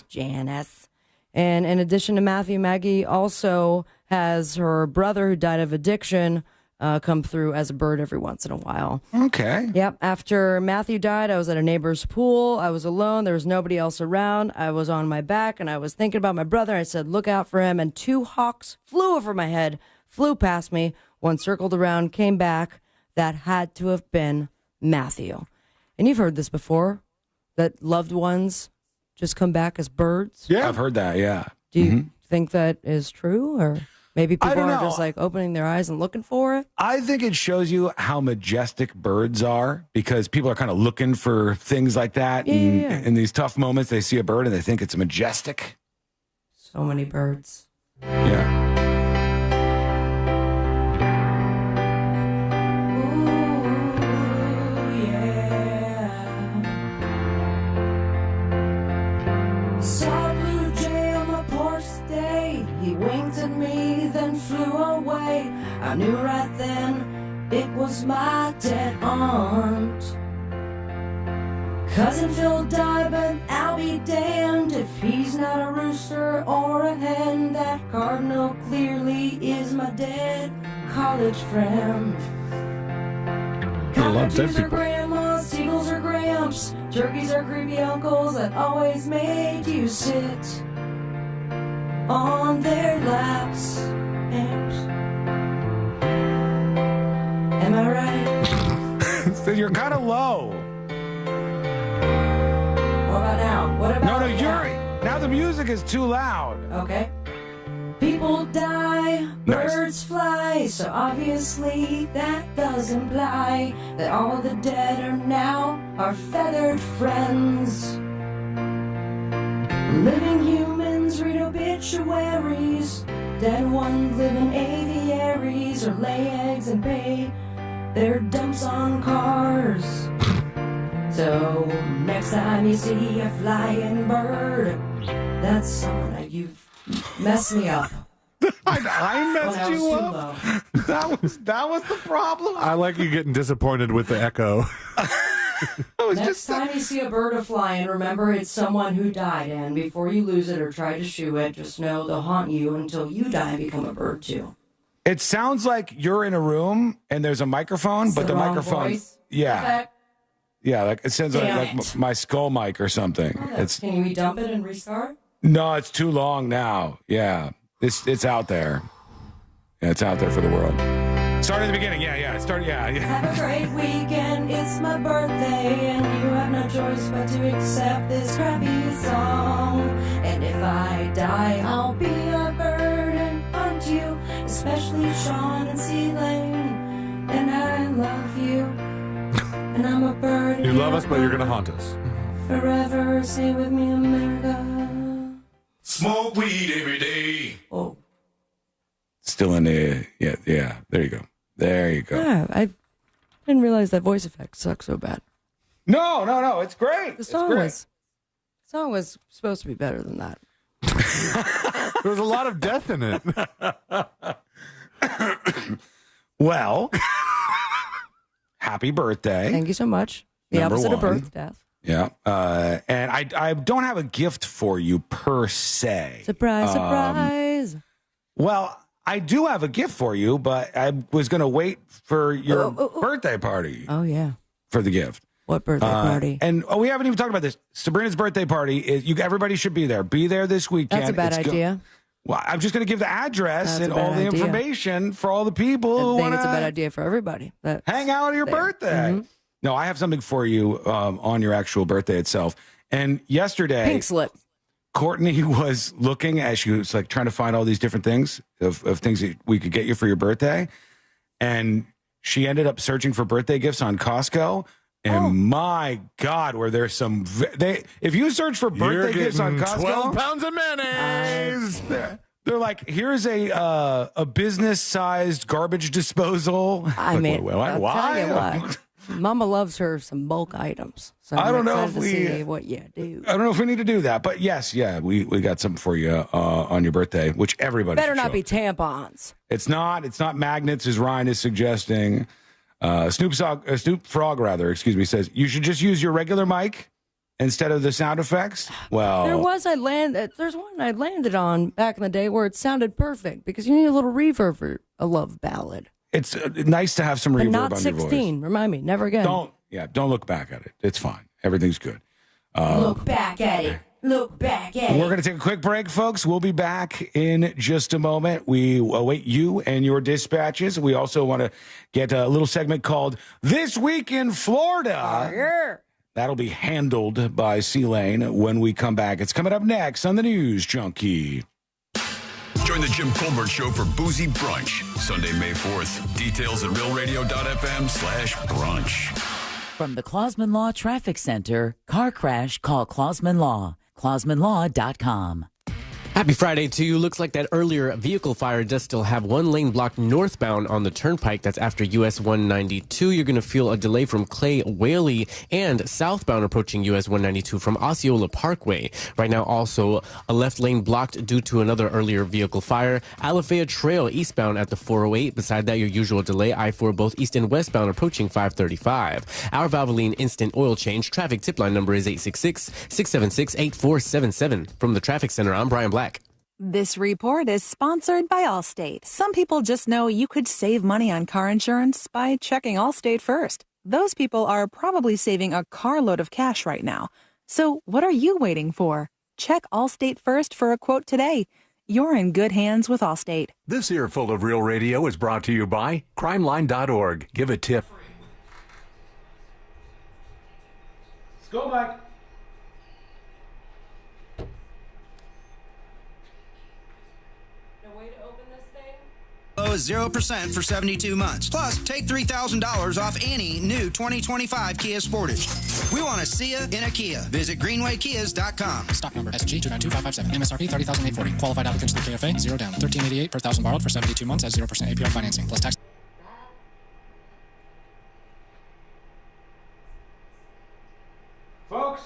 Janice. And in addition to Matthew, Maggie also has her brother who died of addiction come through as a bird every once in a while. Okay. Yep. After Matthew died, I was at a neighbor's pool. I was alone. There was nobody else around. I was on my back, and I was thinking about my brother. I said, look out for him. And 2 hawks flew over my head, flew past me. One circled around, came back. That had to have been Matthew. And you've heard this before, that loved ones just come back as birds. Yeah, I've heard that, yeah. Do you think that is true, or maybe people are just like opening their eyes and looking for it? I think it shows you how majestic birds are, because people are kind of looking for things like that. In these tough moments, they see a bird and they think it's majestic. So many birds. Yeah. Saw a blue jay on my porch today. He winked at me, then flew away. I knew right then it was my dead aunt. Cousin Phil died, but I'll be damned if he's not a rooster or a hen. That cardinal clearly is my dead college friend. I love dead Cockatoos are people. grandmas, seagulls are gramps, turkeys are creepy uncles that always made you sit on their laps. Am I right? So you're kind of low. What about now? What about No, now the music is too loud. Okay. People die, birds fly, so obviously that does imply that all the dead are now our feathered friends. Living humans read obituaries, dead ones live in aviaries or lay eggs and pay their dumps on cars. So next time you see a flying bird, that's someone that you've messed me up. I messed you too up. That was the problem. I like you getting disappointed with the echo. Next time you see a bird a-flying, remember it's someone who died, and before you lose it or try to shoo it, just know they'll haunt you until you die and become a bird too. It sounds like you're in a room and there's a microphone, but the wrong microphone, voice. yeah, like it sounds like my skull mic or something. Can you dump it and restart? No, it's too long now. Yeah, it's out there. Yeah, it's out there for the world. Start at the beginning. Yeah. Start. Yeah. Have a great weekend, it's my birthday, and you have no choice but to accept this crappy song. And if I die, I'll be a bird and hunt you, especially Sean and C-Lane. And I love you, and I'm a bird. You love us, but you're going to haunt us. Forever, stay with me, America. Smoke weed every day. Oh. Still in the, yeah. There you go. There you go. Yeah, I didn't realize that voice effect sucks so bad. No. It's great. The song was supposed to be better than that. There was a lot of death in it. Well, happy birthday. Thank you so much. The Number opposite of one. birth, death. Yeah. And I don't have a gift for you per se. Surprise, surprise. Well, I do have a gift for you, but I was going to wait for your birthday party Oh, yeah. for the gift. What birthday party? And we haven't even talked about this. Sabrina's birthday party. Everybody should be there. Be there this weekend. That's a bad idea. Well, I'm just going to give the address That's and a bad all the idea. information for all the people I who think want it's a bad to idea for everybody. hang out on your birthday. Mm-hmm. No, I have something for you on your actual birthday itself. And yesterday, Pink slip. Courtney was looking as she was like trying to find all these different things of things that we could get you for your birthday. And she ended up searching for birthday gifts on Costco. And my God, were there some... if you search for birthday gifts on Costco... 12 pounds of mayonnaise! They're like, here's a business-sized garbage disposal. I mean, why? I'll tell you what. Mama loves her some bulk items. So I I'm don't know excited if to see what you do. I don't know if we need to do that, but yes, we got something for you on your birthday, which everybody Better should not show. be tampons. It's not magnets, as Ryan is suggesting. Snoop Frog, says you should just use your regular mic instead of the sound effects. Well, There's one I landed on back in the day where it sounded perfect because you need a little reverb for a love ballad. it's nice to have some But reverb not on 16. your voice. Remind me, never again. Don't look back at it. It's fine. Everything's good. Look back at it. Look back at it. We're going to take a quick break, folks. We'll be back in just a moment. We await you and your dispatches. We also want to get a little segment called This Week in Florida. Yeah. That'll be handled by C-Lane when we come back. It's coming up next on the News Junkie. Join the Jim Colbert Show for Boozy Brunch, Sunday, May 4th. Details at realradio.fm/brunch. From the Clausman Law Traffic Center, car crash, call Clausman Law. ClausmanLaw.com. Happy Friday to you. Looks like that earlier vehicle fire does still have one lane blocked northbound on the turnpike. That's after US 192. You're going to feel a delay from Clay Whaley and southbound approaching US 192 from Osceola Parkway. Right now, also a left lane blocked due to another earlier vehicle fire. Alafaya Trail eastbound at the 408. Beside that, your usual delay. I-4 both east and westbound approaching 535. Our Valvoline instant oil change. Traffic tip line number is 866-676-8477. From the Traffic Center, I'm Brian Black. This report is sponsored by Allstate. Some people just know you could save money on car insurance by checking Allstate first. Those people are probably saving a carload of cash right now. So what are you waiting for? Check Allstate first for a quote today. You're in good hands with Allstate. This earful of Real Radio is brought to you by crimeline.org. Give a tip. Let's go, Mike. Low is 0% for 72 months. Plus, take $3,000 off any new 2025 Kia Sportage. We want to see you in a Kia. Visit greenwaykias.com. Stock number SG292557. MSRP $30,840. Qualified applicants to the KFA. 0 down. $13.88 per thousand borrowed for 72 months at 0% APR financing. Plus tax. Folks,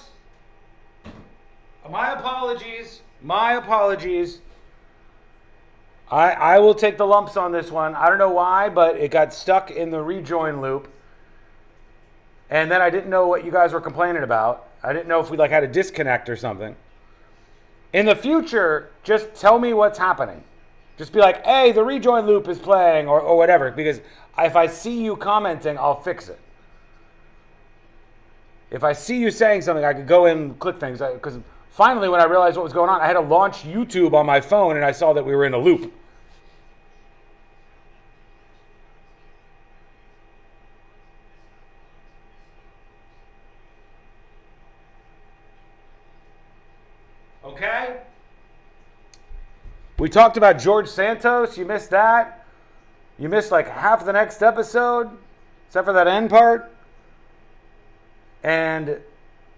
my apologies. My apologies. I will take the lumps on this one. I don't know why, but it got stuck in the rejoin loop. And then I didn't know what you guys were complaining about. I didn't know if we had a disconnect or something. In the future, just tell me what's happening. Just be like, hey, the rejoin loop is playing or whatever. Because if I see you commenting, I'll fix it. If I see you saying something, I could go in and click things. Because finally, when I realized what was going on, I had to launch YouTube on my phone and I saw that we were in a loop. Okay? We talked about George Santos. You missed that. You missed half the next episode, except for that end part. And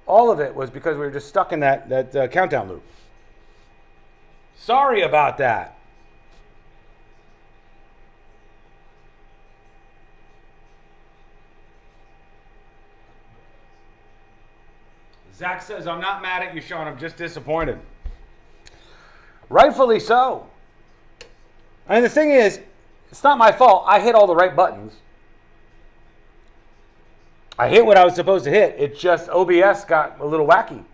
all of it was because we were just stuck in that countdown loop. Sorry about that. Zach says, I'm not mad at you, Sean. I'm just disappointed. Rightfully so. And the thing is, it's not my fault. I hit all the right buttons. I hit what I was supposed to hit. It just, OBS got a little wacky.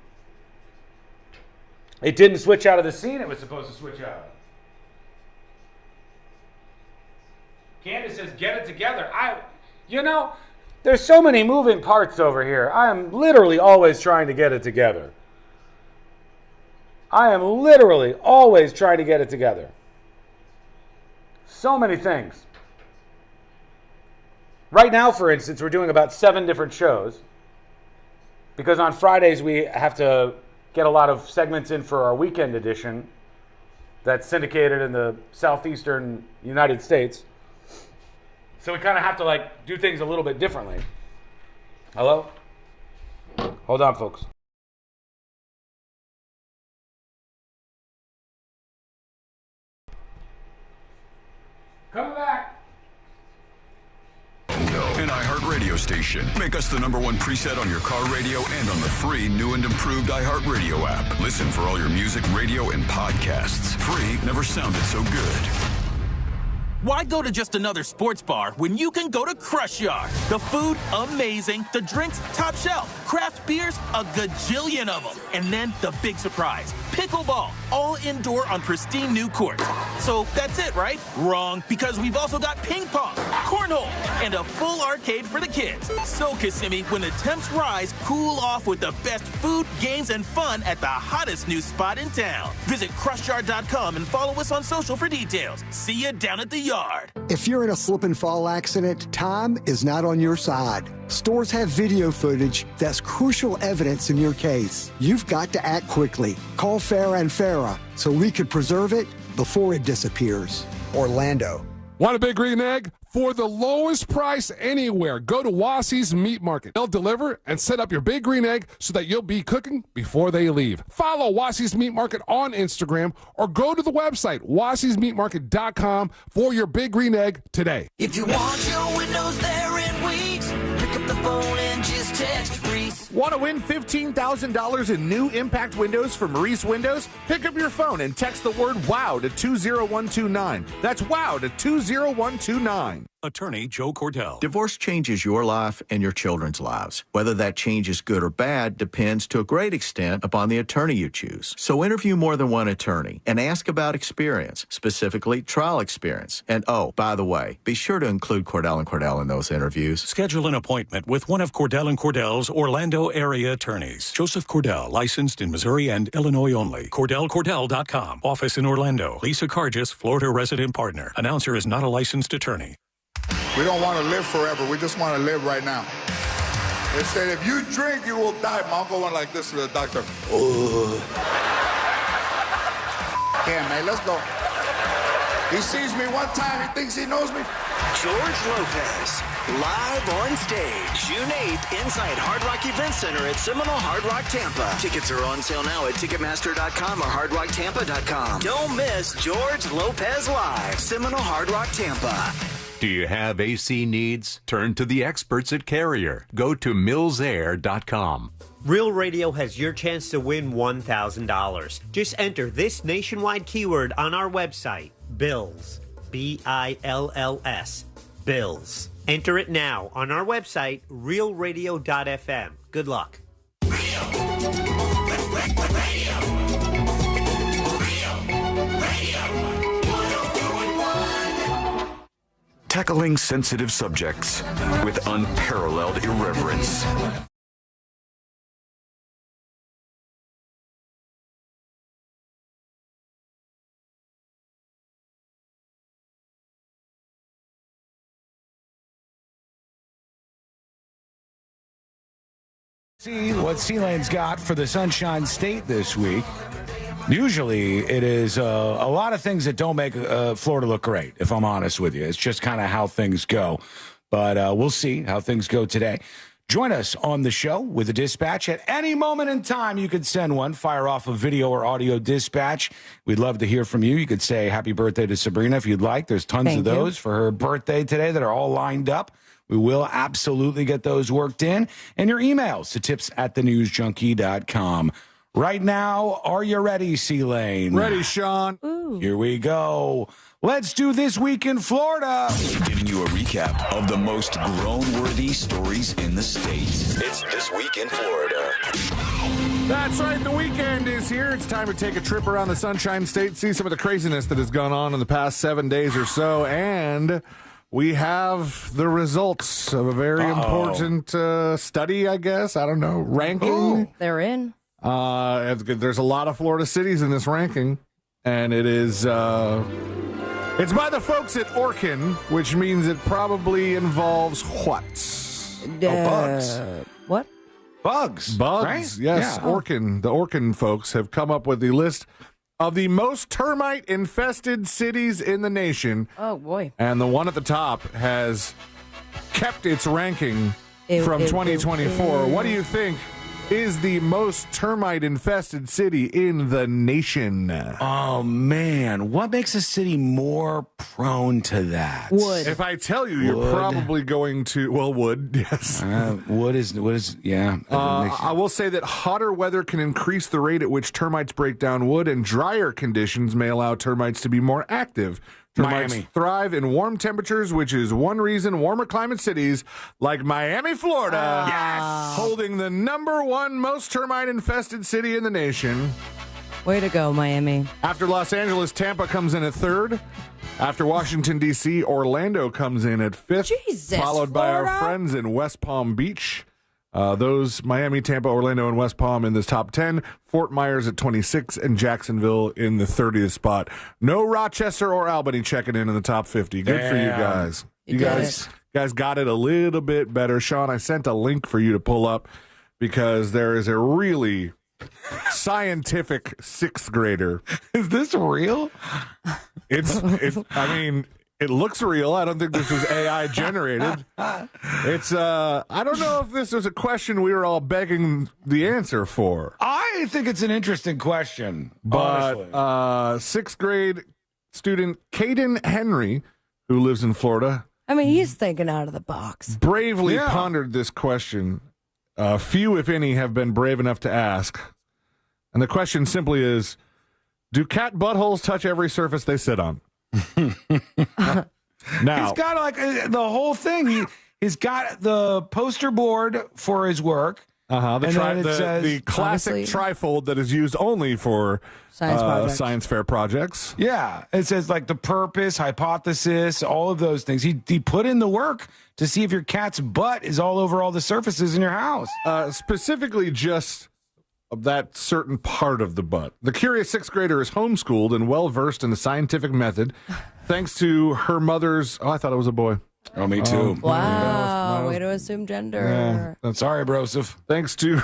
It didn't switch out of the scene it was supposed to switch out of. Candace says, get it together. There's so many moving parts over here. I am literally always trying to get it together. So many things. Right now, for instance, we're doing about 7 different shows because on Fridays we have to get a lot of segments in for our weekend edition that's syndicated in the southeastern United States. So we kind of have to do things a little bit differently. Hello? Hold on, folks. Coming back. An iHeartRadio station. Make us the #1 preset on your car radio and on the free new and improved iHeartRadio app. Listen for all your music, radio, and podcasts. Free never sounded so good. Why go to just another sports bar when you can go to Crush Yard? The food, amazing. The drinks, top shelf. Craft beers, a gajillion of them. And then the big surprise, pickleball, all indoor on pristine new courts. So that's it, right? Wrong, because we've also got ping pong, cornhole, and a full arcade for the kids. So, Kissimmee, when the temps rise, cool off with the best food, games, and fun at the hottest new spot in town. Visit CrushYard.com and follow us on social for details. See you down at the yard. If you're in a slip and fall accident, time is not on your side. Stores have video footage that's crucial evidence in your case. You've got to act quickly. Call Farah and Farah so we could preserve it before it disappears. Orlando. Want a Big Green Egg? For the lowest price anywhere, go to Wassey's Meat Market. They'll deliver and set up your Big Green Egg so that you'll be cooking before they leave. Follow Wassey's Meat Market on Instagram or go to the website, Wassey'sMeatMarket.com for your Big Green Egg today. If you want your windows there in weeks, pick up the phone and just text Reese. Want to win $15,000 in new impact windows from Reese Windows? Pick up your phone and text the word WOW to 20129. That's WOW to 20129. Attorney Joe Cordell. Divorce changes your life and your children's lives. Whether that change is good or bad depends to a great extent upon the attorney you choose. So interview more than one attorney and ask about experience, specifically trial experience. And oh, by the way, be sure to include Cordell & Cordell in those interviews. Schedule an appointment with one of Cordell & Cordell's Orlando area attorneys. Joseph Cordell, licensed in Missouri and Illinois only. CordellCordell.com. Office in Orlando. Lisa Cargis, Florida resident partner. Announcer is not a licensed attorney. We don't want to live forever. We just want to live right now. They said, if you drink, you will die. My uncle went like this to the doctor. Yeah, man, let's go. He sees me one time. He thinks he knows me. George Lopez, live on stage, June 8th, inside Hard Rock Event Center at Seminole Hard Rock Tampa. Tickets are on sale now at Ticketmaster.com or HardRockTampa.com. Don't miss George Lopez Live, Seminole Hard Rock Tampa. Do you have AC needs? Turn to the experts at Carrier. Go to millsair.com. Real Radio has your chance to win $1,000. Just enter this nationwide keyword on our website, BILLS. BILLS. BILLS. Enter it now on our website, realradio.fm. Good luck. Tackling sensitive subjects with unparalleled irreverence. See what C-Lane's got for the Sunshine State this week. Usually it is a lot of things that don't make Florida look great, if I'm honest with you. It's just kind of how things go. But we'll see how things go today. Join us on the show with a dispatch at any moment in time. You could send one, fire off a video or audio dispatch. We'd love to hear from you. You could say happy birthday to Sabrina if you'd like. There's tons of those for her birthday today that are all lined up. We will absolutely get those worked in. And your emails to tips@thenewsjunkie.com. Right now, are you ready, C-Lane? Ready, Sean. Here we go. Let's do This Week in Florida. Giving you a recap of the most groan-worthy stories in the state. It's This Week in Florida. That's right. The weekend is here. It's time to take a trip around the Sunshine State, see some of the craziness that has gone on in the past 7 days or so. And we have the results of a very important study, I guess. I don't know. Ranking. They're in. There's a lot of Florida cities in this ranking. And it is... it's by the folks at Orkin, which means it probably involves what? Bugs. What? Bugs. Bugs, right? yes. Yeah. Orkin. The Orkin folks have come up with the list of the most termite-infested cities in the nation. Oh, boy. And the one at the top has kept its ranking from 2024. What do you think is the most termite-infested city in the nation? Oh, man. What makes a city more prone to that? Wood. If I tell you, you're probably going to... Well, wood, yes. Wood is yeah. I will say that hotter weather can increase the rate at which termites break down wood, and drier conditions may allow termites to be more active. Termites Miami. thrive in warm temperatures, which is one reason warmer climate cities like Miami, Florida, holding the #1 most termite-infested city in the nation. Way to go, Miami. After Los Angeles, Tampa comes in at 3rd. After Washington, D.C., Orlando comes in at 5th, followed by our friends in West Palm Beach. Those Miami, Tampa, Orlando, and West Palm in the top 10. Fort Myers at 26 and Jacksonville in the 30th spot. No Rochester or Albany checking in the top 50. Good for you guys. You guys got it a little bit better. Sean, I sent a link for you to pull up because there is a really scientific 6th grader. Is this real? It looks real. I don't think this is AI generated. It's I don't know if this was a question we were all begging the answer for. I think it's an interesting question. But honestly. 6th grade student Caden Henry, who lives in Florida, I mean, he's thinking out of the box. bravely pondered this question. Few, if any, have been brave enough to ask. And the question simply is, do cat buttholes touch every surface they sit on? Now, he's got like the whole thing. He's got the poster board for his work. The classic trifold that is used only for science fair projects. Yeah, it says like the purpose, hypothesis, all of those things. He put in the work to see if your cat's butt is all over all the surfaces in your house. Specifically, just that certain part of the butt. The curious 6th grader is homeschooled and well-versed in the scientific method, thanks to her mother's... Oh, I thought it was a boy. Oh, me too. Wow, way to assume gender. Sorry, Broseph. Thanks to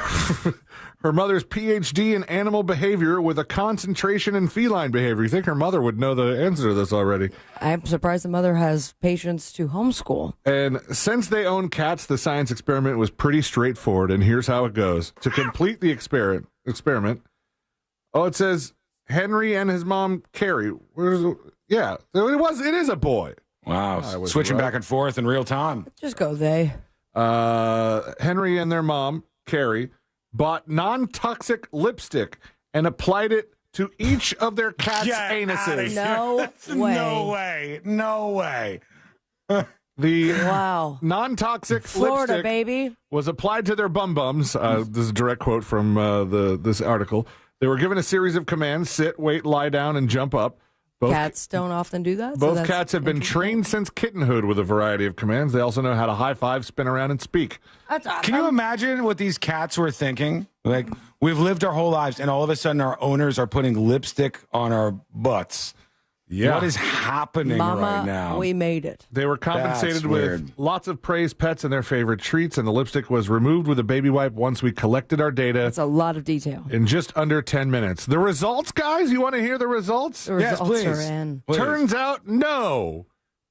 her mother's PhD in animal behavior with a concentration in feline behavior. You think her mother would know the answer to this already? I'm surprised the mother has patience to homeschool. And since they own cats, the science experiment was pretty straightforward, and here's how it goes. To complete the experiment, it says Henry and his mom, Carrie. It is a boy. Wow, switching back and forth in real time. Just go they. Henry and their mom, Carrie, bought non-toxic lipstick and applied it to each of their cats' anuses. No way. The non-toxic Florida, lipstick baby. was applied to their bum-bums. This is a direct quote from this article. They were given a series of commands: sit, wait, lie down, and jump up. Cats don't often do that. Both cats have been trained since kittenhood with a variety of commands. They also know how to high five, spin around, and speak. That's awesome. Can you imagine what these cats were thinking? Like, we've lived our whole lives, and all of a sudden our owners are putting lipstick on our butts. Yeah. What is happening right now? We made it. They were compensated with lots of praised pets and their favorite treats, and the lipstick was removed with a baby wipe once we collected our data. That's a lot of detail. In just under 10 minutes. The results, guys? You want to hear the results? The results are in. Turns out, no.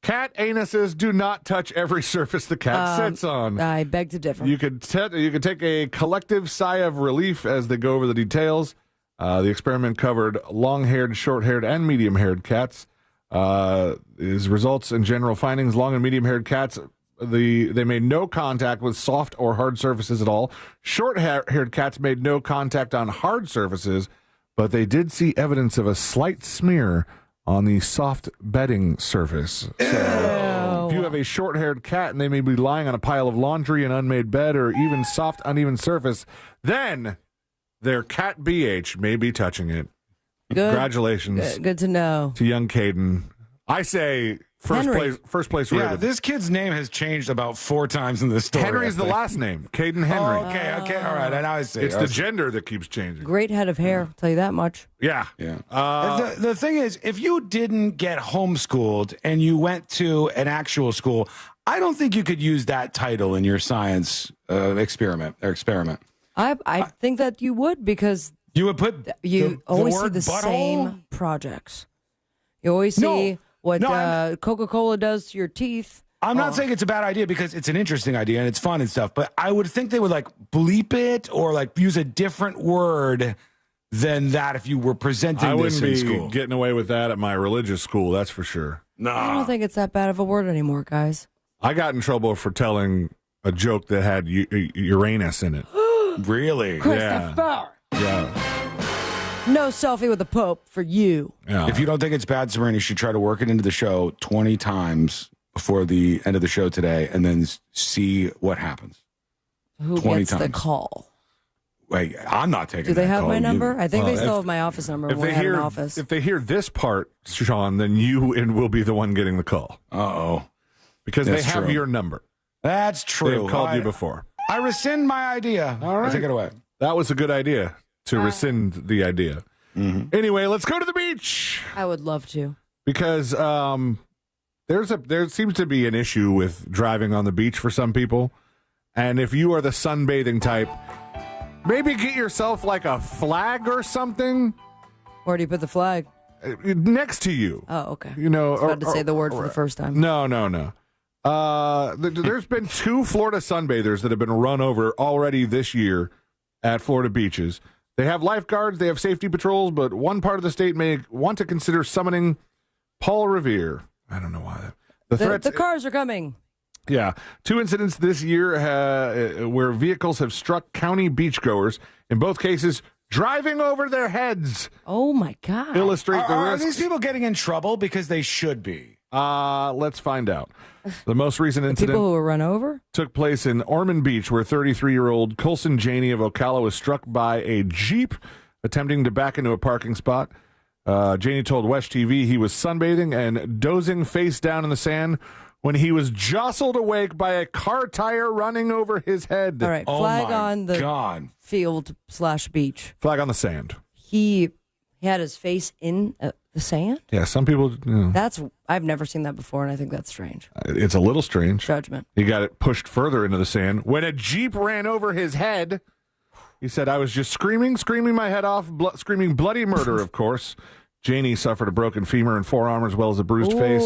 Cat anuses do not touch every surface the cat sits on. I beg to differ. You could take a collective sigh of relief as they go over the details. The experiment covered long-haired, short-haired, and medium-haired cats. His results and general findings: long and medium-haired cats, they made no contact with soft or hard surfaces at all. Short-haired cats made no contact on hard surfaces, but they did see evidence of a slight smear on the soft bedding surface. So if you have a short-haired cat and they may be lying on a pile of laundry, an unmade bed, or even soft, uneven surface, then their cat BH may be touching it. Good. Congratulations. Good to know. To young Caden. I say first place Yeah, rated. this kid's name has changed about 4 times in this story. Henry's the last name. Caden Henry. Oh, okay. All right. And I see. It's the gender that keeps changing. Great head of hair, I'll tell you that much. Yeah. The thing is, if you didn't get homeschooled and you went to an actual school, I don't think you could use that title in your science experiment. I think that you would, because you would put you the always see word the butthole? same projects. You always see what Coca-Cola does to your teeth. I'm not saying it's a bad idea, because it's an interesting idea and it's fun and stuff, but I would think they would like bleep it or like use a different word than that if you were presenting I this wouldn't in be school. getting away with that at my religious school, that's for sure. I don't think it's that bad of a word anymore, guys. I got in trouble for telling a joke that had Uranus in it. Really? Christopher! Yeah. No selfie with the Pope for you. Yeah. If you don't think it's bad, Sabrina, you should try to work it into the show 20 times before the end of the show today and then see what happens. Who 20 gets the times. call? Wait, I'm not taking Do they that have call. my number? I think they still if- have my office number If when I they had hear an office. if they hear this part, Sean, then you will be the one getting the call. Uh-oh. Because That's they have true. your number. That's true. They've called you before. I rescind my idea. All right. I take it away. That was a good idea, to rescind the idea. Mm-hmm. Anyway, let's go to the beach. I would love to. Because there seems to be an issue with driving on the beach for some people. And if you are the sunbathing type, maybe get yourself like a flag or something. Where do you put the flag? Next to you. Oh, okay. You know, I was about to say the word for the first time. No. There's been 2 Florida sunbathers that have been run over already this year at Florida beaches. They have lifeguards, they have safety patrols, but one part of the state may want to consider summoning Paul Revere. I don't know why. The cars are coming. Yeah. 2 incidents this year where vehicles have struck county beachgoers. In both cases, driving over their heads. Oh, my God. Illustrate the Are risks. these people getting in trouble because they should be? Let's find out. The most recent incident People who were run over? took place in Ormond Beach, where 33-year-old Coulson Janey of Ocala was struck by a Jeep attempting to back into a parking spot. Janey told West TV he was sunbathing and dozing face down in the sand when he was jostled awake by a car tire running over his head. All right, flag on the field/beach. Flag on the sand. He had his face in the sand? Yeah, some people... I've never seen that before, and I think that's strange. It's a little strange. Judgment. He got it pushed further into the sand. When a Jeep ran over his head, he said, I was just screaming my head off, screaming bloody murder, of course. Janey suffered a broken femur and forearm as well as a bruised face.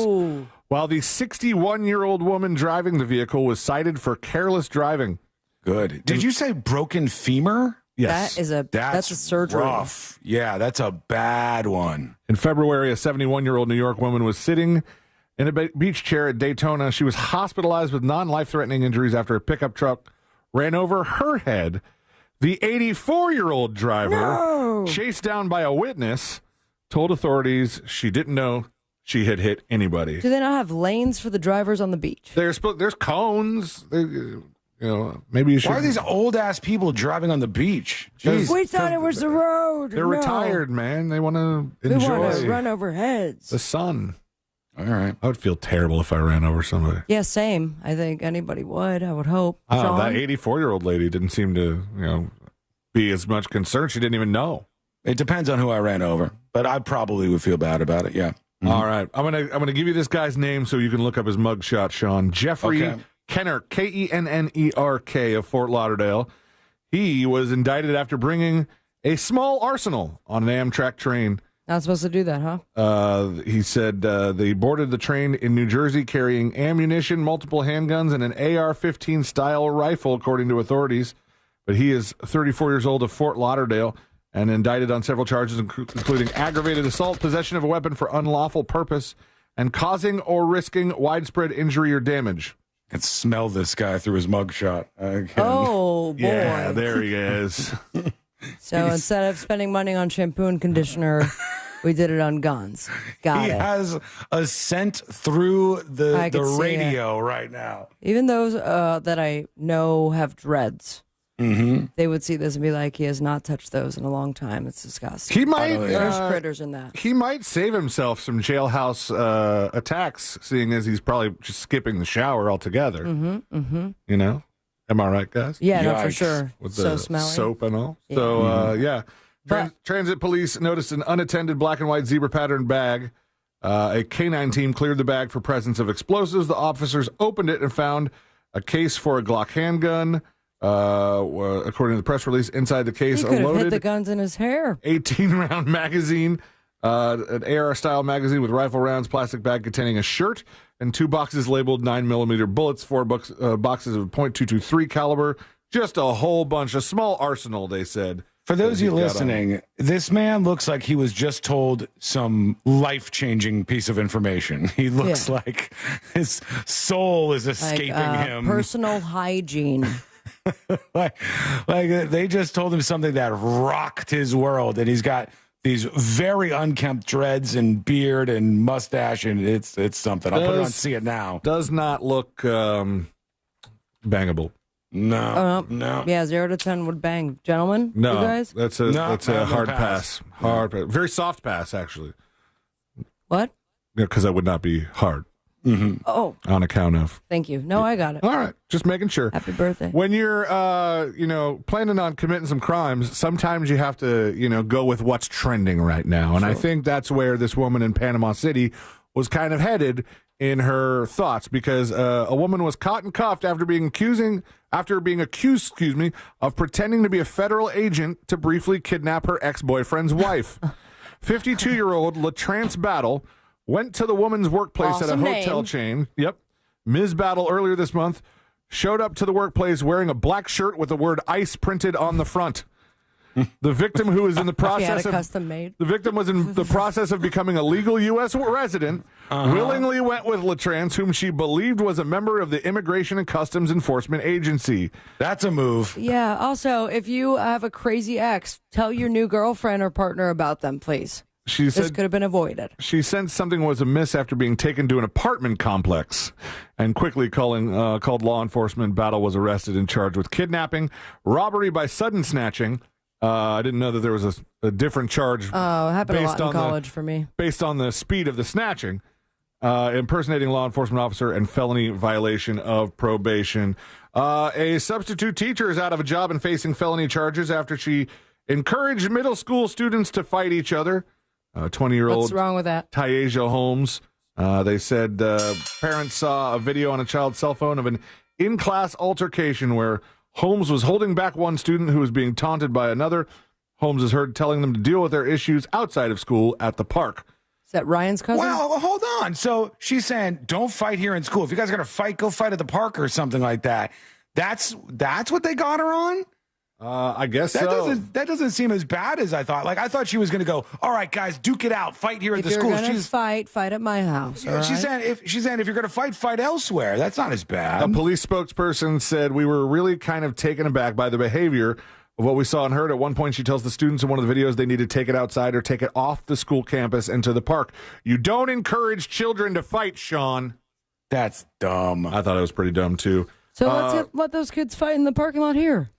While the 61-year-old woman driving the vehicle was cited for careless driving. Good. Did you say broken femur? Yes. That's a surgery. Rough. Yeah, that's a bad one. In February, a 71-year-old New York woman was sitting in a beach chair at Daytona. She was hospitalized with non-life-threatening injuries after a pickup truck ran over her head. The 84-year-old driver, chased down by a witness, told authorities she didn't know she had hit anybody. Do they not have lanes for the drivers on the beach? There's cones. Maybe you should. Why are these old-ass people driving on the beach? We thought it was the road. They're retired, man. They want to We enjoy want to run over heads. the sun. All right. I would feel terrible if I ran over somebody. Yeah, same. I think anybody would. I would hope. Oh, Sean? that 84-year-old lady didn't seem to, be as much concerned. She didn't even know. It depends on who I ran over, but I probably would feel bad about it. Yeah. Mm-hmm. All right, I'm gonna give you this guy's name so you can look up his mugshot, Sean. Jeffrey Kenner, Kennerk of Fort Lauderdale. He was indicted after bringing a small arsenal on an Amtrak train Not supposed to do that, huh? He said they boarded the train in New Jersey carrying ammunition, multiple handguns, and an AR-15 style rifle, according to authorities. But he is 34 years old of Fort Lauderdale and indicted on several charges, including aggravated assault, possession of a weapon for unlawful purpose, and causing or risking widespread injury or damage. I can smell this guy through his mugshot. Oh, boy. Yeah, there he is. So instead of spending money on shampoo and conditioner, we did it on guns. Got He it. has a scent through I the could see radio right now. Even those that I know have dreads, they would see this and be like, he has not touched those in a long time. It's disgusting. He might. There's critters in that. He might save himself some jailhouse attacks, seeing as he's probably just skipping the shower altogether. You know? Am I right, guys? Yeah, no, for sure. With So the smelly. soap and all. Yeah. So, yeah. Transit police noticed an unattended black and white zebra pattern bag. A canine team cleared the bag for presence of explosives. The officers opened it and found a case for a Glock handgun. According to the press release, inside the case, He a could have hit loaded the guns in his hair. 18-round magazine, an AR-style magazine with rifle rounds, plastic bag containing a shirt, and 2 boxes labeled 9mm bullets, 4 boxes of .223 caliber, just a whole bunch, a small arsenal, they said. For those of you listening, this man looks like he was just told some life-changing piece of information. He looks like his soul is escaping him. Personal hygiene. like they just told him something that rocked his world, and he's got these very unkempt dreads and beard and mustache, and it's something. I'll put it on See It Now. Does not look bangable. No. Yeah, 0 to 10 would bang. Gentlemen, No, you guys? that's a hard pass. Hard pass. Very soft pass, actually. What? Because that would not be hard. Oh, On account of. thank you. No, I got it. All right, just making sure. Happy birthday. When you're, planning on committing some crimes, sometimes you have to, go with what's trending right now. And I think that's where this woman in Panama City was kind of headed in her thoughts, because a woman was caught and cuffed after being accused, of pretending to be a federal agent to briefly kidnap her ex-boyfriend's wife. 52-year-old LaTrance Battle went to the woman's workplace at a hotel chain. Yep. Ms. Battle, earlier this month, showed up to the workplace wearing a black shirt with the word ICE printed on the front. The victim, who was in the process of custom made. The victim was in the process of becoming a legal U.S. resident, willingly went with LaTrance, whom she believed was a member of the Immigration and Customs Enforcement Agency. That's a move. Yeah, also, if you have a crazy ex, tell your new girlfriend or partner about them, please. This could have been avoided. She sensed something was amiss after being taken to an apartment complex, and quickly called law enforcement. Battle was arrested and charged with kidnapping, robbery by sudden snatching. I didn't know that there was a different charge. Oh, it happened a lot in college for me. Based on the speed of the snatching, impersonating law enforcement officer, and felony violation of probation. A substitute teacher is out of a job and facing felony charges after she encouraged middle school students to fight each other. 20-year-old What's wrong with that? Tyasia Holmes. They said parents saw a video on a child's cell phone of an in-class altercation where Holmes was holding back one student who was being taunted by another. Holmes is heard telling them to deal with their issues outside of school at the park. Is that Ryan's cousin? Well, hold on. So she's saying, don't fight here in school. If you guys are going to fight, go fight at the park or something like that. That's what they got her on? I guess so. That doesn't seem as bad as I thought. Like, I thought she was going to go, all right, guys, duke it out. Fight here at the school. If you're going to fight at my house. Yeah, she's saying if you're going to fight elsewhere. That's not as bad. A police spokesperson said, we were really kind of taken aback by the behavior of what we saw and heard. At one point, she tells the students in one of the videos they need to take it outside or take it off the school campus and to the park. You don't encourage children to fight, Sean. That's dumb. I thought it was pretty dumb, too. So let those kids fight in the parking lot here.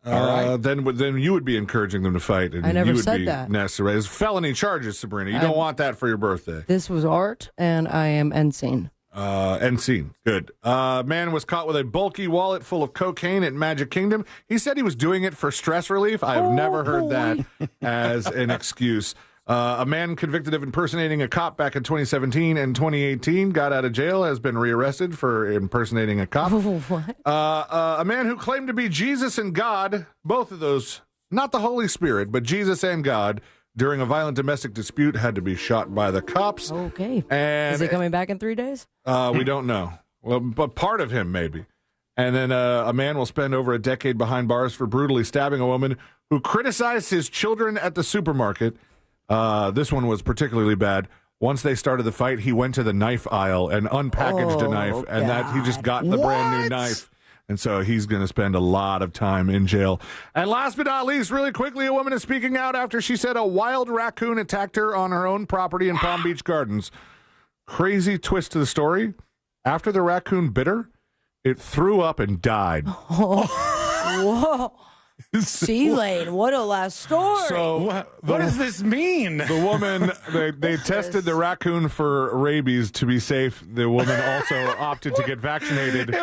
All right. Then you would be encouraging them to fight. And I never you would said be that. Necessary. It's felony charges, Sabrina. You don't want that for your birthday. This was art, and I am insane. End scene. Good. Man was caught with a bulky wallet full of cocaine at Magic Kingdom. He said he was doing it for stress relief. I have never heard that as an excuse. A man convicted of impersonating a cop back in 2017 and 2018 got out of jail, has been rearrested for impersonating a cop. What? A man who claimed to be Jesus and God, both of those, not the Holy Spirit, but Jesus and God, during a violent domestic dispute had to be shot by the cops. Okay. And Is he coming back in 3 days? we don't know. Well, but part of him maybe. And then a man will spend over a decade behind bars for brutally stabbing a woman who criticized his children at the supermarket. This one was particularly bad. Once they started the fight, he went to the knife aisle and unpackaged a knife, and that he just got the brand new knife. And so he's going to spend a lot of time in jail. And last but not least, really quickly, a woman is speaking out after she said a wild raccoon attacked her on her own property in Palm Beach Gardens. Crazy twist to the story. After the raccoon bit her, it threw up and died. Whoa. C-Lane, what a last story. So what does this mean? The woman, they tested the raccoon for rabies to be safe. The woman also opted to get vaccinated.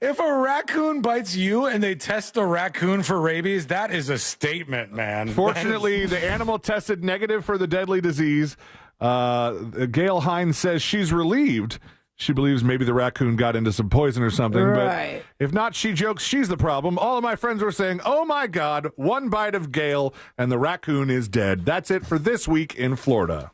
If a raccoon bites you and they test the raccoon for rabies, that is a statement, man. Fortunately, the animal tested negative for the deadly disease. Gail Hines says she's relieved. She believes maybe the raccoon got into some poison or something. Right. But if not, she jokes she's the problem. All of my friends were saying, oh, my God, one bite of Gail and the raccoon is dead. That's it for this week in Florida.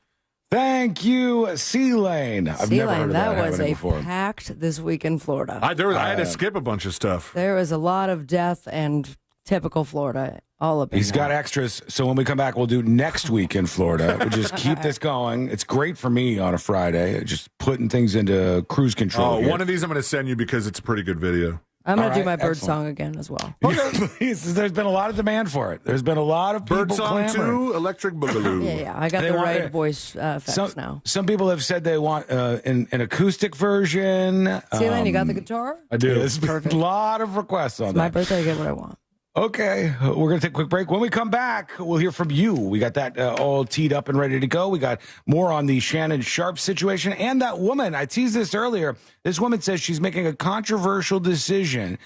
Thank you, C-Lane. I've never heard of that was happening before. Packed this week in Florida. I had to skip a bunch of stuff. There was a lot of death and typical Florida. All of it. He's got extras, so when we come back, we'll do next week in Florida. We'll just keep this going. It's great for me on a Friday, just putting things into cruise control. One of these I'm going to send you because it's a pretty good video. I'm going to do my bird song again as well. Please. There's been a lot of demand for it. There's been a lot of people Bird song clamoring. 2, Electric Boogaloo. Yeah. I got the right voice effects now. Some people have said they want an acoustic version. C-Lane, you got the guitar? I do. There's been a lot of requests on It's that. my birthday, I get what I want. Okay, we're going to take a quick break. When we come back, we'll hear from you. We got that all teed up and ready to go. We got more on the Shannon Sharpe situation and that woman. I teased this earlier. This woman says she's making a controversial decision,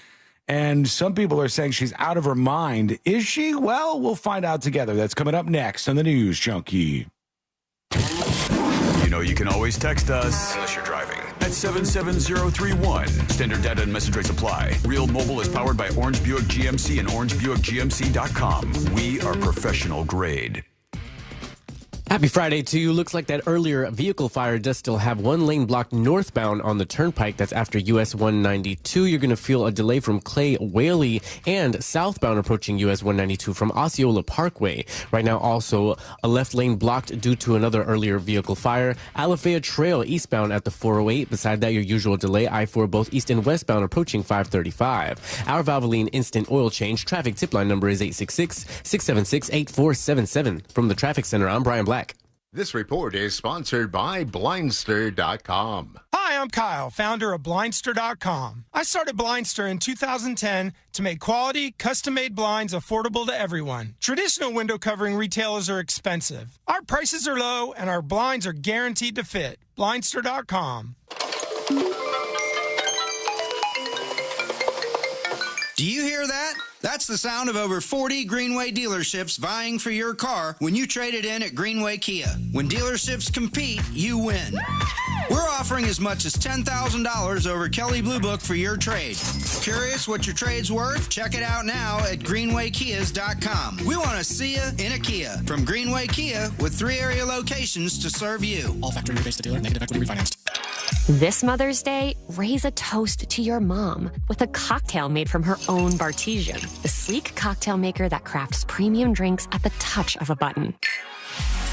and some people are saying she's out of her mind. Is she? Well, we'll find out together. That's coming up next on the News Junkie. You know you can always text us, unless you're driving, at 77031. Standard data and message rates apply. Real Mobile is powered by Orange Buick GMC and OrangeBuickGMC.com. We are professional grade. Happy Friday to you. Looks like that earlier vehicle fire does still have one lane blocked northbound on the turnpike. That's after US 192. You're going to feel a delay from Clay Whaley and southbound approaching US 192 from Osceola Parkway. Right now, also a left lane blocked due to another earlier vehicle fire. Alafaya Trail eastbound at the 408. Beside that, your usual delay. I-4 both east and westbound approaching 535. Our Valvoline instant oil change. Traffic tip line number is 866-676-8477. From the Traffic Center, I'm Brian Black. This report is sponsored by Blindster.com. Hi, I'm Kyle, founder of Blindster.com. I started Blindster in 2010 to make quality, custom-made blinds affordable to everyone. Traditional window covering retailers are expensive. Our prices are low, and our blinds are guaranteed to fit. Blindster.com. Do you hear that? That's the sound of over 40 Greenway dealerships vying for your car when you trade it in at Greenway Kia. When dealerships compete, you win. We're offering as much as $10,000 over Kelley Blue Book for your trade. Curious what your trade's worth? Check it out now at greenwaykias.com. We want to see you in a Kia. From Greenway Kia, with 3 area locations to serve you. All factory rebates to dealer, negative equity refinanced. This Mother's Day, raise a toast to your mom with a cocktail made from her own Bartisian, the sleek cocktail maker that crafts premium drinks at the touch of a button.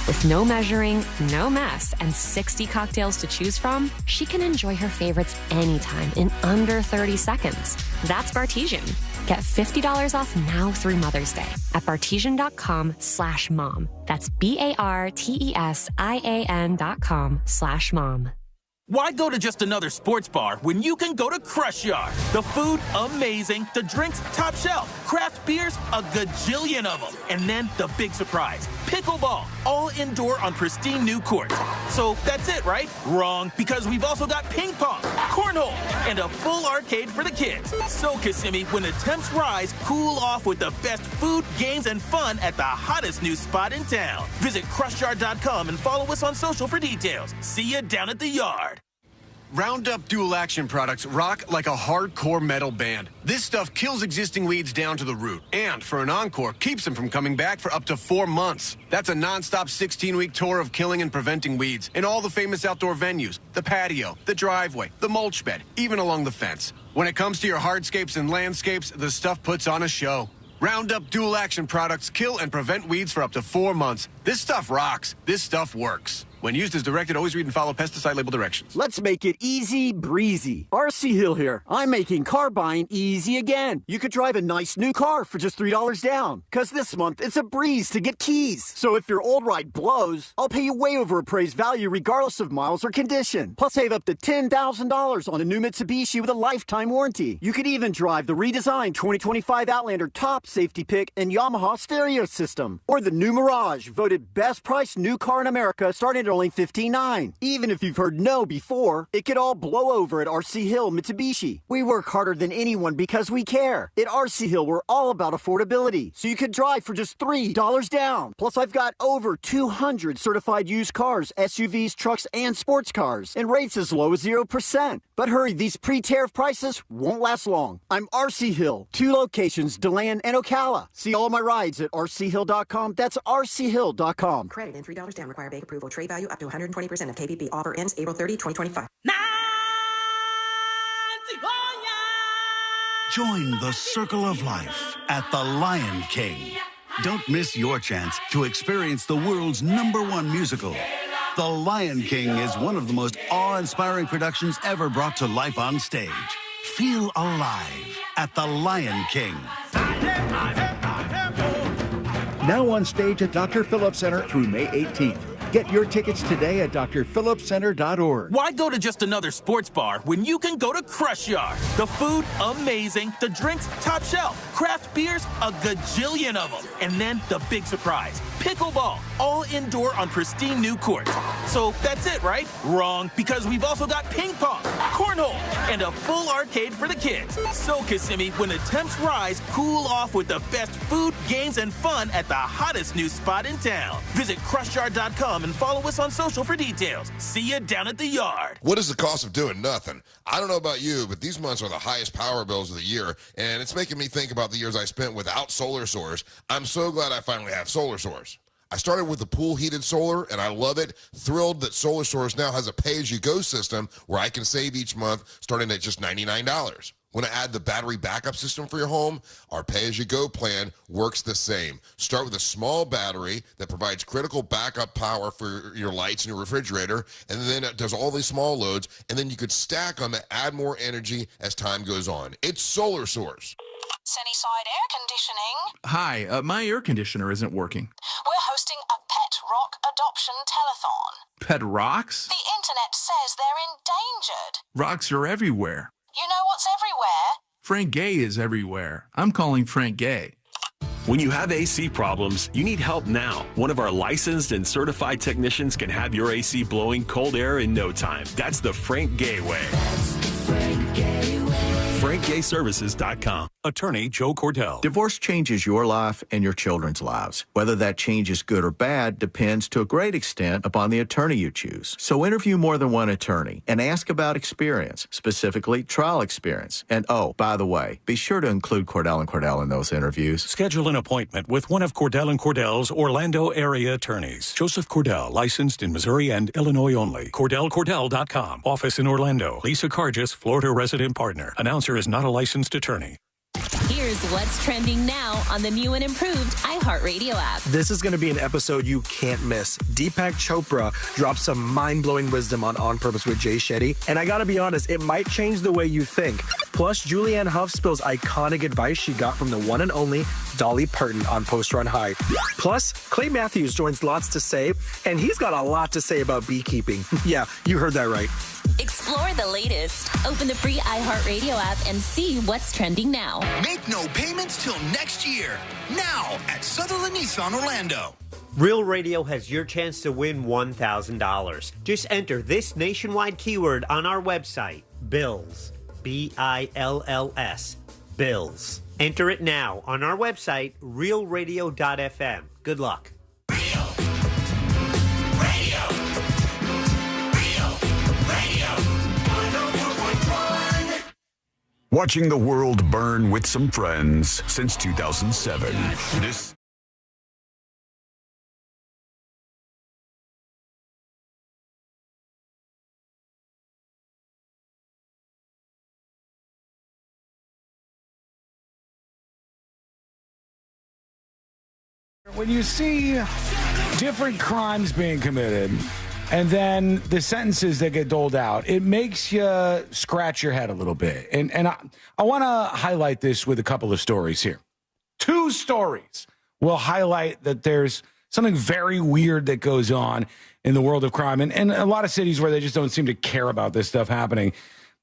With no measuring, no mess, and 60 cocktails to choose from, she can enjoy her favorites anytime in under 30 seconds. That's Bartisian. Get $50 off now through Mother's Day at Bartisian.com/mom. That's BARTESIAN.com/mom. Why go to just another sports bar when you can go to Crush Yard? The food, amazing. The drinks, top shelf. Craft beers, a gajillion of them. And then the big surprise, pickleball, all indoor on pristine new courts. So that's it, right? Wrong, because we've also got ping pong, cornhole, and a full arcade for the kids. So, Kissimmee, when the temps rise, cool off with the best food, games, and fun at the hottest new spot in town. Visit CrushYard.com and follow us on social for details. See you down at the yard. Roundup Dual Action products rock like a hardcore metal band. This stuff kills existing weeds down to the root. And for an encore, keeps them from coming back for up to 4 months. That's a non-stop 16-week tour of killing and preventing weeds in all the famous outdoor venues. The patio, the driveway, the mulch bed, even along the fence. When it comes to your hardscapes and landscapes, the stuff puts on a show. Roundup Dual Action products kill and prevent weeds for up to 4 months. This stuff rocks. This stuff works. When used as directed, always read and follow pesticide label directions. Let's make it easy breezy. RC Hill here. I'm making car buying easy again. You could drive a nice new car for just $3 down. Because this month, it's a breeze to get keys. So if your old ride blows, I'll pay you way over appraised value regardless of miles or condition. Plus save up to $10,000 on a new Mitsubishi with a lifetime warranty. You could even drive the redesigned 2025 Outlander top safety pick and Yamaha stereo system. Or the new Mirage, voted best priced new car in America, starting at only $59. Even if you've heard no before, it could all blow over at RC Hill Mitsubishi. We work harder than anyone because we care. At RC Hill, we're all about affordability, so you could drive for just $3 down. Plus, I've got over 200 certified used cars, SUVs, trucks, and sports cars, and rates as low as 0%. But hurry, these pre-tariff prices won't last long. I'm RC Hill, 2 locations, DeLand and Ocala. See all my rides at rchill.com. That's rchill.com. Credit and $3 down. Require bank approval. Trade value up to 120% of KBP. Offer ends April 30, 2025. Join the circle of life at the Lion King. Don't miss your chance to experience the world's #1 musical. The Lion King is one of the most awe-inspiring productions ever brought to life on stage. Feel alive at the Lion King. Now on stage at Dr. Phillips Center through May 18th. Get your tickets today at drphillipscenter.org. Why go to just another sports bar when you can go to Crush Yard? The food, amazing. The drinks, top shelf. Craft beers, a gajillion of them. And then the big surprise, pickleball, all indoor on pristine new courts. So that's it, right? Wrong, because we've also got ping pong, cornhole, and a full arcade for the kids. So, Kissimmee, when the temps rise, cool off with the best food, games, and fun at the hottest new spot in town. Visit crushyard.com and follow us on social for details. See you down at the yard. What is the cost of doing nothing? I don't know about you, but these months are the highest power bills of the year, and it's making me think about the years I spent without Solar Source. I'm so glad I finally have Solar Source. I started with the pool-heated solar, and I love it. Thrilled that Solar Source now has a pay-as-you-go system where I can save each month starting at just $99. Want to add the battery backup system for your home? Our pay-as-you-go plan works the same. Start with a small battery that provides critical backup power for your lights and your refrigerator, and then it does all these small loads, and then you could stack them to add more energy as time goes on. It's Solar Source. Sunnyside Air Conditioning. Hi, my air conditioner isn't working. We're hosting a pet rock adoption telethon. Pet rocks? The internet says they're endangered. Rocks are everywhere. You know what's everywhere? Frank Gay is everywhere. I'm calling Frank Gay. When you have AC problems, you need help now. One of our licensed and certified technicians can have your AC blowing cold air in no time. That's the Frank Gay way. FrankGayServices.com. Attorney Joe Cordell. Divorce changes your life and your children's lives. Whether that change is good or bad depends to a great extent upon the attorney you choose. So interview more than one attorney and ask about experience, specifically trial experience. And oh, by the way, be sure to include Cordell & Cordell in those interviews. Schedule an appointment with one of Cordell & Cordell's Orlando area attorneys. Joseph Cordell, licensed in Missouri and Illinois only. CordellCordell.com. Office in Orlando. Lisa Cargis, Florida resident partner. Announcer is not a licensed attorney. Here's what's trending now on the new and improved iHeartRadio app. This is going to be an episode you can't miss. Deepak Chopra drops some mind-blowing wisdom on Purpose with Jay Shetty. And I got to be honest, it might change the way you think. Plus, Julianne Hough spills iconic advice she got from the one and only Dolly Parton on Post Run High. Plus, Clay Matthews joins Lots to Say, and he's got a lot to say about beekeeping. Yeah, you heard that right. Explore the latest. Open the free iHeartRadio app and see what's trending now. Make no payments till next year. Now at Sutherland Nissan Orlando. Real Radio has your chance to win $1,000. Just enter this nationwide keyword on our website, BILLS. BILLS. BILLS. Enter it now on our website, realradio.fm. Good luck. Watching the world burn with some friends since 2007. When you see different crimes being committed and then the sentences that get doled out, it makes you scratch your head a little bit. And I want to highlight this with a couple of stories here. 2 stories will highlight that there's something very weird that goes on in the world of crime and a lot of cities where they just don't seem to care about this stuff happening.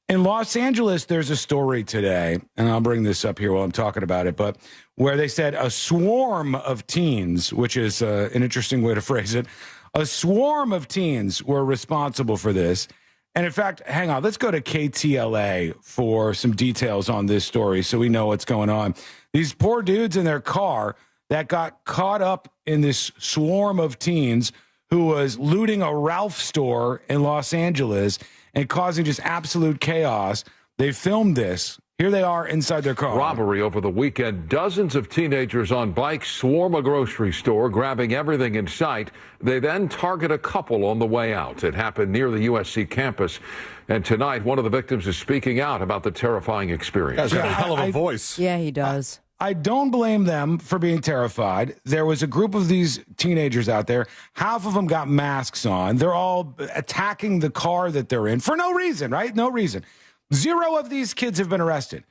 In Los Angeles, there's a story today, and I'll bring this up here while I'm talking about it, but where they said a swarm of teens, which is an interesting way to phrase it, a swarm of teens were responsible for this. And in fact, hang on, let's go to KTLA for some details on this story so we know what's going on. These poor dudes in their car that got caught up in this swarm of teens who was looting a Ralph store in Los Angeles and causing just absolute chaos. They filmed this. Here they are inside their car. Robbery over the weekend. Dozens of teenagers on bikes swarm a grocery store, grabbing everything in sight. They then target a couple on the way out. It happened near the USC campus. And tonight, one of the victims is speaking out about the terrifying experience. He's got a hell of a voice. Yeah, he does. I don't blame them for being terrified. There was a group of these teenagers out there. Half of them got masks on. They're all attacking the car that they're in for no reason, right? No reason. 0 of these kids have been arrested.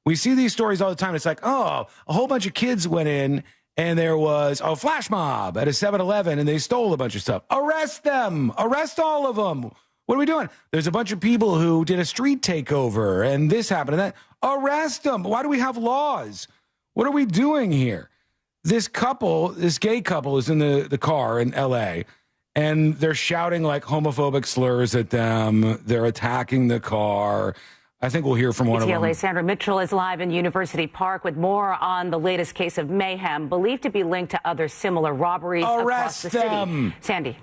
We see these stories all the time. It's like, oh, a whole bunch of kids went in and there was a flash mob at a 7-Eleven and they stole a bunch of stuff. Arrest them. Arrest all of them. What are we doing? There's a bunch of people who did a street takeover and this happened and that. Arrest them. Why do we have laws? What are we doing here? This couple, this gay couple is in the car in L.A., and they're shouting like homophobic slurs at them. They're attacking the car. I think we'll hear from one of them. KTLA Sandra Mitchell is live in University Park with more on the latest case of mayhem, believed to be linked to other similar robberies across the city. Sandy.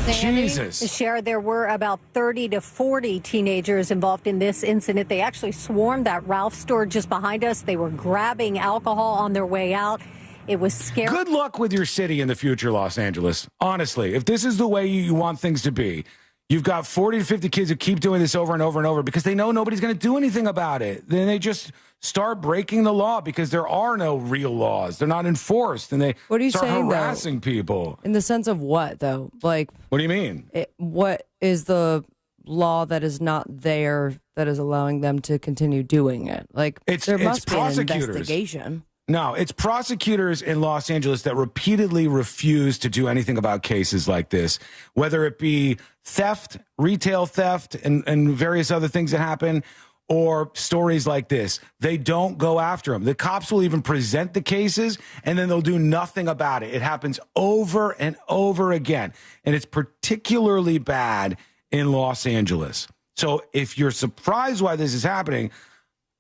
Jesus. Cher, there were about 30 to 40 teenagers involved in this incident. They actually swarmed that Ralph store just behind us. They were grabbing alcohol on their way out. It was scary. Good luck with your city in the future, Los Angeles. Honestly, if this is the way you want things to be, you've got 40 to 50 kids who keep doing this over and over and over because they know nobody's going to do anything about it. Then they just start breaking the law because there are no real laws. They're not enforced, and they what are you start saying, harassing people. In the sense of what, though? Like, what do you mean? What is the law that is not there that is allowing them to continue doing it? Like, there must be an investigation. No, it's prosecutors in Los Angeles that repeatedly refuse to do anything about cases like this, whether it be theft, retail theft, and various other things that happen, or stories like this. They don't go after them. The cops will even present the cases, and then they'll do nothing about it. It happens over and over again, and it's particularly bad in Los Angeles. So if you're surprised why this is happening,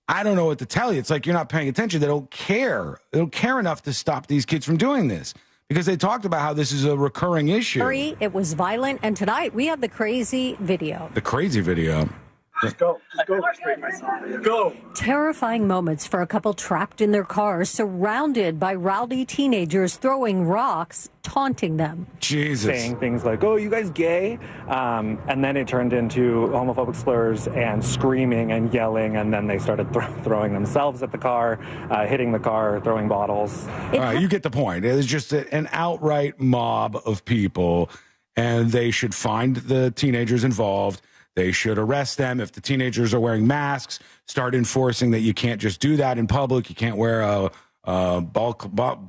I don't know what to tell you. It's like you're not paying attention. They don't care. They don't care enough to stop these kids from doing this because they talked about how this is a recurring issue. It was violent. And tonight we have the crazy video. The crazy video. Just go. Go. Terrifying moments for a couple trapped in their car, surrounded by rowdy teenagers throwing rocks, taunting them. Jesus. Saying things like, oh, you guys gay? And then it turned into homophobic slurs and screaming and yelling. And then they started throwing themselves at the car, hitting the car, throwing bottles. All right, you get the point. It was just an outright mob of people, and they should find the teenagers involved. They should arrest them. If the teenagers are wearing masks, start enforcing that you can't just do that in public. You can't wear a baklava.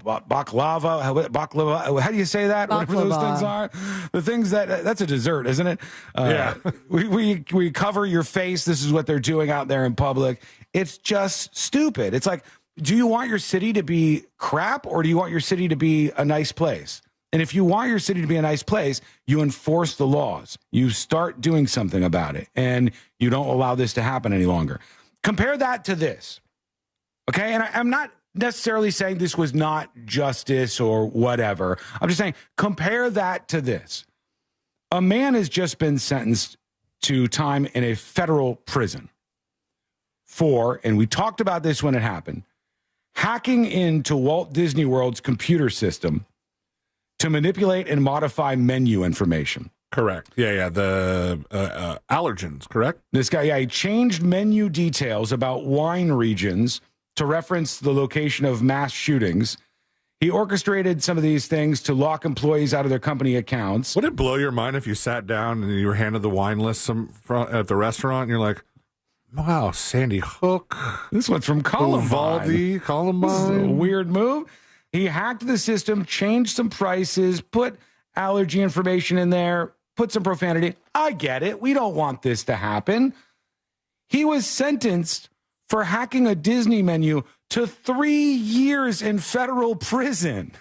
How do you say that? Whatever those things are. The things that's a dessert, isn't it? Yeah. we cover your face. This is what they're doing out there in public. It's just stupid. It's like, do you want your city to be crap, or do you want your city to be a nice place? And if you want your city to be a nice place, you enforce the laws. You start doing something about it, and you don't allow this to happen any longer. Compare that to this, okay? And I'm not necessarily saying this was not justice or whatever. I'm just saying compare that to this. A man has just been sentenced to time in a federal prison for, and we talked about this when it happened, hacking into Walt Disney World's computer system to manipulate and modify menu information. Correct. Yeah. The allergens, correct? This guy, he changed menu details about wine regions to reference the location of mass shootings. He orchestrated some of these things to lock employees out of their company accounts. Would it blow your mind if you sat down and you were handed the wine list at the restaurant and you're like, wow, Sandy Hook. This one's from Columbine. Columbine. This is a weird move. He hacked the system, changed some prices, put allergy information in there, put some profanity. I get it. We don't want this to happen. He was sentenced for hacking a Disney menu to 3 years in federal prison.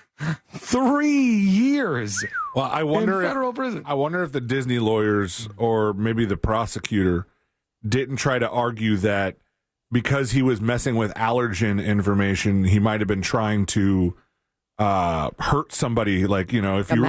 3 years. Well, I wonder in federal prison. I wonder if the Disney lawyers or maybe the prosecutor didn't try to argue that because he was messing with allergen information, he might have been trying to hurt somebody. Like, you know, if you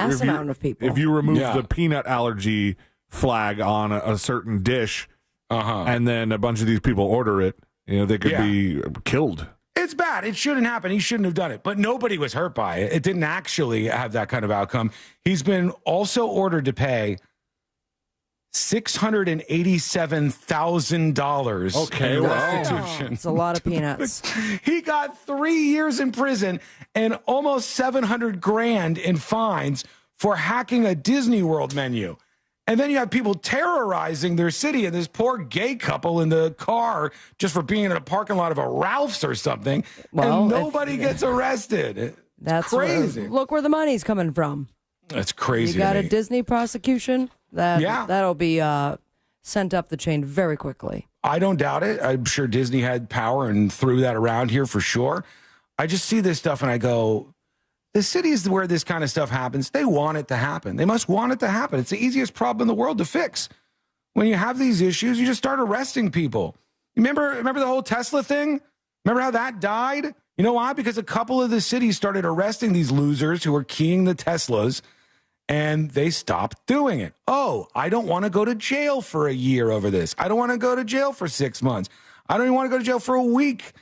remove the peanut allergy flag on a certain dish, and then a bunch of these people order it, you know, they could be killed. It's bad. It shouldn't happen. He shouldn't have done it. But nobody was hurt by it. It didn't actually have that kind of outcome. He's been also ordered to pay $687,000. Okay, restitution. It's a lot of peanuts. He got 3 years in prison and almost $700,000 in fines for hacking a Disney World menu. And then you have people terrorizing their city, and this poor gay couple in the car just for being in a parking lot of a Ralph's or something, and nobody gets arrested. That's crazy. Look where the money's coming from. That's crazy. You got a Disney prosecution? That'll be sent up the chain very quickly. I don't doubt it. I'm sure Disney had power and threw that around here for sure. I just see this stuff and I go, the cities where this kind of stuff happens, they want it to happen. They must want it to happen. It's the easiest problem in the world to fix. When you have these issues, you just start arresting people. Remember the whole Tesla thing? Remember how that died? You know why? Because a couple of the cities started arresting these losers who were keying the Teslas, and they stopped doing it. Oh, I don't want to go to jail for a year over this. I don't want to go to jail for 6 months. I don't even want to go to jail for a week.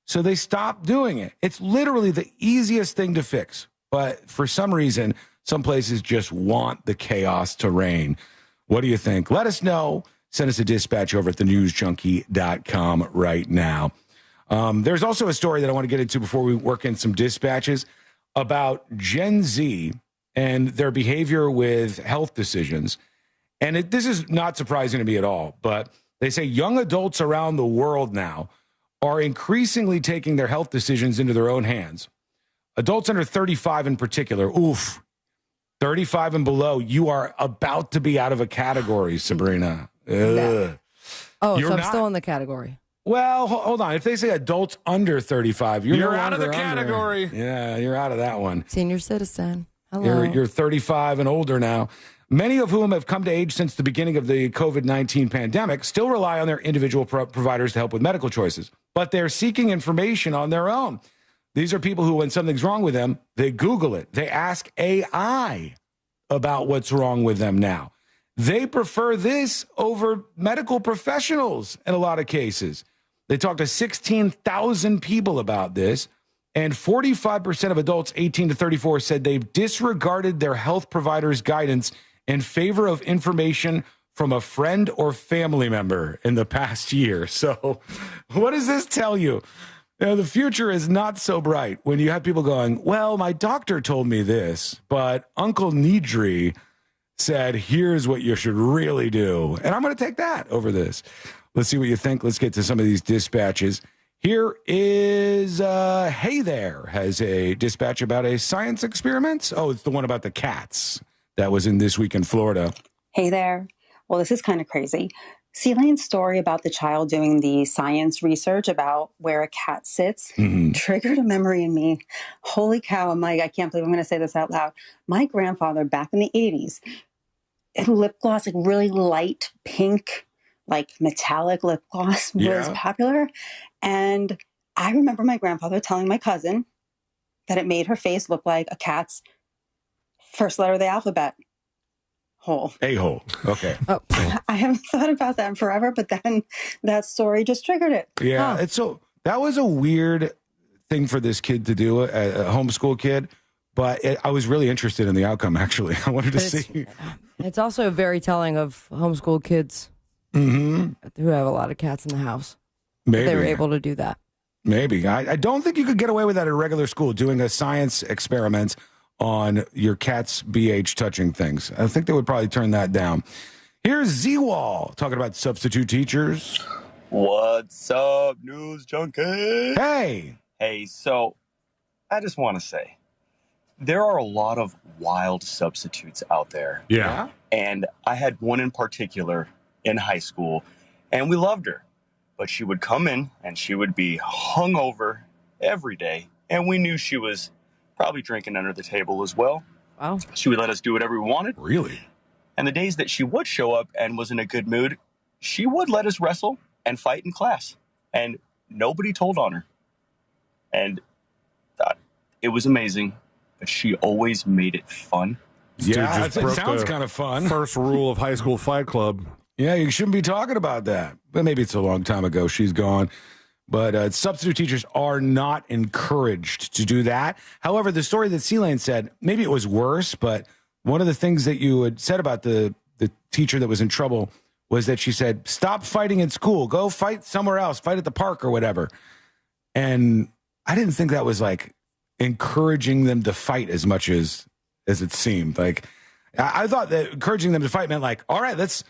So they stopped doing it. It's literally the easiest thing to fix. But for some reason, some places just want the chaos to reign. What do you think? Let us know. Send us a dispatch over at thenewsjunkie.com right now. There's also a story that I want to get into before we work in some dispatches about Gen Z and their behavior with health decisions. And this is not surprising to me at all, but they say young adults around the world now are increasingly taking their health decisions into their own hands. Adults under 35 in particular, 35 and below, you are about to be out of a category, Sabrina. Oh, so I'm still in the category. Well, hold on. If they say adults under 35, you're out of the category. Yeah, you're out of that one. Senior citizen. Hello. You're 35 and older now. Many of whom have come to age since the beginning of the COVID-19 pandemic still rely on their individual providers to help with medical choices, but they're seeking information on their own. These are people who, when something's wrong with them, they Google it. They ask AI about what's wrong with them now. They prefer this over medical professionals in a lot of cases. They talked to 16,000 people about this, and 45% of adults 18 to 34 said they've disregarded their health provider's guidance in favor of information from a friend or family member in the past year. So what does this tell you? You know, the future is not so bright when you have people going, well, my doctor told me this, but Uncle Nidri said, here's what you should really do. And I'm going to take that over this. Let's see what you think. Let's get to some of these dispatches. Here is Hey There has a dispatch about a science experiment. Oh, it's the one about the cats that was in This Week in Florida. Hey there. Well, this is kind of crazy. See Lane's story about the child doing the science research about where a cat sits triggered a memory in me. Holy cow, I'm like, I can't believe I'm going to say this out loud. My grandfather back in the 80s, lip gloss, like really light pink, like metallic lip gloss was popular. And I remember my grandfather telling my cousin that it made her face look like a cat's first letter of the alphabet. hole. A-hole. Okay. Oh, I haven't thought about that in forever, but then that story just triggered it. Yeah. Huh. It's so that was a weird thing for this kid to do, a homeschool kid. But I was really interested in the outcome, actually. I wanted to see. It's also very telling of homeschool kids Mm-hmm. who have a lot of cats in the house. Maybe. They were able to do that. Maybe. I don't think you could get away with that at a regular school, doing a science experiment on your cat's BH touching things. I think they would probably turn that down. Here's Z-Wall talking about substitute teachers. What's up, news junkie? Hey. Hey, so I just want to say, there are a lot of wild substitutes out there. Yeah. And I had one in particular in high school, and we loved her. But she would come in, and she would be hungover every day, and we knew she was probably drinking under the table as well. Wow. She would let us do whatever we wanted. Really? And the days that she would show up and was in a good mood, she would let us wrestle and fight in class. And nobody told on her. And it was amazing. But she always made it fun. Yeah, it sounds kind of fun. First rule of high school fight club. Yeah, you shouldn't be talking about that. But maybe it's a long time ago. She's gone. But substitute teachers are not encouraged to do that. However, the story that C-Lane said, maybe it was worse, but one of the things that you had said about the teacher that was in trouble was that she said, stop fighting in school. Go fight somewhere else. Fight at the park or whatever. And I didn't think that was like encouraging them to fight as much as it seemed. Like I thought that encouraging them to fight meant like, all right, let's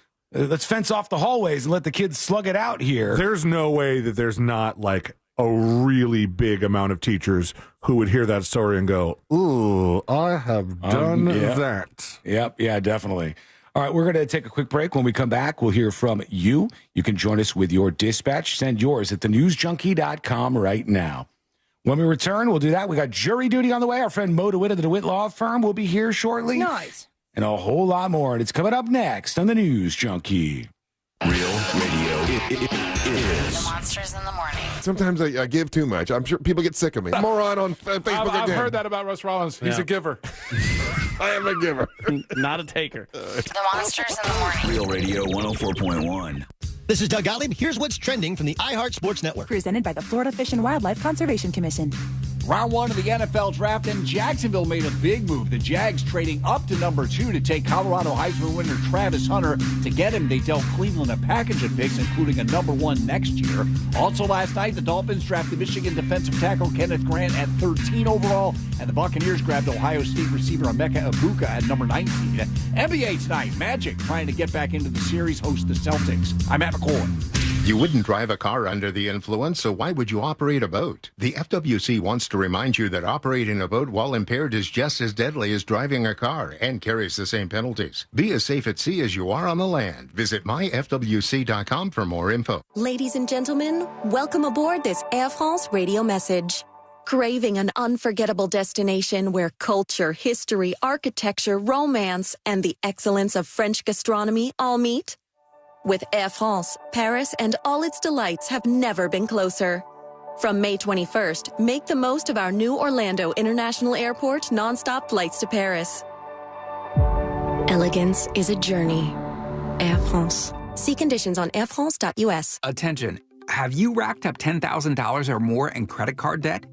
fence off the hallways and let the kids slug it out here. There's no way that there's not like a really big amount of teachers who would hear that story and go, ooh, I have done that. Yep. Yeah, definitely. All right, we're going to take a quick break. When we come back, we'll hear from you. You can join us with your dispatch. Send yours at thenewsjunkie.com right now. When we return, we'll do that. We got jury duty on the way. Our friend Mo DeWitt of the DeWitt Law Firm will be here shortly. Nice. And a whole lot more. And it's coming up next on the News Junkie. Real radio is. The Monsters in the Morning. Sometimes I give too much. I'm sure people get sick of me. Moron on Facebook I've again. heard that about Russ Rollins. He's a giver. I am a giver. Not a taker. The Monsters in the Morning. Real Radio 104.1. This is Doug Gottlieb. Here's what's trending from the iHeart Sports Network. Presented by the Florida Fish and Wildlife Conservation Commission. Round one of the NFL draft, and Jacksonville made a big move. The Jags trading up to number 2 to take Colorado Heisman winner Travis Hunter. To get him, they dealt Cleveland a package of picks, including a number 1 next year. Also last night, the Dolphins drafted Michigan defensive tackle Kenneth Grant at 13 overall, and the Buccaneers grabbed Ohio State receiver Emeka Egbuka at number 19. NBA tonight, Magic trying to get back into the series, host the Celtics. I'm Matt McCoy. You wouldn't drive a car under the influence, so why would you operate a boat? The FWC wants to remind you that operating a boat while impaired is just as deadly as driving a car and carries the same penalties. Be as safe at sea as you are on the land. Visit myfwc.com for more info. Ladies and gentlemen, welcome aboard this Air France radio message. Craving an unforgettable destination where culture, history, architecture, romance, and the excellence of French gastronomy all meet? With Air France, Paris and all its delights have never been closer. From May 21st, make the most of our new Orlando International Airport nonstop flights to Paris. Elegance is a journey. Air France. See conditions on airfrance.us. Attention. Have you racked up $10,000 or more in credit card debt?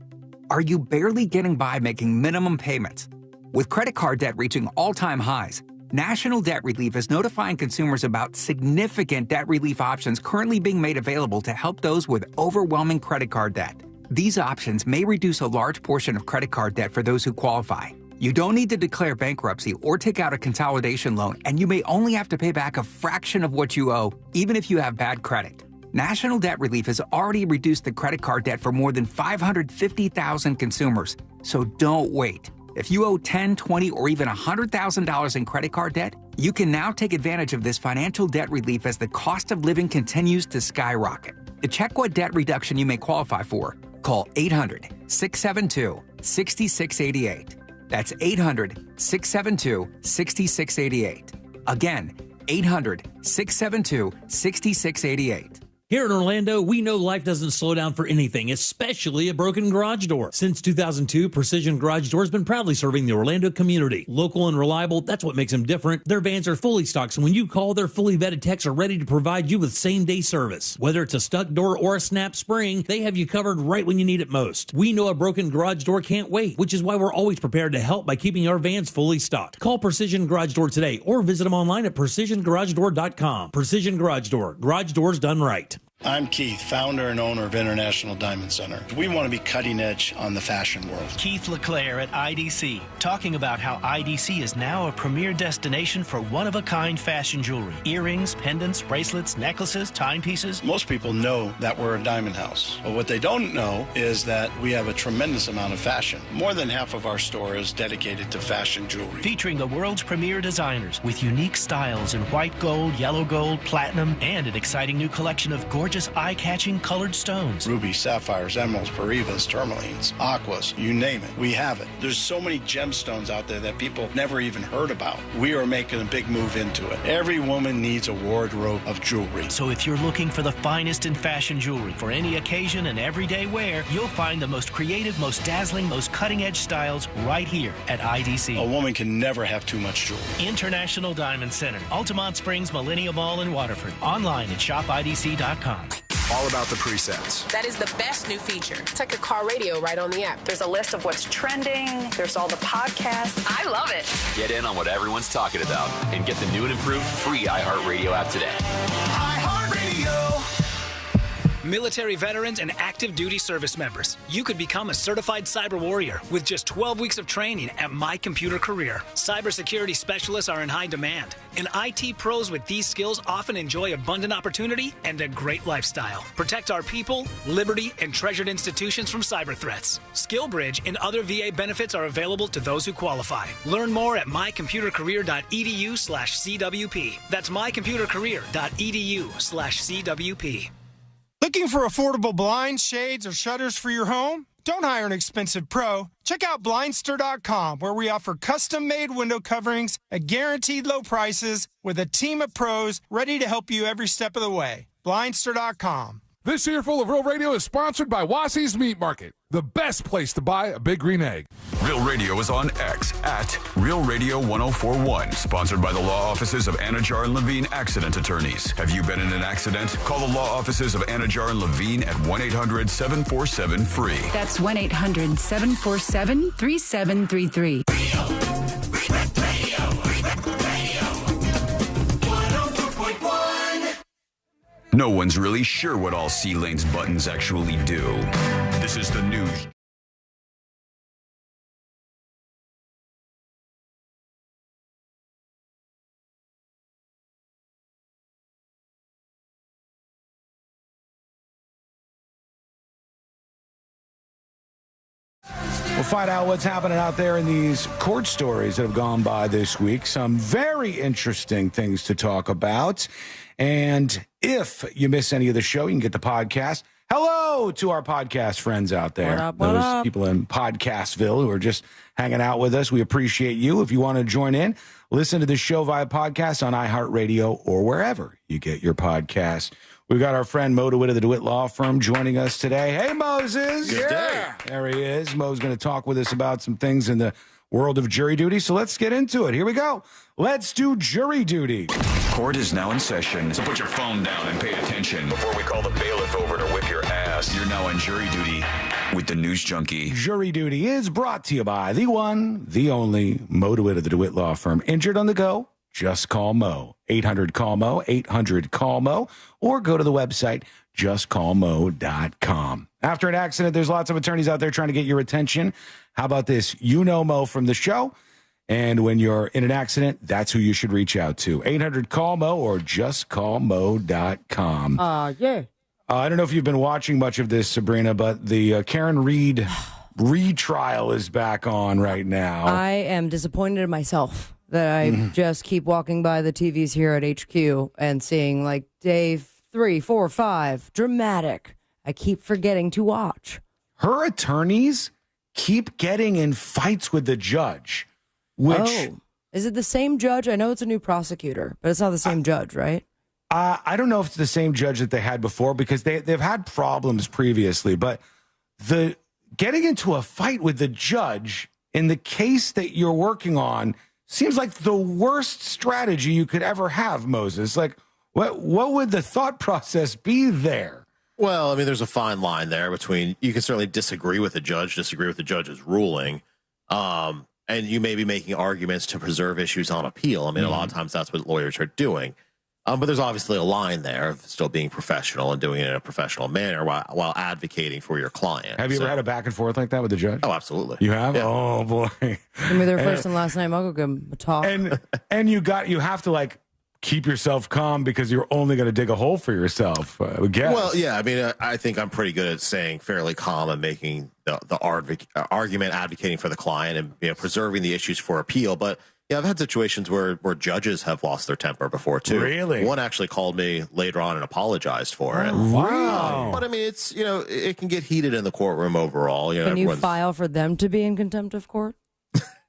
Are you barely getting by making minimum payments? With credit card debt reaching all-time highs, National Debt Relief is notifying consumers about significant debt relief options currently being made available to help those with overwhelming credit card debt. These options may reduce a large portion of credit card debt for those who qualify. You don't need to declare bankruptcy or take out a consolidation loan, and you may only have to pay back a fraction of what you owe, even if you have bad credit. National Debt Relief has already reduced the credit card debt for more than 550,000 consumers, so don't wait. If you owe $10,000, $20,000, or even $100,000 in credit card debt, you can now take advantage of this financial debt relief as the cost of living continues to skyrocket. To check what debt reduction you may qualify for, call 800-672-6688. That's 800-672-6688. Again, 800-672-6688. Here in Orlando, we know life doesn't slow down for anything, especially a broken garage door. Since 2002, Precision Garage Door has been proudly serving the Orlando community. Local and reliable, that's what makes them different. Their vans are fully stocked, so when you call, their fully vetted techs are ready to provide you with same-day service. Whether it's a stuck door or a snap spring, they have you covered right when you need it most. We know a broken garage door can't wait, which is why we're always prepared to help by keeping our vans fully stocked. Call Precision Garage Door today or visit them online at PrecisionGarageDoor.com. Precision Garage Door. Garage doors done right. I'm Keith, founder and owner of International Diamond Center. We want to be cutting edge on the fashion world. Keith LeClaire at IDC, talking about how IDC is now a premier destination for one-of-a-kind fashion jewelry. Earrings, pendants, bracelets, necklaces, timepieces. Most people know that we're a diamond house, but what they don't know is that we have a tremendous amount of fashion. More than half of our store is dedicated to fashion jewelry. Featuring the world's premier designers with unique styles in white gold, yellow gold, platinum, and an exciting new collection of gorgeous, eye-catching colored stones. Rubies, sapphires, emeralds, parivas, tourmalines, aquas, you name it, we have it. There's so many gemstones out there that people never even heard about. We are making a big move into it. Every woman needs a wardrobe of jewelry. So if you're looking for the finest in fashion jewelry for any occasion and everyday wear, you'll find the most creative, most dazzling, most cutting-edge styles right here at IDC. A woman can never have too much jewelry. International Diamond Center, Altamont Springs, Millennium Mall in Waterford. Online at shopidc.com. All about the presets. That is the best new feature. It's like a car radio right on the app. There's a list of what's trending. There's all the podcasts. I love it. Get in on what everyone's talking about and get the new and improved free iHeartRadio app today. iHeartRadio. Military veterans and active duty service members, you could become a certified cyber warrior with just 12 weeks of training at My Computer Career. Cybersecurity specialists are in high demand, and IT pros with these skills often enjoy abundant opportunity and a great lifestyle. Protect our people, liberty, and treasured institutions from cyber threats. SkillBridge and other VA benefits are available to those who qualify. Learn more at mycomputercareer.edu/CWP. That's mycomputercareer.edu/CWP. Looking for affordable blinds, shades, or shutters for your home? Don't hire an expensive pro. Check out Blindster.com, where we offer custom-made window coverings at guaranteed low prices with a team of pros ready to help you every step of the way. Blindster.com. This Earful of Real Radio is sponsored by Wassy's Meat Market, the best place to buy a big green egg. Real Radio is on X at Real Radio 1041, sponsored by the law offices of Anajar and Levine Accident Attorneys. Have you been in an accident? Call the law offices of Anajar and Levine at 1-800-747-FREE. That's 1-800-747-3733. No one's really sure what all C-Lane's buttons actually do. This is the news. We'll find out what's happening out there in these court stories that have gone by this week. Some very interesting things to talk about. And if you miss any of the show, you can get the podcast. Hello to our podcast friends out there. What Those up? people in Podcastville who are just hanging out with us. We appreciate you. If you want to join in, listen to the show via podcast on iHeartRadio or wherever you get your podcast. We've got our friend Mo DeWitt of the DeWitt Law Firm joining us today. Hey, Moses. Good day. There he is. Mo's going to talk with us about some things in the world of jury duty. So let's get into it. Here we go. Let's do jury duty. Court is now in session, so put your phone down and pay attention before we call the bailiff over to whip your ass. You're now on jury duty with the News Junkie. Jury duty is brought to you by the one, the only Mo DeWitt of the DeWitt Law Firm. Injured on the go? Just call Mo. 800-CALL-MO, 800-CALL-MO, or go to the website, justcallmo.com. After an accident, there's lots of attorneys out there trying to get your attention. How about this? You know Mo from the show. And when you're in an accident, that's who you should reach out to. 800-CALL-MO or justcallmo.com. Yeah. I don't know if you've been watching much of this, Sabrina, but the Karen Reed retrial is back on right now. I am disappointed in myself that I just keep walking by the TVs here at HQ and seeing like day 3, 4, 5, dramatic. I keep forgetting to watch. Her attorneys keep getting in fights with the judge, which... Oh, is it the same judge? I know it's a new prosecutor, but it's not the same judge, right? I don't know if it's the same judge that they had before because they've had problems previously, but the getting into a fight with the judge in the case that you're working on seems like the worst strategy you could ever have, Moses. Like, what would the thought process be there? Well, I mean, there's a fine line there between you can certainly disagree with the judge, disagree with the judge's ruling, and you may be making arguments to preserve issues on appeal. I mean, a lot of times that's what lawyers are doing. But there's obviously a line there of still being professional and doing it in a professional manner while advocating for your client. Have you ever had a back and forth like that with the judge? Oh, absolutely. You have? Yeah. Oh, boy. Give me their first and last name. I'll go give them a talk. And you have to, like, keep yourself calm because you're only going to dig a hole for yourself, I would guess. Well, yeah, I mean, I think I'm pretty good at staying fairly calm and making the argument, advocating for the client and preserving the issues for appeal. But yeah, I've had situations where judges have lost their temper before too. Really? One actually called me later on and apologized for it. Wow. But I mean, it's it can get heated in the courtroom overall. Can you file for them to be in contempt of court?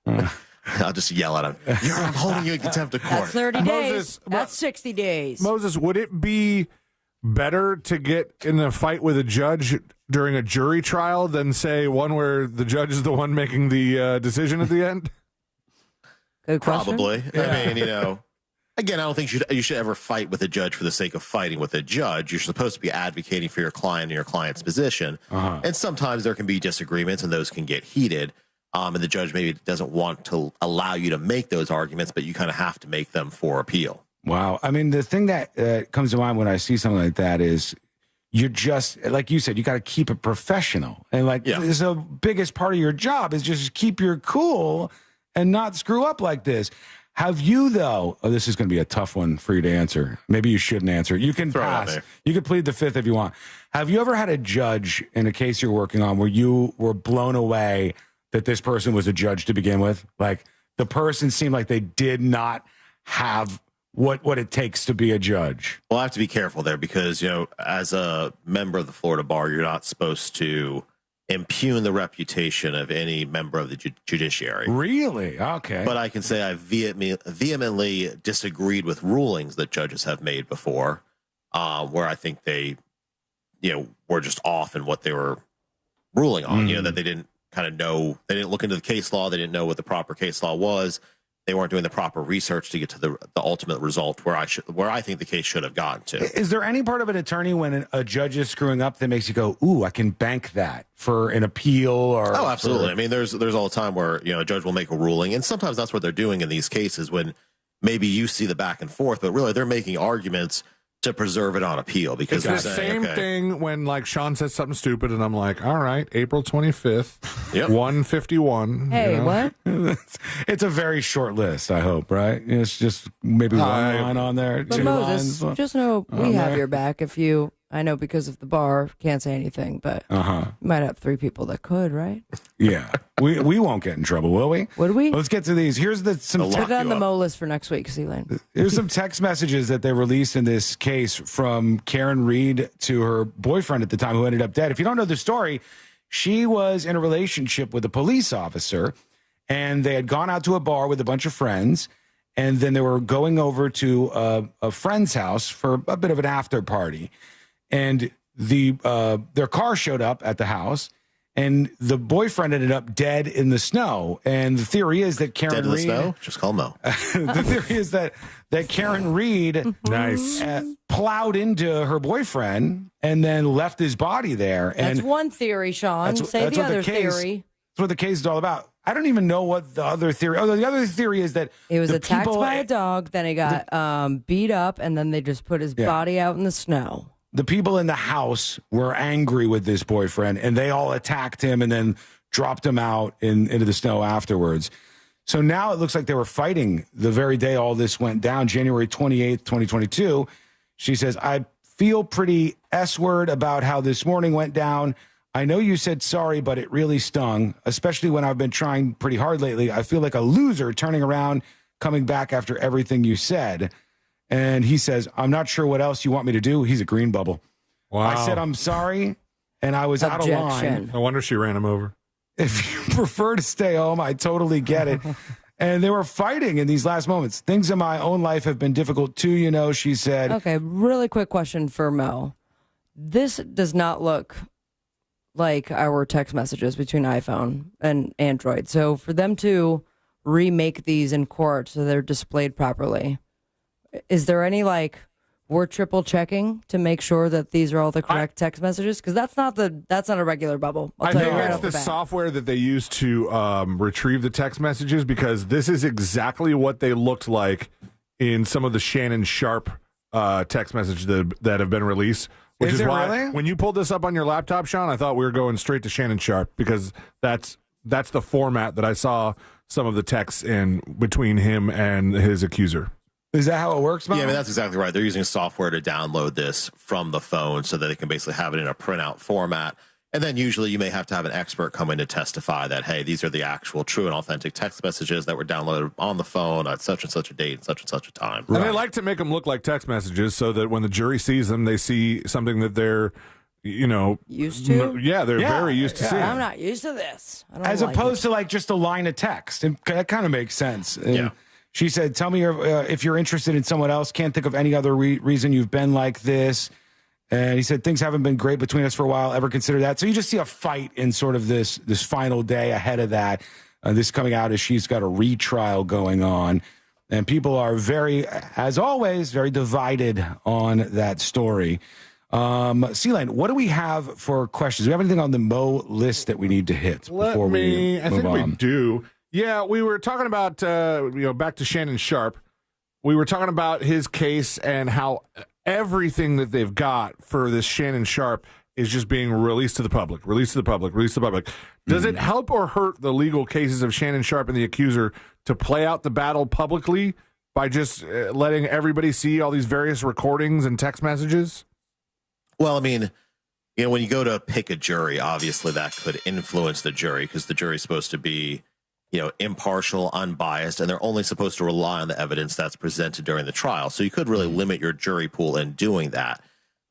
I'll just yell at him. I'm holding you in contempt of court. That's 30 days. That's 60 days. Moses, would it be better to get in a fight with a judge during a jury trial than, say, one where the judge is the one making the decision at the end? Good question. Probably. Yeah. I mean, again, I don't think you should ever fight with a judge for the sake of fighting with a judge. You're supposed to be advocating for your client and your client's position. And sometimes there can be disagreements and those can get heated. And the judge maybe doesn't want to allow you to make those arguments, but you kind of have to make them for appeal. Wow. I mean, the thing that comes to mind when I see something like that is you're just, like you said, you got to keep it professional. And the biggest part of your job is just keep your cool and not screw up like this. Have you, though? Oh, this is going to be a tough one for you to answer. Maybe you shouldn't answer. You can pass. You can plead the fifth if you want. Have you ever had a judge in a case you're working on where you were blown away that this person was a judge to begin with? Like, the person seemed like they did not have what it takes to be a judge. Well, I have to be careful there because, as a member of the Florida bar, you're not supposed to impugn the reputation of any member of the judiciary. Really? Okay. But I can say I vehemently disagreed with rulings that judges have made before, where I think they, were just off in what they were ruling on. That they didn't kind of know, they didn't look into the case law, they didn't know what the proper case law was. They weren't doing the proper research to get to the ultimate result where I think the case should have gotten to. Is there any part of an attorney when a judge is screwing up that makes you go, ooh, I can bank that for an appeal? Or Oh, absolutely. I mean, there's all the time where, a judge will make a ruling, and sometimes that's what they're doing in these cases when maybe you see the back and forth, but really they're making arguments to preserve it on appeal because it's the same thing when like Sean says something stupid and I'm like, all right, April 25th, 1:51. Hey, what? It's a very short list, I hope, right? It's just maybe one line on there, But two Moses, lines. just know we have your back if you, I know because of the bar, can't say anything, but you might have 3 people that could, right? Yeah. We won't get in trouble, will we? Would we? Let's get to these. Here's some Put it on the Mo list for next week, Sealand. Here's some text messages that they released in this case from Karen Reed to her boyfriend at the time who ended up dead. If you don't know the story, she was in a relationship with a police officer, and they had gone out to a bar with a bunch of friends, and then they were going over to a friend's house for a bit of an after party. And their car showed up at the house, and the boyfriend ended up dead in the snow. And the theory is that Karen Dead in the Reed, snow? Just call Mo. the theory is that Karen Reed plowed into her boyfriend and then left his body there. That's And one theory, Sean. Say the other theory. That's what the case is all about. I don't even know what the other theory. Oh, the other theory is that He was attacked by a dog, then he got beat up, and then they just put his body out in the snow. The people in the house were angry with this boyfriend, and they all attacked him and then dropped him out into the snow afterwards. So now it looks like they were fighting the very day all this went down, January 28th, 2022. She says, I feel pretty S-word about how this morning went down. I know you said sorry, but it really stung, especially when I've been trying pretty hard lately. I feel like a loser turning around, coming back after everything you said. And he says, I'm not sure what else you want me to do. He's a green bubble. Wow. I said, I'm sorry, and I was out of line. No wonder she ran him over. If you prefer to stay home, I totally get it. And they were fighting in these last moments. Things in my own life have been difficult too, she said. Okay, really quick question for Mo. This does not look like our text messages between iPhone and Android. So for them to remake these in court so they're displayed properly, is there any we're triple checking to make sure that these are all the correct text messages? Because that's not a regular bubble. I think it's the software that they use to retrieve the text messages, because this is exactly what they looked like in some of the Shannon Sharpe text messages that have been released. Which is why really? When you pulled this up on your laptop, Sean, I thought we were going straight to Shannon Sharpe, because that's the format that I saw some of the texts in between him and his accuser. Is that how it works, Mom? Yeah, I mean, that's exactly right. They're using software to download this from the phone so that they can basically have it in a printout format. And then usually you may have to have an expert come in to testify that, hey, these are the actual true and authentic text messages that were downloaded on the phone at such and such a date and such a time. And they like to make them look like text messages so that when the jury sees them, they see something that they're, used to? Yeah, they're very used to seeing. I'm not used to this. As opposed to just a line of text. And that kind of makes sense. And she said, tell me if you're interested in someone else. Can't think of any other reason you've been like this. And he said, things haven't been great between us for a while. Ever consider that? So you just see a fight in sort of this final day ahead of that. This coming out as she's got a retrial going on. And people are as always, very divided on that story. C-Lane, what do we have for questions? Do we have anything on the Mo list that we need to hit before we move on? We do. Yeah, we were talking about, back to Shannon Sharpe. We were talking about his case and how everything that they've got for this Shannon Sharpe is just being released to the public. Does it help or hurt the legal cases of Shannon Sharpe and the accuser to play out the battle publicly by just letting everybody see all these various recordings and text messages? Well, I mean, when you go to pick a jury, obviously that could influence the jury, because the jury's supposed to be impartial, unbiased, and they're only supposed to rely on the evidence that's presented during the trial. So you could really limit your jury pool in doing that.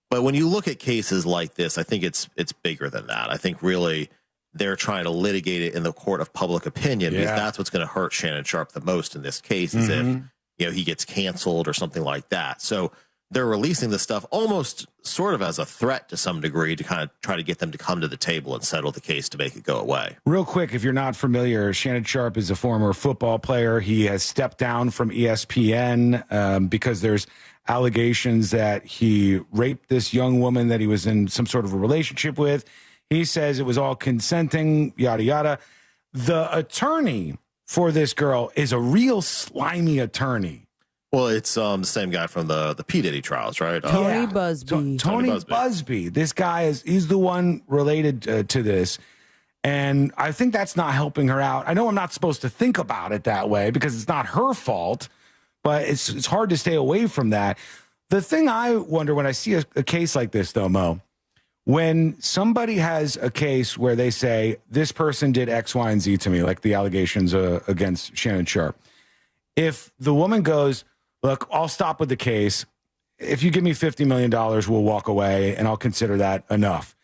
But when you look at cases like this, I think it's bigger than that. I think really they're trying to litigate it in the court of public opinion, because that's what's going to hurt Shannon Sharpe the most in this case, is if he gets canceled or something like that. So they're releasing this stuff almost sort of as a threat to some degree to kind of try to get them to come to the table and settle the case to make it go away. Real quick, if you're not familiar, Shannon Sharpe is a former football player. He has stepped down from ESPN because there's allegations that he raped this young woman that he was in some sort of a relationship with. He says it was all consenting, yada, yada. The attorney for this girl is a real slimy attorney. Well, it's the same guy from the P. Diddy trials, right? Tony Busby. Tony Busby. This guy he's the one related to this. And I think that's not helping her out. I know I'm not supposed to think about it that way because it's not her fault, but it's hard to stay away from that. The thing I wonder when I see a case like this, though, Mo, when somebody has a case where they say, this person did X, Y, and Z to me, like the allegations against Shannon Sharpe. If the woman goes, look, I'll stop with the case. If you give me $50 million, we'll walk away, and I'll consider that enough.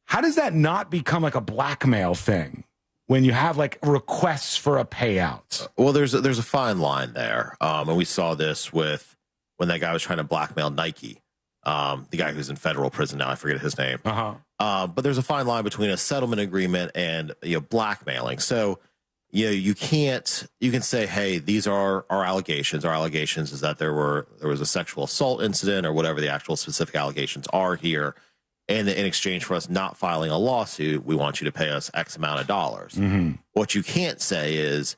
How does that not become like a blackmail thing when you have requests for a payout? Well, there's a fine line there. And we saw this with when that guy was trying to blackmail Nike. The guy who's in federal prison now, I forget his name. But there's a fine line between a settlement agreement and blackmailing. So you can say, hey, these are our allegations. Our allegations is that there was a sexual assault incident or whatever the actual specific allegations are here. And in exchange for us not filing a lawsuit, we want you to pay us X amount of dollars. What you can't say is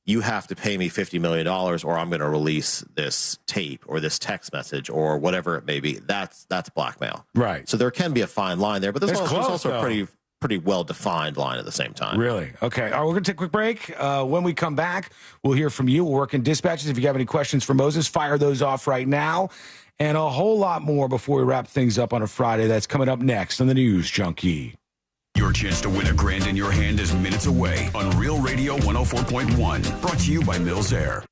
you have to pay me $50 million or I'm going to release this tape or this text message or whatever it may be. That's blackmail. Right. So there can be a fine line there, but there's also though. a pretty well-defined line at the same time. Really? Okay. All right, we're going to take a quick break. When we come back, we'll hear from you. We'll work in dispatches. If you have any questions for Moses, fire those off right now. And a whole lot more before we wrap things up on a Friday. That's coming up next on the News Junkie. Your chance to win $1,000 in your hand is minutes away on Real Radio 104.1. Brought to you by Mills Air.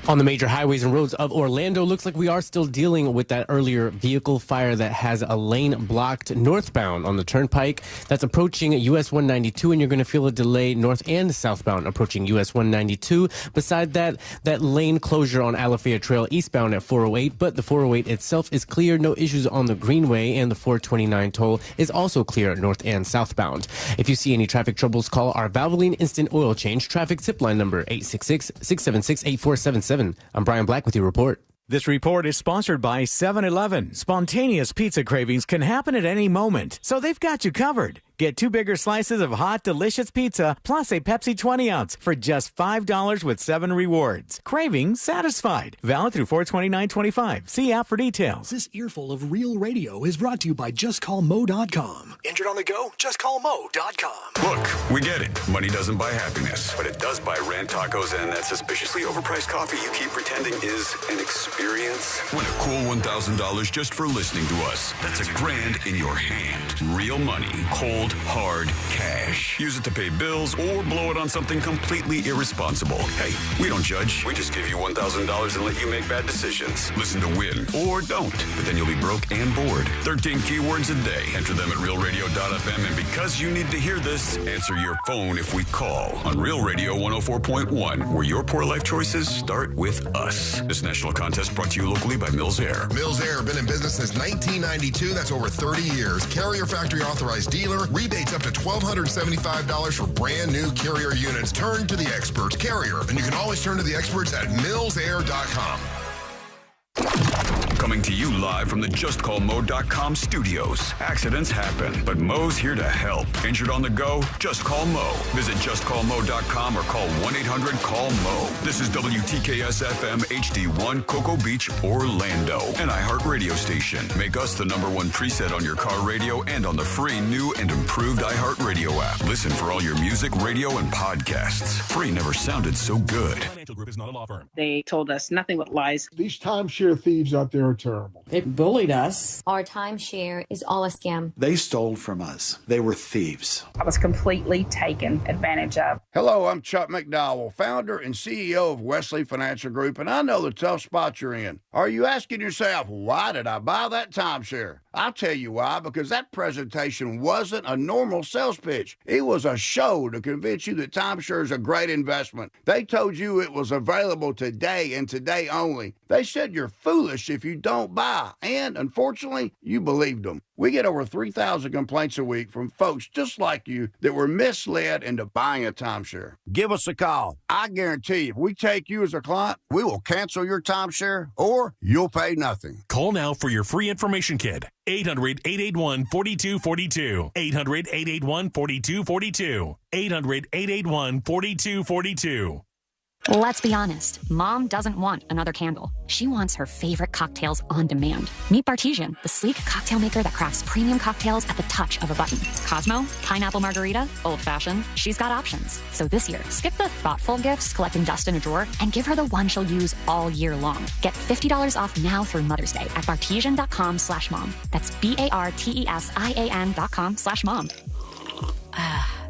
On the major highways and roads of Orlando, looks like we are still dealing with that earlier vehicle fire that has a lane blocked northbound on the turnpike. That's approaching US 192, and you're going to feel a delay north and southbound approaching US 192. Beside that lane closure on Alafaya Trail eastbound at 408, but the 408 itself is clear. No issues on the Greenway, and the 429 toll is also clear north and southbound. If you see any traffic troubles, call our Valvoline Instant Oil Change traffic tip line number 866-676-8477. I'm Brian Black with your report. This report is sponsored by 7-Eleven. Spontaneous pizza cravings can happen at any moment, so they've got you covered. Get 2 bigger slices of hot, delicious pizza, plus a Pepsi 20-ounce for just $5 with 7 rewards. Cravings satisfied. Valid through 4/29/25. See app for details. This earful of real radio is brought to you by JustCallMo.com. Injured on the go? JustCallMo.com. Look, we get it. Money doesn't buy happiness, but it does buy Rant Tacos and that suspiciously overpriced coffee you keep pretending is an experience. Win a cool $1,000 just for listening to us. That's $1,000 in your hand. Real money. Cold, hard cash. Use it to pay bills or blow it on something completely irresponsible. Hey, we don't judge. We just give you $1,000 and let you make bad decisions. Listen to win or don't, but then you'll be broke and bored. 13 keywords a day. Enter them at realradio.fm, and because you need to hear this, answer your phone if we call on Real Radio 104.1, where your poor life choices start with us. This national contest brought to you locally by Mills Air. Mills Air, been in business since 1992. That's over 30 years. Carrier factory authorized dealer. Rebates up to $1,275 for brand new Carrier units. Turn to the experts. Carrier. And you can always turn to the experts at millsair.com. Coming to you live from the JustCallMo.com studios. Accidents happen, but Mo's here to help. Injured on the go? Just call Mo. Visit JustCallMo.com or call 1-800-CALL-MO. This is WTKS-FM HD1 Cocoa Beach, Orlando. An iHeart radio station. Make us the #1 preset on your car radio and on the free new and improved iHeart radio app. Listen for all your music, radio, and podcasts. Free never sounded so good. Financial Group is not a law firm. They told us nothing but lies. These timeshare thieves out there are terrible. They bullied us. Our timeshare is all a scam. They stole from us. They were thieves. I was completely taken advantage of. Hello, I'm Chuck McDowell, founder and CEO of Wesley Financial Group, and I know the tough spot you're in. Are you asking yourself, why did I buy that timeshare? I'll tell you why, because that presentation wasn't a normal sales pitch. It was a show to convince you that timeshare is a great investment. They told you it was available today and today only. They said you're foolish if you don't buy, and unfortunately, you believed them. We get over 3,000 complaints a week from folks just like you that were misled into buying a timeshare. Give us a call. I guarantee you, if we take you as a client, we will cancel your timeshare or you'll pay nothing. Call now for your free information kit. 800-881-4242. 800-881-4242. 800-881-4242. Let's be honest, Mom doesn't want another candle. She wants her favorite cocktails on demand. Meet Bartisian, the sleek cocktail maker that crafts premium cocktails at the touch of a button. Cosmo, pineapple margarita, old-fashioned. She's got options. So this year, skip the thoughtful gifts collecting dust in a drawer and give her the one she'll use all year long. Get $50 off now through Mother's Day at Bartisian.com/mom. That's BARTESIAN.com/mom.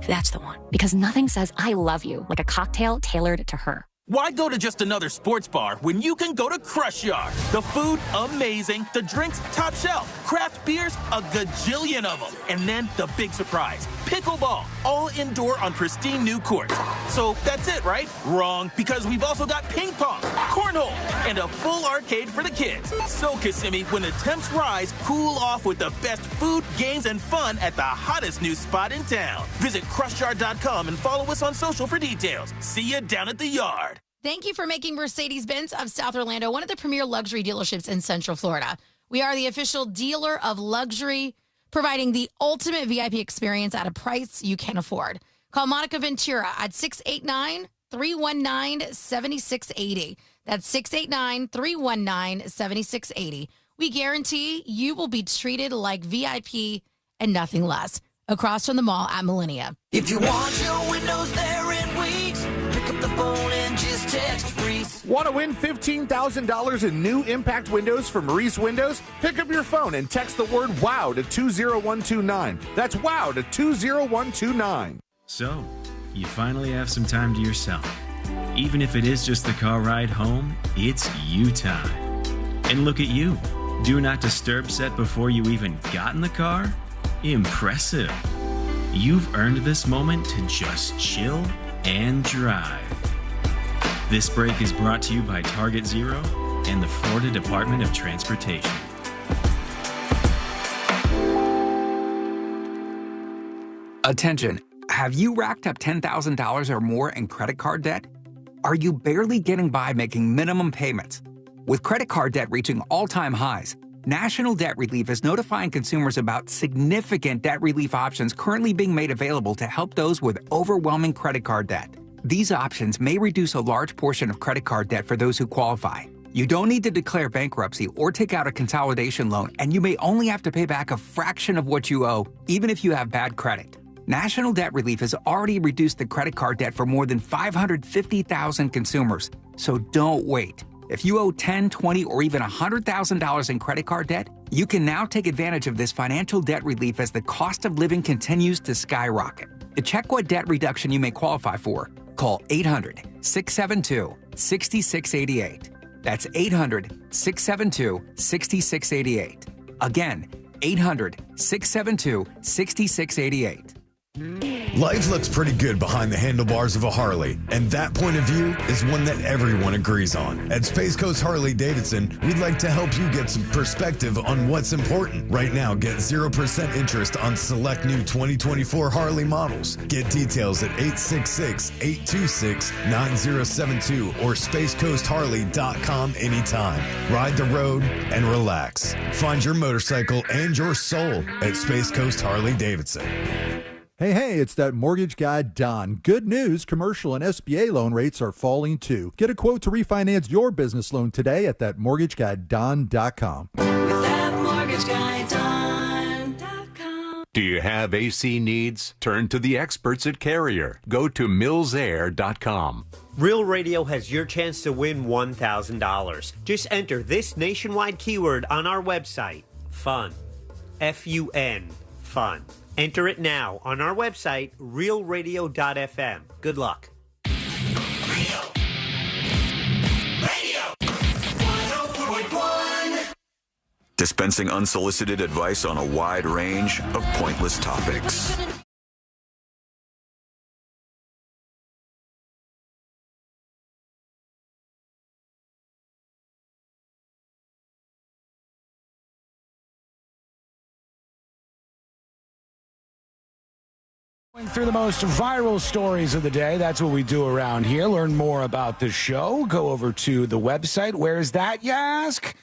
That's the one. Because nothing says I love you like a cocktail tailored to her. Why go to just another sports bar when you can go to Crush Yard? The food, amazing. The drinks, top shelf. Craft beers, a gajillion of them. And then the big surprise, pickleball, all indoor on pristine new courts. So that's it, right? Wrong, because we've also got ping pong, cornhole, and a full arcade for the kids. So, Kissimmee, when the temps rise, cool off with the best food, games, and fun at the hottest new spot in town. Visit CrushYard.com and follow us on social for details. See you down at the yard. Thank you for making Mercedes-Benz of South Orlando one of the premier luxury dealerships in Central Florida. We are the official dealer of luxury, providing the ultimate VIP experience at a price you can afford. Call Monica Ventura at 689-319-7680. That's 689-319-7680. We guarantee you will be treated like VIP and nothing less. Across from the mall at Millennia. If you want your windows there in weeks, pick up the phone and just text Reese. Want to win $15,000 in new impact windows from Reese Windows? Pick up your phone and text the word WOW to 20129. That's WOW to 20129. So, you finally have some time to yourself. Even if it is just the car ride home, it's you time. And look at you. Do not disturb set before you even got in the car? Impressive. You've earned this moment to just chill and drive. This break is brought to you by Target Zero and the Florida Department of Transportation. Attention, have you racked up $10,000 or more in credit card debt? Are you barely getting by making minimum payments? With credit card debt reaching all-time highs, National Debt Relief is notifying consumers about significant debt relief options currently being made available to help those with overwhelming credit card debt. These options may reduce a large portion of credit card debt for those who qualify. You don't need to declare bankruptcy or take out a consolidation loan, and you may only have to pay back a fraction of what you owe, even if you have bad credit. National Debt Relief has already reduced the credit card debt for more than 550,000 consumers, so don't wait. If you owe $10,000, $20,000, or even $100,000 in credit card debt, you can now take advantage of this financial debt relief as the cost of living continues to skyrocket. To check what debt reduction you may qualify for, call 800-672-6688. That's 800-672-6688. Again, 800-672-6688. Life looks pretty good behind the handlebars of a Harley, and that point of view is one that everyone agrees on. At Space Coast Harley Davidson, we'd like to help you get some perspective on what's important. Right now, get 0% interest on select new 2024 Harley models. Get details at 866-826-9072 or spacecoastharley.com anytime. Ride the road and relax. Find your motorcycle and your soul at Space Coast Harley Davidson. Hey, it's that mortgage guy, Don. Good news, commercial and SBA loan rates are falling too. Get a quote to refinance your business loan today at thatmortgageguyDon.com. Do you have AC needs? Turn to the experts at Carrier. Go to millsair.com. Real Radio has your chance to win $1,000. Just enter this nationwide keyword on our website, FUN. F-U-N, FUN. Enter it now on our website, realradio.fm. Good luck. Radio 104.1. Dispensing unsolicited advice on a wide range of pointless topics. Through the most viral stories of the day. That's what we do around here. Learn more about the show. Go over to the website. Where's that, you ask?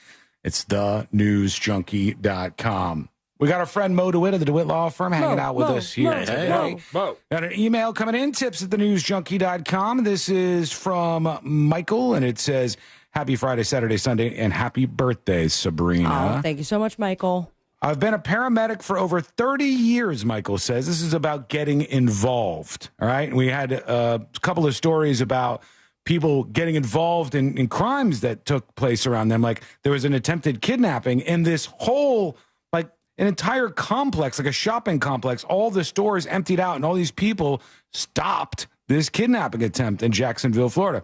It's thenewsjunkie.com. We got our friend Mo DeWitt of the DeWitt Law Firm hanging out with us here today. Got an email coming in, tips at thenewsjunkie.com. This is from Michael, and it says, happy Friday, Saturday, Sunday, and happy birthday, Sabrina. Oh, thank you so much, Michael. I've been a paramedic for over 30 years, Michael says. This is about getting involved, all right? And we had a couple of stories about people getting involved in crimes that took place around them. Like there was an attempted kidnapping in this whole, like an entire complex, like a shopping complex. All the stores emptied out and all these people stopped this kidnapping attempt in Jacksonville, Florida.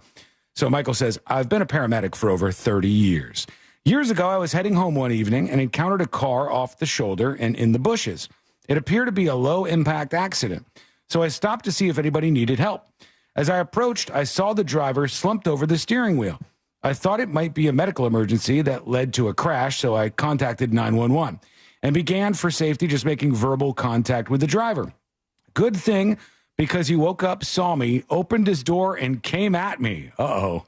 So Michael says, I've been a paramedic for over 30 years. Years ago, I was heading home one evening and encountered a car off the shoulder and in the bushes. It appeared to be a low-impact accident, so I stopped to see if anybody needed help. As I approached, I saw the driver slumped over the steering wheel. I thought it might be a medical emergency that led to a crash, so I contacted 911 and began, for safety, just making verbal contact with the driver. Good thing, because he woke up, saw me, opened his door, and came at me. Uh-oh.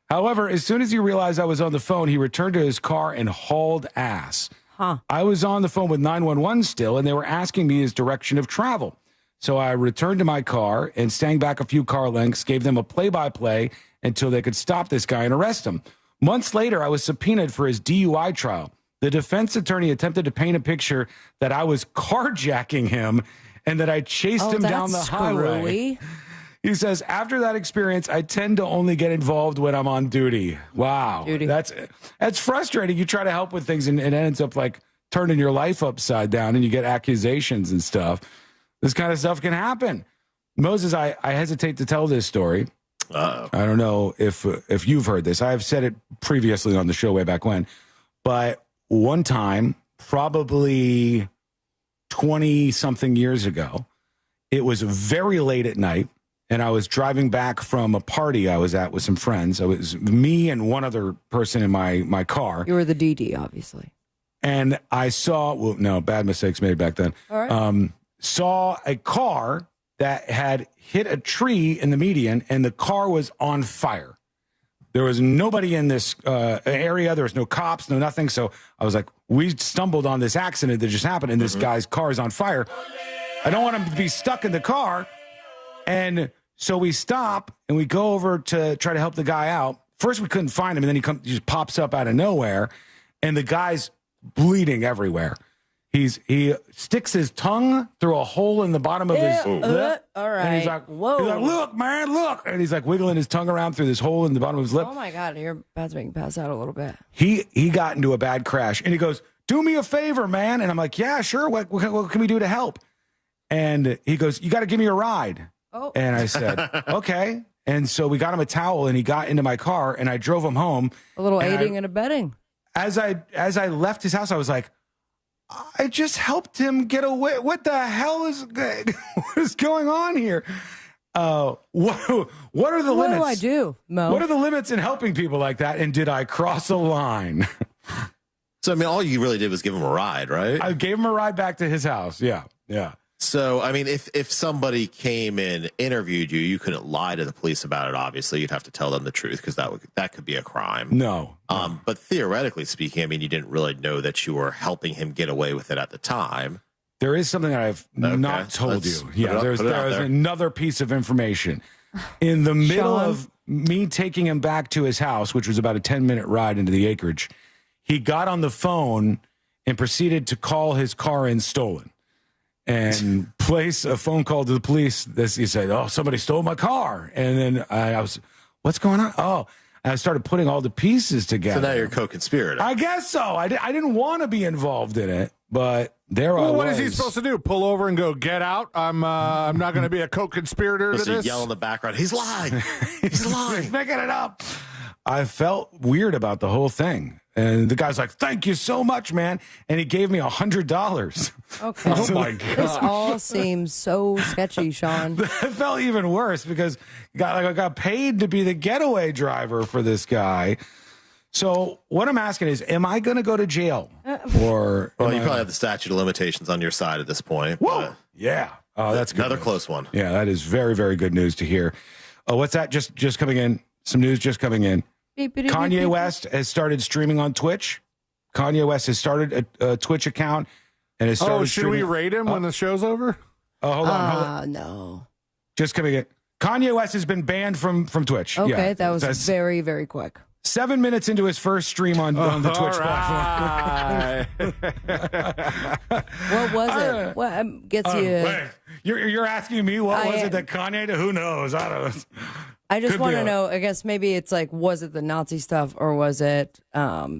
However, as soon as he realized I was on the phone, he returned to his car and hauled ass. I was on the phone with 911 still, and they were asking me his direction of travel. So I returned to my car and, staying back a few car lengths, gave them a play-by-play until they could stop this guy and arrest him. Months later, I was subpoenaed for his DUI trial. The defense attorney attempted to paint a picture that I was carjacking him and that I chased him down the highway. He says, after that experience, I tend to only get involved when I'm on duty. Wow. That's frustrating. You try to help with things and it ends up like turning your life upside down and you get accusations and stuff. This kind of stuff can happen. Moses, I hesitate to tell this story, Uh-oh. I don't know if you've heard this. I've said it previously on the show way back when, but one time, probably 20-something years ago, it was very late at night, and I was driving back from a party I was at with some friends. It was me and one other person in my car. You were the DD, obviously. And I saw, well, no, bad mistakes made back then. All right. Saw a car that had hit a tree in the median, and the car was on fire. There was nobody in this area. There was no cops, no nothing. So I was like, we stumbled on this accident that just happened, and this guy's car is on fire. I don't want him to be stuck in the car. And so we stop, and we go over to try to help the guy out. First, we couldn't find him, and then he just pops up out of nowhere, and the guy's bleeding everywhere. He sticks his tongue through a hole in the bottom of his lip. All right. And he's like, look, man, look. And he's like wiggling his tongue around through this hole in the bottom of his lip. Oh, my God. You're about to make me pass out a little bit. He got into a bad crash. And he goes, do me a favor, man. And I'm like, yeah, sure. What can we do to help? And he goes, you got to give me a ride. Oh. And I said, okay. And so we got him a towel, and he got into my car, and I drove him home. A little aiding and abetting. As I left his house, I was like, I just helped him get away. What the hell is what is going on here? What are the limits? What do I do, Mo? What are the limits in helping people like that? And did I cross a line? So, I mean, all you really did was give him a ride, right? I gave him a ride back to his house. Yeah. So, I mean, if somebody came and interviewed you, you couldn't lie to the police about it, obviously. You'd have to tell them the truth because that could be a crime. No. But theoretically speaking, I mean, you didn't really know that you were helping him get away with it at the time. There is something that I've not told you. Yeah, there's another piece of information. In the middle of me taking him back to his house, which was about a 10-minute ride into the acreage, he got on the phone and proceeded to call his car in stolen and place a phone call to the police. He said, oh, somebody stole my car. And then I was, what's going on? Oh, and I started putting all the pieces together. So now you're a co-conspirator. I guess so. I didn't want to be involved in it, but there I was. What is he supposed to do? Pull over and go, get out? I'm not going to be a co-conspirator to this? Yell in the background, he's lying. He's lying. He's making it up. I felt weird about the whole thing. And the guy's like, thank you so much, man. And he gave me $100. Okay. Oh, my God. This all seems so sketchy, Sean. It felt even worse because I got paid to be the getaway driver for this guy. So what I'm asking is, am I going to go to jail? Or well, you probably have the statute of limitations on your side at this point. Whoa. Yeah. Oh, that's another good close one. Yeah, that is very, very good news to hear. Oh, what's that? Just coming in. Some news just coming in. Kanye West has started streaming on Twitch. Kanye West has started a Twitch account and has started. Oh, should we rate him when the show's over? Oh, hold on. No. Just coming in. Kanye West has been banned from Twitch. Okay, yeah, that was very, very quick. 7 minutes into his first stream on the Twitch platform. What was it? What gets you? Wait, you're asking me what was it that Kanye did? Who knows? I don't know. I just want to know, I guess maybe it's like, was it the Nazi stuff or was it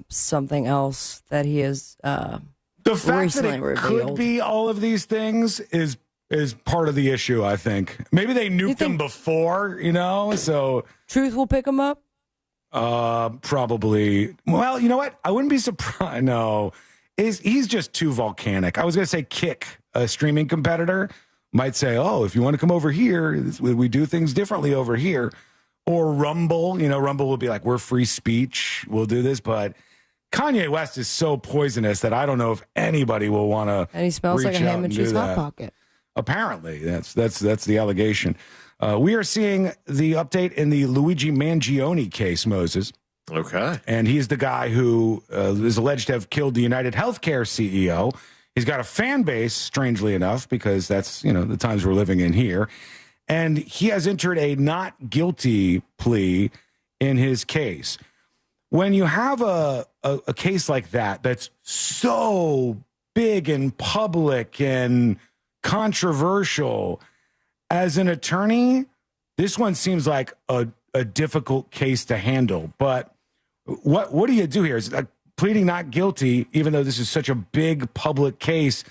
something else that he has the fact that it could be all of these things is part of the issue, I think. Maybe they nuked him before, so... Truth will pick him up? Probably. Well, you know what? I wouldn't be surprised. No. He's just too volcanic. I was going to say Kick, a streaming competitor, might say, oh, if you want to come over here, we do things differently over here. Or Rumble, Rumble will be like, we're free speech, we'll do this. But Kanye West is so poisonous that I don't know if anybody will want to. And he smells like a ham and cheese hot pocket. Apparently, that's the allegation. We are seeing the update in the Luigi Mangione case, Moses. Okay. And he's the guy who is alleged to have killed the United Healthcare CEO. He's got a fan base, strangely enough, because that's, the times we're living in here. And he has entered a not guilty plea in his case. When you have a case like that, that's so big and public and controversial, as an attorney, this one seems like a difficult case to handle. But what do you do here? Is it pleading not guilty, even though this is such a big public case?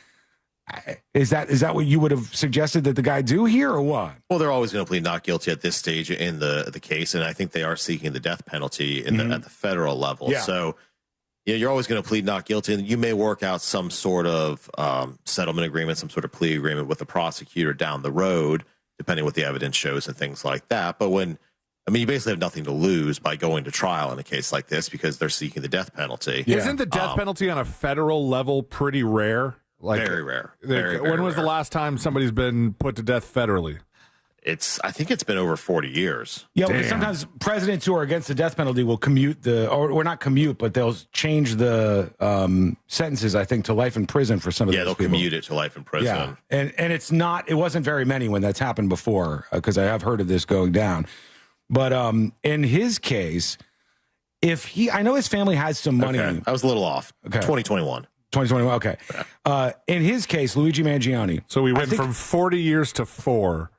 Is that what you would have suggested that the guy do here, or what? Well, they're always going to plead not guilty at this stage in the case, and I think they are seeking the death penalty at the federal level. Yeah. So, you're always going to plead not guilty, and you may work out some sort of settlement agreement, some sort of plea agreement with the prosecutor down the road, depending what the evidence shows and things like that. But you basically have nothing to lose by going to trial in a case like this because they're seeking the death penalty. Yeah. Isn't the death penalty on a federal level pretty rare? Very rare. When was the last time somebody's been put to death federally? I think it's been over 40 years. Yeah, well, sometimes presidents who are against the death penalty will or not commute, but they'll change the sentences, I think, to life in prison for some of those people. Yeah, they'll commute it to life in prison. Yeah, and it wasn't very many when that's happened before, because I have heard of this going down. But in his case, I know his family has some money. Okay. I was a little off. Okay. 2021. 2021, okay. In his case, Luigi Mangione. So we went from 40 years to 4.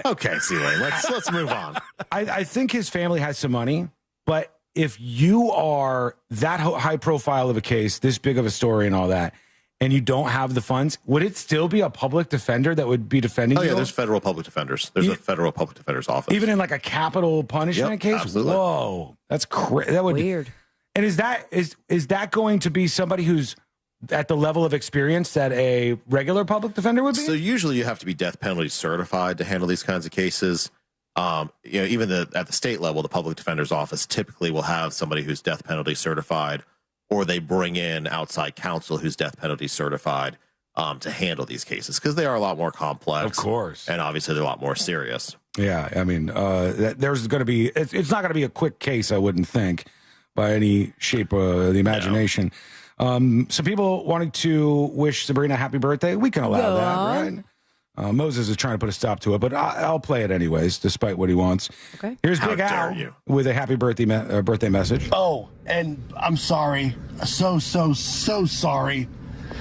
Okay, C-Lane, let's move on. I think his family has some money, but if you are that high profile of a case, this big of a story and all that, and you don't have the funds, would it still be a public defender that would be defending you? Oh, yeah, there's federal public defenders. There's a federal public defender's office. Even in like a capital punishment case? Absolutely. Whoa, that's crazy. That would weird. And is that going to be somebody who's at the level of experience that a regular public defender would be? So usually you have to be death penalty certified to handle these kinds of cases. Even at the state level, the public defender's office typically will have somebody who's death penalty certified, or they bring in outside counsel who's death penalty certified to handle these cases because they are a lot more complex. Of course. And obviously they're a lot more serious. Yeah, I mean, there's going to be, it's not going to be a quick case, I wouldn't think, by any shape of the imagination. No. Some people wanting to wish Sabrina a happy birthday. We can allow that, right? Moses is trying to put a stop to it, but I'll play it anyways, despite what he wants. Okay. Here's Big Al with a happy birthday message. Oh, and I'm sorry. So sorry.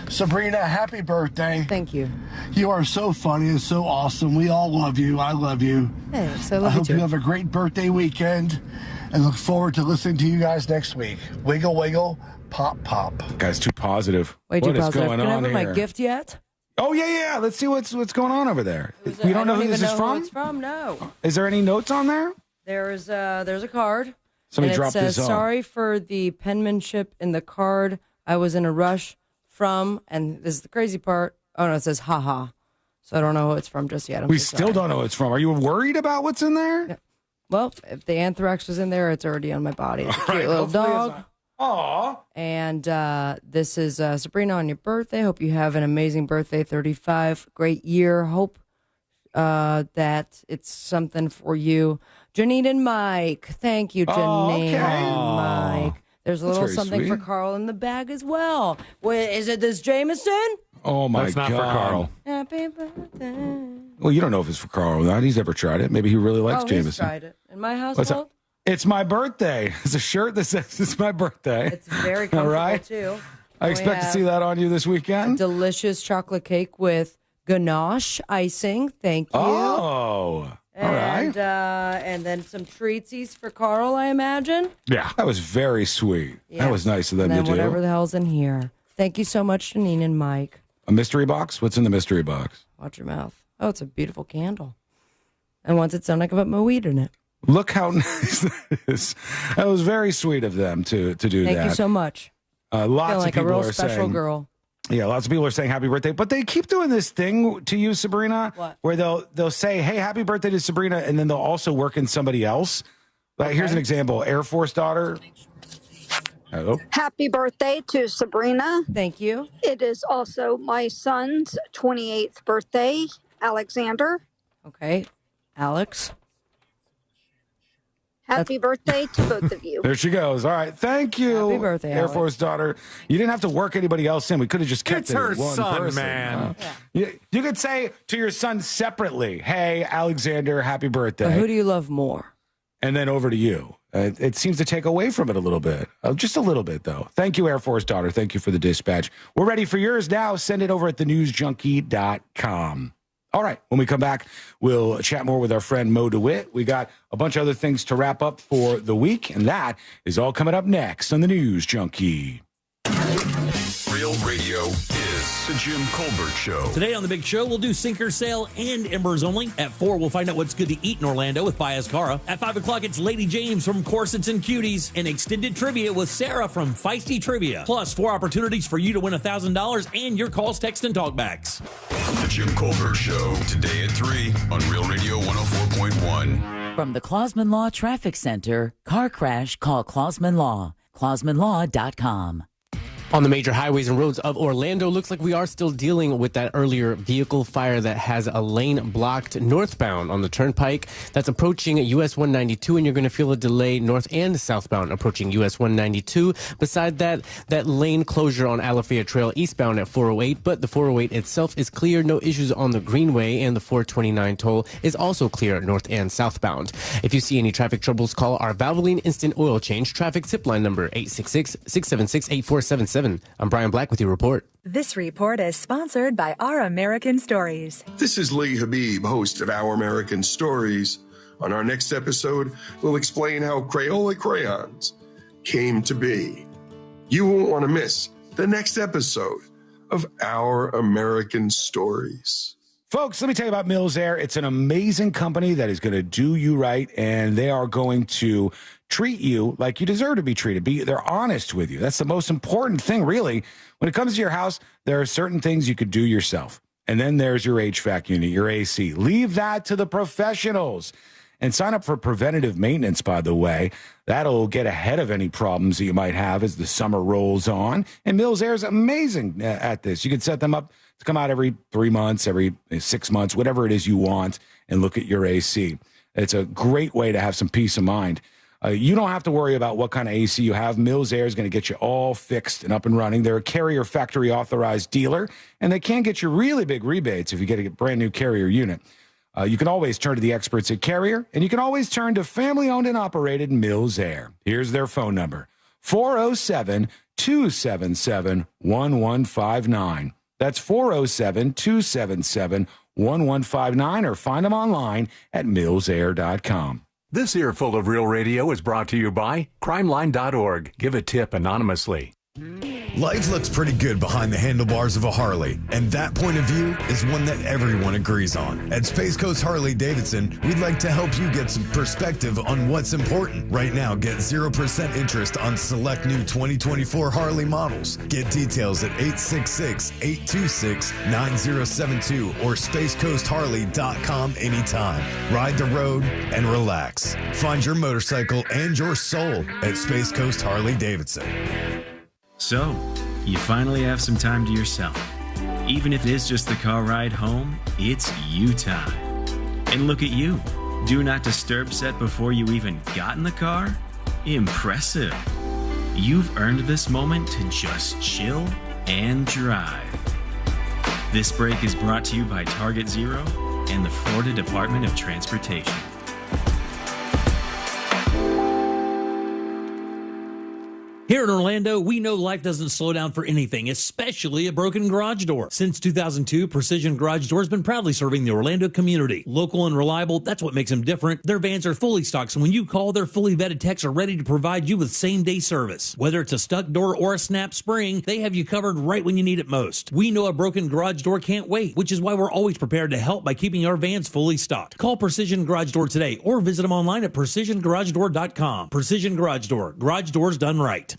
Sabrina, happy birthday. Thank you. You are so funny and so awesome. We all love you. I love you. Thanks. I love I you hope too. you have a great birthday weekend and look forward to listening to you guys next week. Wiggle, wiggle, pop, pop. Guy's too positive. Way too positive. Going Can I on have here? my gift yet? Oh, yeah. Let's see what's going on over there. You don't know who this is from? Who it's from? No. Is there any notes on there? There's a card. Somebody and dropped it says, this on. sorry for the penmanship in the card. I was in a rush from, and this is the crazy part. Oh, no, it says, haha. So I don't know who it's from just yet. We still don't know who it's from. Are you worried about what's in there? Yeah. Well, if the anthrax was in there, it's already on my body. It's a cute little dog. Aw. And this is Sabrina on your birthday. Hope you have an amazing birthday, 35. Great year. Hope that it's something for you. Janine and Mike. Thank you, Janine and Mike. There's a little something for Carl in the bag as well. Wait, is it this Jameson? Oh, my God. That's not for Carl. Happy birthday. Well, you don't know if it's for Carl or not. He's never tried it. Maybe he really likes Jameson. He's tried it. In my What's that? household, It's my birthday. It's a shirt that says it's my birthday. it's very comfortable, All right. too. I expect to see that on you this weekend. Delicious chocolate cake with ganache icing. Thank you. Oh, all right. And then some treatsies for Carl, I imagine. Yeah, that was very sweet. Yeah. That was nice of them And then to do. whatever the hell's in here. Thank you so much, Janine and Mike. A mystery box? What's in the mystery box? Watch your mouth. Oh, it's a beautiful candle. And once it's done, I can put my weed in it. Look how nice that is. That was very sweet of them to do that. Thank you so much. Lots I feel of like people a real are special saying, girl. Yeah, lots of people are saying happy birthday, but they keep doing this thing to you, Sabrina, where they'll say, "Hey, happy birthday to Sabrina," and then they'll also work in somebody else. Like, here's an example: Air Force daughter. Hello. Happy birthday to Sabrina. Thank you. It is also my son's 28th birthday, Alexander. Okay, Alex. Happy birthday to both of you. There she goes. All right. Thank you. Happy birthday, Air Alex. Force daughter. You didn't have to work anybody else in. We could have just kept It's it her at one son, person. man. You could say to your son separately, "Hey, Alexander, happy birthday." But who do you love more? And then over to you. It seems to take away from it a little bit. Just a little bit, though. Thank you, Air Force daughter. Thank you for the dispatch. We're ready for yours now. Send it over at thenewsjunkie.com. All right. When we come back, we'll chat more with our friend Mo DeWitt. We got a bunch of other things to wrap up for the week, and that is all coming up next on the News Junkie. Real Real Radio is the Jim Colbert Show. Today on The Big Show, we'll do Sinker Sale and Embers Only. At 4, we'll find out what's good to eat in Orlando with Baez Cara. At 5 o'clock, it's Lady James from Corsets and Cuties and Extended Trivia with Sarah from Feisty Trivia. Plus, 4 opportunities for you to win $1,000 and your calls, text, and talkbacks. The Jim Colbert Show, today at 3 on Real Radio 104.1. From the Clausman Law Traffic Center, car crash, call Clausman Law. ClausmanLaw.com. On the major highways and roads of Orlando, looks like we are still dealing with that earlier vehicle fire that has a lane blocked northbound on the turnpike. That's approaching US 192, and you're going to feel a delay north and southbound approaching US 192. Beside that lane closure on Alafaya Trail eastbound at 408, but the 408 itself is clear. No issues on the Greenway, and the 429 toll is also clear north and southbound. If you see any traffic troubles, call our Valvoline Instant Oil Change traffic tip line number 866-676-8477. I'm Brian Black with your report. This report is sponsored by Our American Stories. This is Lee Habib, host of Our American Stories. On our next episode, we'll explain how Crayola crayons came to be. You won't want to miss the next episode of Our American Stories. Folks, let me tell you about Mills Air. It's an amazing company that is going to do you right, and they are going to treat you like you deserve to be treated. They're honest with you. That's the most important thing, really. When it comes to your house, there are certain things you could do yourself. And then there's your HVAC unit, your AC. Leave that to the professionals. And sign up for preventative maintenance, by the way. That'll get ahead of any problems that you might have as the summer rolls on. And Mills Air is amazing at this. You can set them up to come out every 3 months, every 6 months, whatever it is you want, and look at your AC. It's a great way to have some peace of mind. You don't have to worry about what kind of AC you have. Mills Air is going to get you all fixed and up and running. They're a Carrier factory authorized dealer, and they can get you really big rebates if you get a brand new Carrier unit. You can always turn to the experts at Carrier, and you can always turn to family-owned and operated Mills Air. Here's their phone number, 407-277-1159. That's 407-277-1159, or find them online at millsair.com. This earful of Real Radio is brought to you by crimeline.org. Give a tip anonymously. Life looks pretty good behind the handlebars of a Harley, and that point of view is one that everyone agrees on. At Space Coast Harley Davidson, we'd like to help you get some perspective on what's important. Right now, get 0% interest on select new 2024 Harley models. Get details at 866-826-9072 or spacecoastharley.com anytime. Ride the road and relax. Find your motorcycle and your soul at Space Coast Harley Davidson. So, you finally have some time to yourself. Even if it is just the car ride home, it's you time. And look at you. Do not disturb set before you even got in the car? Impressive. You've earned this moment to just chill and drive. This break is brought to you by Target Zero and the Florida Department of Transportation. Here in Orlando, we know life doesn't slow down for anything, especially a broken garage door. Since 2002, Precision Garage Door has been proudly serving the Orlando community. Local and reliable, that's what makes them different. Their vans are fully stocked, so when you call, their fully vetted techs are ready to provide you with same-day service. Whether it's a stuck door or a snap spring, they have you covered right when you need it most. We know a broken garage door can't wait, which is why we're always prepared to help by keeping our vans fully stocked. Call Precision Garage Door today or visit them online at PrecisionGarageDoor.com. Precision Garage Door. Garage doors done right.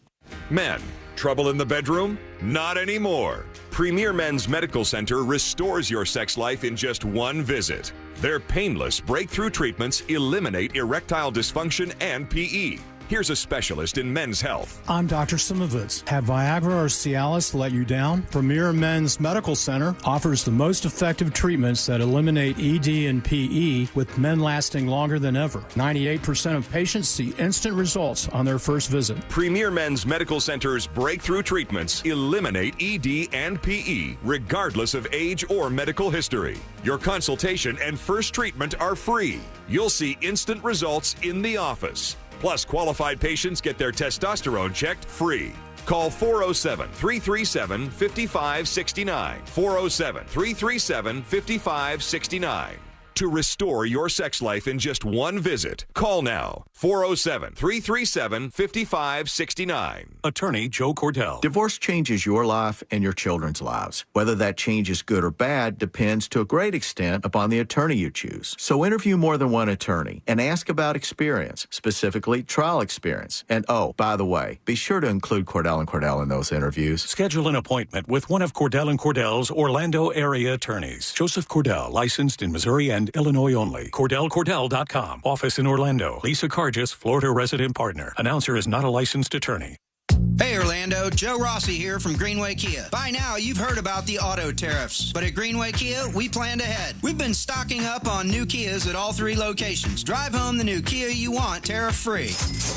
Men, trouble in the bedroom? Not anymore. Premier Men's Medical Center restores your sex life in just one visit. Their painless breakthrough treatments eliminate erectile dysfunction and PE. Here's a specialist in men's health. I'm Dr. Simovitz. Have Viagra or Cialis let you down? Premier Men's Medical Center offers the most effective treatments that eliminate ED and PE, with men lasting longer than ever. 98% of patients see instant results on their first visit. Premier Men's Medical Center's breakthrough treatments eliminate ED and PE, regardless of age or medical history. Your consultation and first treatment are free. You'll see instant results in the office. Plus, qualified patients get their testosterone checked free. Call 407-337-5569. 407-337-5569. to restore your sex life in just one visit. Call now. 407-337-5569. Attorney Joe Cordell. Divorce changes your life and your children's lives. Whether that change is good or bad depends to a great extent upon the attorney you choose. So interview more than one attorney and ask about experience, specifically trial experience. And oh, by the way, be sure to include Cordell & Cordell in those interviews. Schedule an appointment with one of Cordell & Cordell's Orlando area attorneys. Joseph Cordell, licensed in Missouri and Illinois only. CordellCordell.com. Office in Orlando. Lisa Cargis, Florida resident partner. Announcer is not a licensed attorney. Hey Orlando, Joe Rossi here from Greenway Kia. By now, you've heard about the auto tariffs, but at Greenway Kia, we planned ahead. We've been stocking up on new Kias at all 3 locations. Drive home the new Kia you want tariff-free.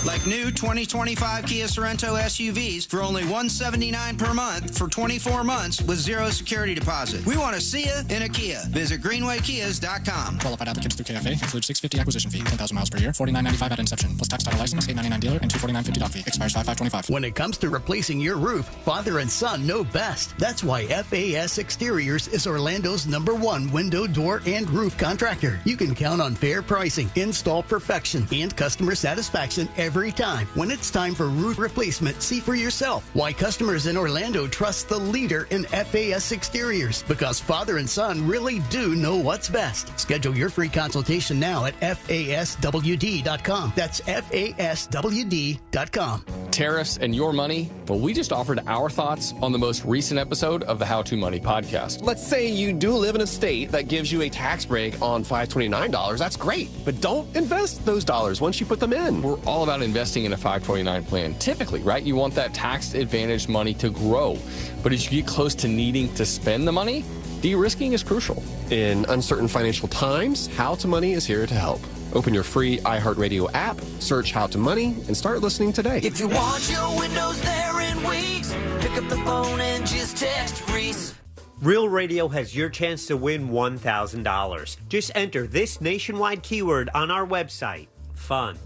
Like new 2025 Kia Sorento SUVs for only $179 per month for 24 months with 0 security deposit. We want to see you in a Kia. Visit greenwaykias.com. Qualified applicants through KFA include $650 acquisition fee, 10,000 miles per year, $49.95 at inception, plus tax, title, license, $899 dealer, and $249.50 doc fee. Expires 5/5/25. When it comes to replacing your roof, father and son know best. That's why FAS Exteriors is Orlando's #1 window, door, and roof contractor. You can count on fair pricing, install perfection, and customer satisfaction every time. When it's time for roof replacement, see for yourself why customers in Orlando trust the leader in FAS Exteriors, because father and son really do know what's best. Schedule your free consultation now at FASWD.com. That's FASWD.com. Tariffs and your money? Well, we just offered our thoughts on the most recent episode of the How to Money podcast. Let's say you do live in a state that gives you a tax break on $529. That's great, but don't invest those dollars once you put them in. We're all about investing in a 529 plan. Typically, right, you want that tax-advantaged money to grow. But as you get close to needing to spend the money, de-risking is crucial. In uncertain financial times, How to Money is here to help. Open your free iHeartRadio app, search How to Money, and start listening today. If you want your windows there in weeks, pick up the phone and just text Reese. Real Radio has your chance to win $1,000. Just enter this nationwide keyword on our website, FUN.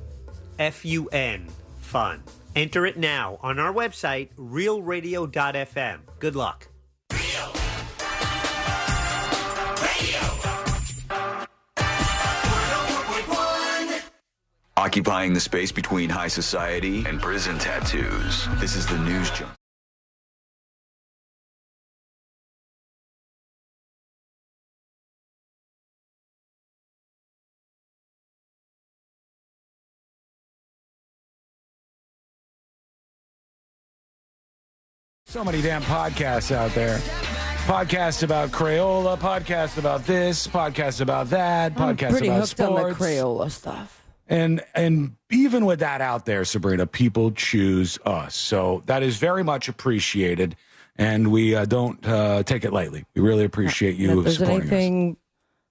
F-U-N, FUN. Enter it now on our website, realradio.fm. Good luck. Occupying the space between high society and prison tattoos. This is the News Jump. So many damn podcasts out there. Podcasts about Crayola, podcasts about this, podcasts about that, podcasts pretty about hooked sports. on the Crayola stuff. And even with that out there, Sabrina, people choose us. So that is very much appreciated, and we don't take it lightly. We really appreciate you If there's supporting anything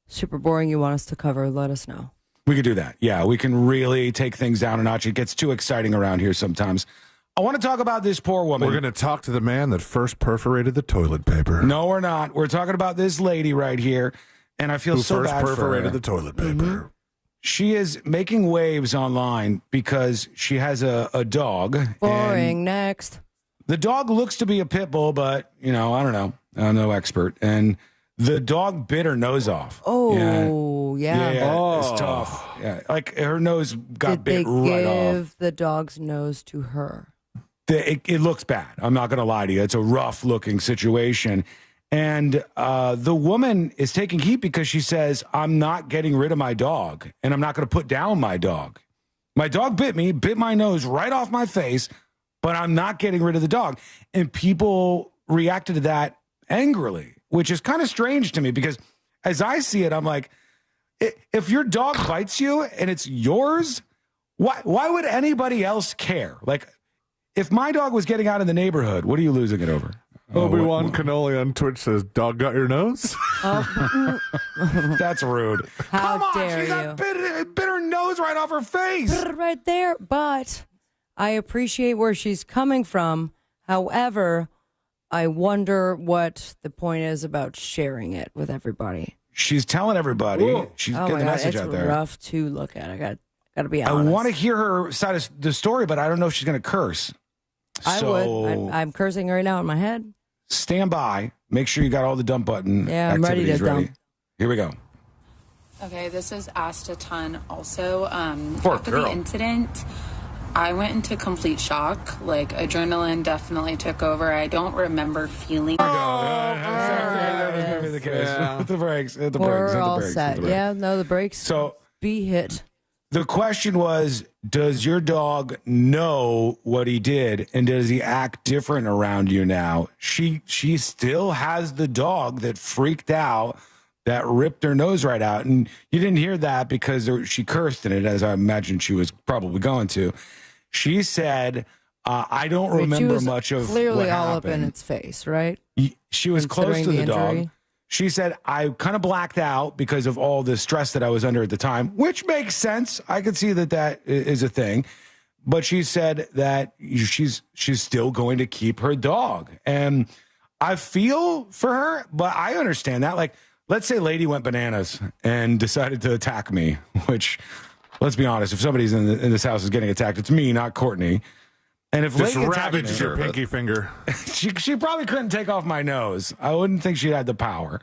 super boring you want us to cover, let us know. We could do that. Yeah, we can really take things down a notch. It gets too exciting around here sometimes. I want to talk about this poor woman. We're going to talk to the man that first perforated the toilet paper. No, we're not. We're talking about this lady right here, and I feel so bad for her. Who first perforated the toilet paper. Mm-hmm. She is making waves online because she has a dog. Boring. Next. The dog looks to be a pit bull, but, I don't know. I'm no expert. And the dog bit her nose off. Oh, yeah. Oh. It's tough. Yeah, like her nose got bit right off. Did they give the dog's nose to her? It looks bad. I'm not going to lie to you. It's a rough-looking situation. And the woman is taking heat because she says, I'm not getting rid of my dog, and I'm not going to put down my dog. My dog bit me, bit my nose right off my face, but I'm not getting rid of the dog. And people reacted to that angrily, which is kind of strange to me because as I see it, I'm like, if your dog bites you and it's yours, why would anybody else care? Like, if my dog was getting out in the neighborhood, what are you losing it over? Obi-Wan Kenobi on Twitch says, dog got your nose? That's rude. How Come on, dare she got you. bit her nose right off her face. Right there. But I appreciate where she's coming from. However, I wonder what the point is about sharing it with everybody. She's telling everybody. Ooh. She's Oh getting my the God, message it's out there. rough to look at. I got to be I honest. want to hear her side of the story, but I don't know if she's going to curse. I would. I'm cursing right now in my head. Stand by. Make sure you got all the dump button Yeah, I'm ready to activities dump. Here we go. Okay, this is asked a ton also. Poor After girl. the incident, I went into complete shock. Like, adrenaline definitely took over. I don't remember feeling... The case. Hit the brakes. Hit the We're brakes. Hit the all brakes. set. Hit the brakes. Yeah, no, the brakes So be hit. the question was, does your dog know what he did, and does he act different around you now? She still has the dog that freaked out, that ripped her nose right out, and you didn't hear that because she cursed in it, as I imagine she was probably going to. She said, I don't Wait, remember she was much of clearly what all up in happened. its face, right? She was close to Considering the the dog. injury. She said, I kind of blacked out because of all the stress that I was under at the time, which makes sense. I could see that is a thing. But she said that she's still going to keep her dog. And I feel for her, but I understand that. Like, let's say Lady went bananas and decided to attack me, which, let's be honest, if somebody's in this house is getting attacked, it's me, not Courtney. And if Just Lady attacked ravaged your pinky finger. she probably couldn't take off my nose. I wouldn't think she had the power.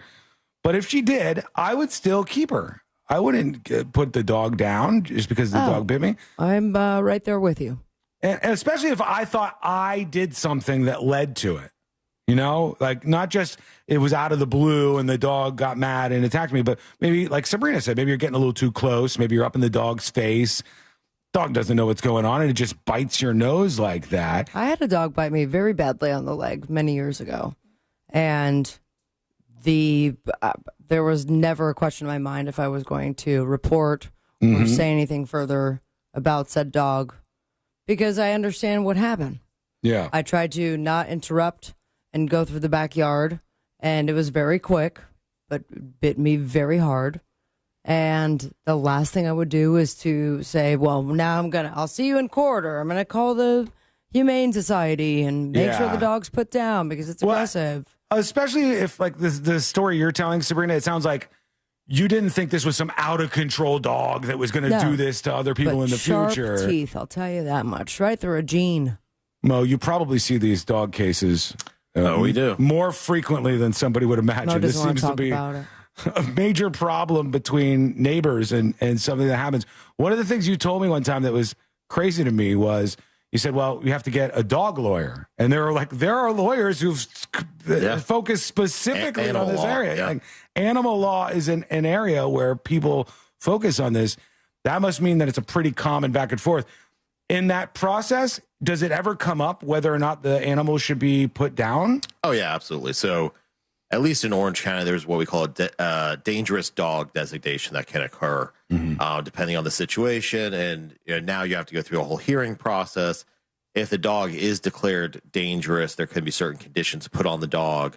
But if she did, I would still keep her. I wouldn't put the dog down just because the dog bit me. I'm right there with you. And especially if I thought I did something that led to it. You know, like not just it was out of the blue and the dog got mad and attacked me, but maybe like Sabrina said, maybe you're getting a little too close. Maybe you're up in the dog's face. Dog doesn't know what's going on and it just bites your nose like that. I had a dog bite me very badly on the leg many years ago. And there was never a question in my mind if I was going to report or say anything further about said dog because I understand what happened. Yeah. I tried to not interrupt and go through the backyard, and it was very quick, but bit me very hard. And the last thing I would do is to say, well, now I'll see you in court, or I'm going to call the Humane Society and make sure the dog's put down because it's aggressive. Especially if, like, the story you're telling, Sabrina, it sounds like you didn't think this was some out-of-control dog that was going to do this to other people in the future. Sharp teeth, I'll tell you that much. Right through a gene. Mo, you probably see these dog cases we do. More frequently than somebody would imagine. Mo This doesn't want seems to to talk be about it. a major problem between neighbors and something that happens. One of the things you told me one time that was crazy to me was you said, well, you have to get a dog lawyer. And there are lawyers who've focused specifically on this area. Yeah. Like, animal law is an area where people focus on this. That must mean that it's a pretty common back and forth. In that process, does it ever come up whether or not the animal should be put down? Oh, yeah, absolutely. So at least in Orange County, there's what we call a dangerous dog designation that can occur depending on the situation. And now you have to go through a whole hearing process. If the dog is declared dangerous, there could be certain conditions put on the dog.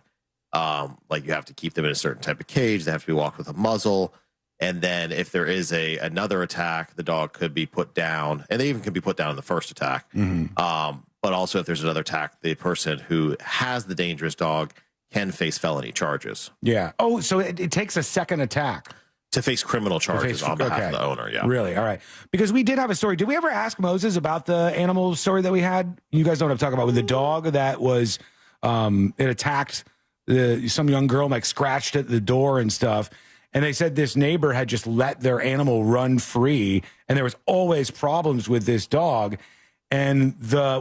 Like you have to keep them in a certain type of cage. They have to be walked with a muzzle. And then if there is another attack, the dog could be put down. And they even could be put down in the first attack. But also if there's another attack, the person who has the dangerous dog can face felony charges. Yeah. Oh, so it takes a second attack. To face criminal charges on behalf of the owner, yeah. Really? All right. Because we did have a story. Did we ever ask Moses about the animal story that we had? You guys know what I'm talking about, with the dog that was, it attacked some young girl, like scratched at the door and stuff. And they said this neighbor had just let their animal run free, and there was always problems with this dog. And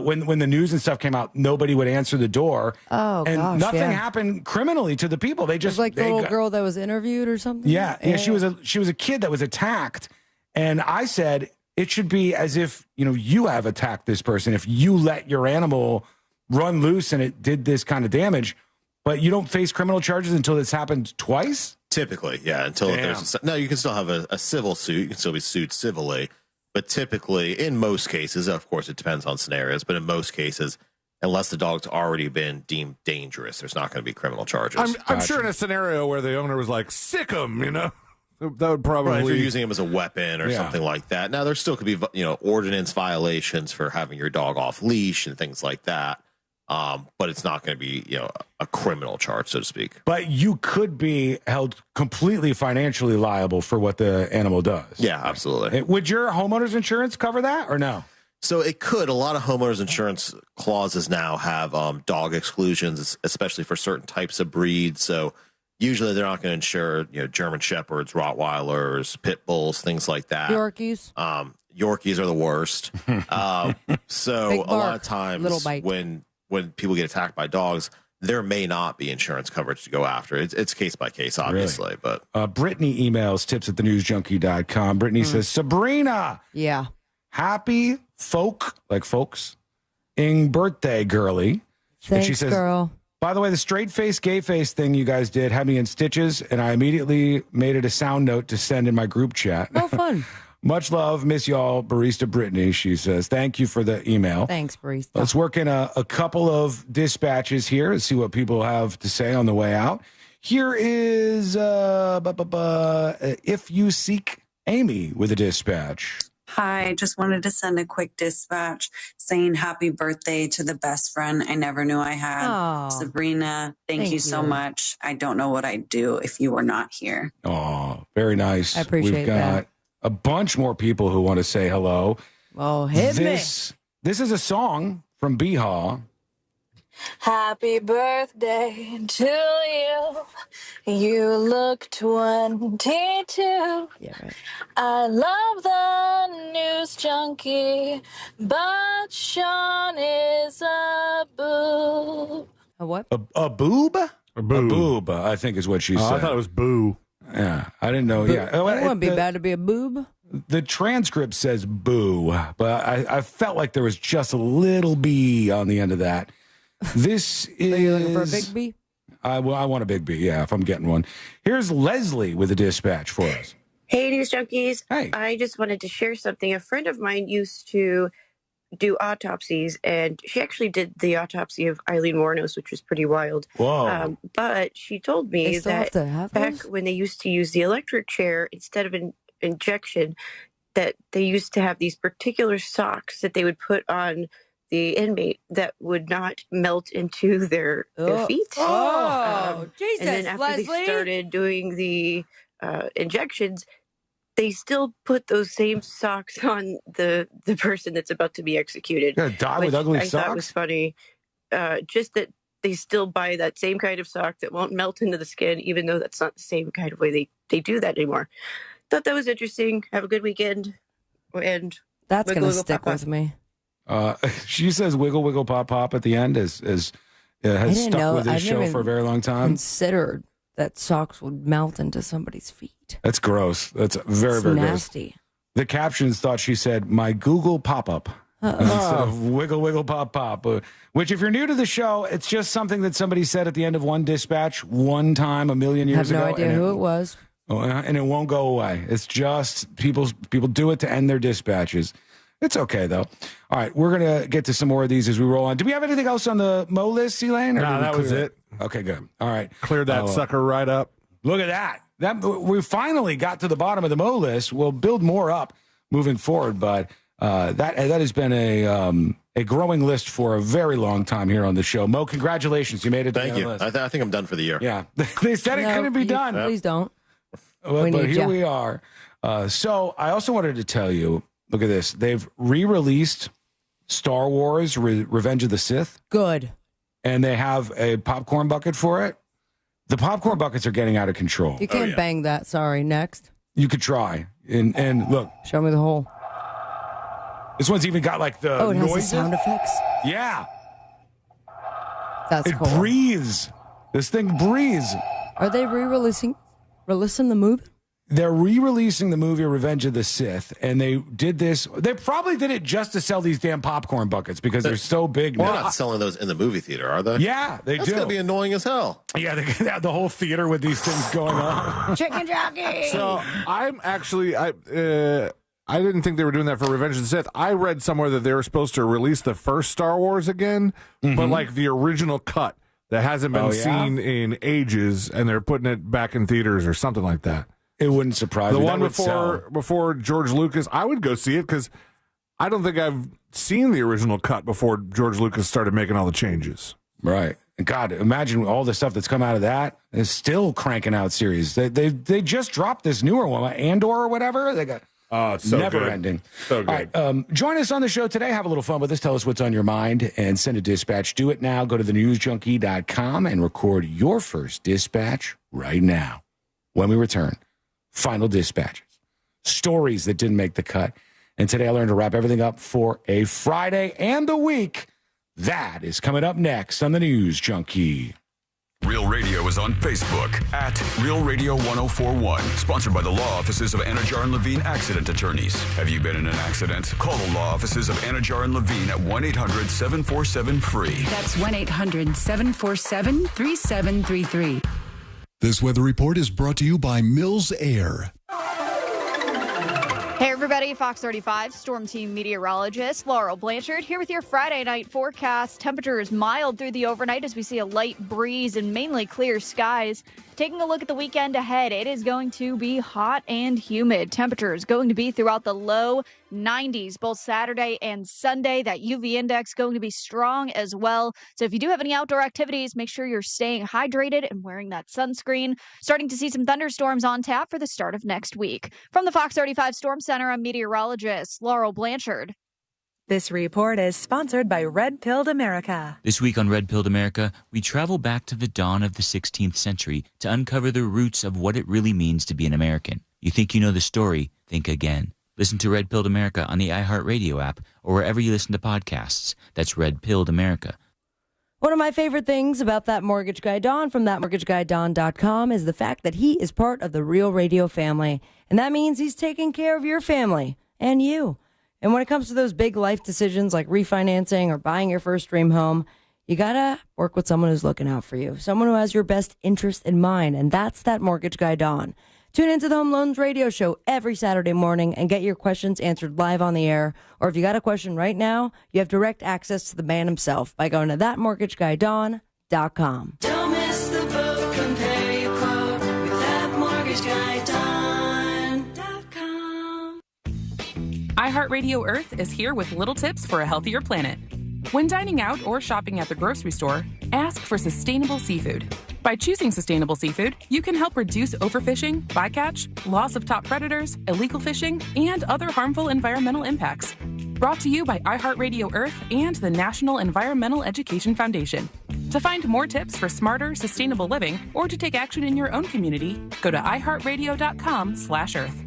when the news and stuff came out, nobody would answer the door. Oh, and gosh, nothing happened criminally to the people. They It just was like the little girl that was interviewed or something? Yeah, she was a kid that was attacked. And I said it should be as if, you have attacked this person. If you let your animal run loose and it did this kind of damage, but you don't face criminal charges until it's happened twice? Typically, yeah. Until there's no, you can still have a civil suit. You can still be sued civilly. But typically, in most cases, of course, it depends on scenarios, but in most cases, unless the dog's already been deemed dangerous, there's not going to be criminal charges. I'm sure in a scenario where the owner was like, sick him, that would probably... Right, if you're using him as a weapon or something like that. Now, there still could be, ordinance violations for having your dog off leash and things like that. But it's not going to be, a criminal charge, so to speak. But you could be held completely financially liable for what the animal does. Yeah, absolutely. Would your homeowner's insurance cover that or no? So it could. A lot of homeowners insurance clauses now have dog exclusions, especially for certain types of breeds. So Usually they're not going to insure, German Shepherds, Rottweilers, Pit Bulls, things like that. Yorkies. Yorkies are the worst. So Big a lot bark, of times little bite. when people get attacked by dogs, there may not be insurance coverage to go after. It's case by case, obviously. Really? But Brittany emails tips@thenewsjunkie.com. Brittany says, Sabrina, Yeah. happy folks ing birthday, girly. Thanks, and she says, girl. by the way, the straight face, gay face thing you guys did had me in stitches, and I immediately made it a sound note to send in my group chat. Oh, fun. Much love. Miss y'all. Barista Brittany, she says. Thank you for the email. Thanks, Barista. Let's work in a couple of dispatches here and see what people have to say on the way out. Here is If You Seek Amy with a dispatch. Hi, just wanted to send a quick dispatch saying happy birthday to the best friend I never knew I had. Aw. Sabrina, thank you so you. much. I don't know what I'd do if you were not here. Oh, very nice. I appreciate We've got that. a bunch more people who want to say hello. Oh, hit me. This is a song from Beehaw. Happy birthday to you. You look 22. Yeah, right. I love the news junkie, but Sean is a boob. A what? A boob? A boob. I think is what she said. I thought it was boo. Yeah, I didn't know. Yeah. It wouldn't be bad to be a boob. The transcript says boo, but I felt like there was just a little B on the end of that. This is. Are you looking for a big B? I want a big B, yeah, if I'm getting one. Here's Leslie with a dispatch for us. Hey, News Junkies. Hey. I just wanted to share something. A friend of mine used to do autopsies, and she actually did the autopsy of Eileen Wuornos, which was pretty wild. Whoa. But she told They me still have that to have back those? when they used to use the electric chair instead of an injection, that they used to have these particular socks that they would put on the inmate that would not melt into their feet. Oh, Jesus, and then after Leslie. they started doing the injections, they still put those same socks on the person that's about to be executed. Gonna die with which ugly I thought was socks? funny. Just that they still buy that same kind of sock that won't melt into the skin, even though that's not the same kind of way they do that anymore. Thought that was interesting. Have a good weekend. And That's wiggle, going to wiggle, stick pop, with me. She says wiggle, wiggle, pop, pop at the end has didn't stuck know- with this I've show never for a very long time. Considered that socks would melt into somebody's feet. That's gross. That's very, It's very nasty. gross. The captions thought she said, my Google pop-up. Instead of wiggle, wiggle, pop, pop. Which, if you're new to the show, it's just something that somebody said at the end of one dispatch one time a million I years have no ago. idea who it was. And it won't go away. It's just people do it to end their dispatches. It's okay, though. All right, we're going to get to some more of these as we roll on. Do we have anything else on the Mo list, Elaine? No, that was it. Okay, good. All right. Cleared that sucker right up. Look at that. We finally got to the bottom of the Mo list. We'll build more up moving forward, but that has been a growing list for a very long time here on the show. Mo, congratulations. You made it to thank the you. list. I think I'm done for the year. Yeah. They said it couldn't be done. Please don't. But need here ya. we are. So I also wanted to tell you, look at this. They've re-released Star Wars Revenge of the Sith. Good. And they have a popcorn bucket for it. The popcorn buckets are getting out of control. You can't bang that. Sorry. Next. You could try. And look. Show me the hole. This one's even got like the It has the noises. sound effects. Yeah. That's It cool. breathes. This thing breathes. Are they releasing the movie? They're re-releasing the movie Revenge of the Sith, and they did this. They probably did it just to sell these damn popcorn buckets because they're so big They're now. not selling those in the movie theater, are they? Yeah, they That's do. going to be annoying as hell. Yeah, they have the whole theater with these things going on. Chicken jockey. So I'm actually I didn't think they were doing that for Revenge of the Sith. I read somewhere that they were supposed to release the first Star Wars again, but like the original cut that hasn't been seen in ages, and they're putting it back in theaters or something like that. It wouldn't surprise the me. one That would sell. before George Lucas, I would go see it because I don't think I've seen the original cut before George Lucas started making all the changes. Right. And God, imagine all the stuff that's come out of that is still cranking out series. They just dropped this newer one, Andor or whatever. They got Oh, so never good. ending. So good. All right, join us on the show today. Have a little fun with us. Tell us what's on your mind and send a dispatch. Do it now. Go to thenewsjunkie.com and record your first dispatch right now. When we return, final dispatches, stories that didn't make the cut. And today I learned to wrap everything up for a Friday and the week. That is coming up next on the News Junkie. Real Radio is on Facebook at Real Radio 1041. Sponsored by the law offices of Anajar and Levine Accident Attorneys. Have you been in an accident? Call the law offices of Anajar and Levine at 1-800-747-FREE. That's 1-800-747-3733. This weather report is brought to you by Mills Air. Hey everybody, Fox 35 Storm Team meteorologist Laurel Blanchard here with your Friday night forecast. Temperatures mild through the overnight as we see a light breeze and mainly clear skies. Taking a look at the weekend ahead, it is going to be hot and humid. Temperatures going to be throughout the low 90s, both Saturday and Sunday. That UV index going to be strong as well. So if you do have any outdoor activities, make sure you're staying hydrated and wearing that sunscreen. Starting to see some thunderstorms on tap for the start of next week. From the Fox 35 Storm Center, I'm meteorologist Laurel Blanchard. This report is sponsored by Red Pilled America. This week on Red Pilled America, we travel back to the dawn of the 16th century to uncover the roots of what it really means to be an American. You think you know the story? Think again. Listen to Red Pilled America on the iHeartRadio app or wherever you listen to podcasts. That's Red Pilled America. One of my favorite things about that mortgage guy, Don, from thatmortgageguyDon.com is the fact that he is part of the Real Radio family. And that means he's taking care of your family and you. And when it comes to those big life decisions like refinancing or buying your first dream home, you got to work with someone who's looking out for you, someone who has your best interest in mind. And that's that mortgage guy, Don. Tune into the Home Loans Radio Show every Saturday morning and get your questions answered live on the air. Or if you got a question right now, you have direct access to the man himself by going to thatmortgageguyDon.com. Don't miss the boat, compare your quote with thatmortgageguyDon.com. iHeartRadio Earth is here with little tips for a healthier planet. When dining out or shopping at the grocery store, ask for sustainable seafood. By choosing sustainable seafood, you can help reduce overfishing, bycatch, loss of top predators, illegal fishing, and other harmful environmental impacts. Brought to you by iHeartRadio Earth and the National Environmental Education Foundation. To find more tips for smarter, sustainable living or to take action in your own community, go to iHeartRadio.com/Earth.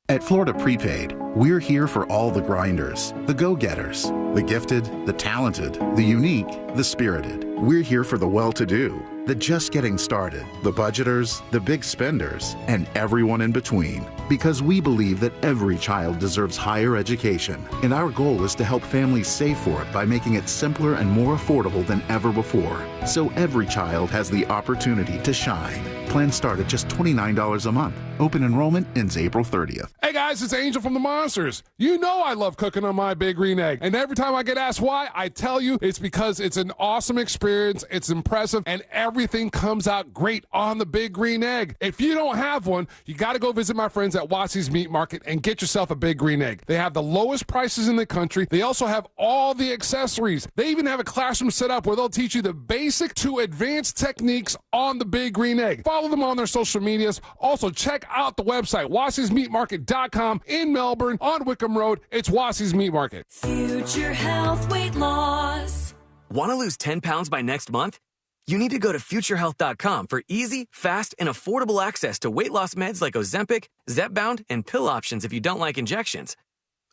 At Florida Prepaid, we're here for all the grinders, the go-getters, the gifted, the talented, the unique, the spirited. We're here for the well-to-do, the just getting started, the budgeters, the big spenders, and everyone in between. Because we believe that every child deserves higher education, and our goal is to help families save for it by making it simpler and more affordable than ever before. So every child has the opportunity to shine. Plans start at just $29 a month. Open enrollment ends April 30th. Hey guys, it's Angel from the Monsters. You know I love cooking on my Big Green Egg. And every time I get asked why, I tell you it's because it's an awesome experience, it's impressive, and everything comes out great on the Big Green Egg. If you don't have one, you got to go visit my friends at Watsy's Meat Market and get yourself a Big Green Egg. They have the lowest prices in the country. They also have all the accessories. They even have a classroom set up where they'll teach you the basic to advanced techniques on the Big Green Egg. Follow them on their social medias. Also, check out the website, WatsysMeatMarket.com in Melbourne on Wickham Road. It's Watsy's Meat Market. Future health, weight loss. Want to lose 10 pounds by next month? You need to go to FutureHealth.com for easy, fast, and affordable access to weight loss meds like Ozempic, Zepbound, and pill options if you don't like injections.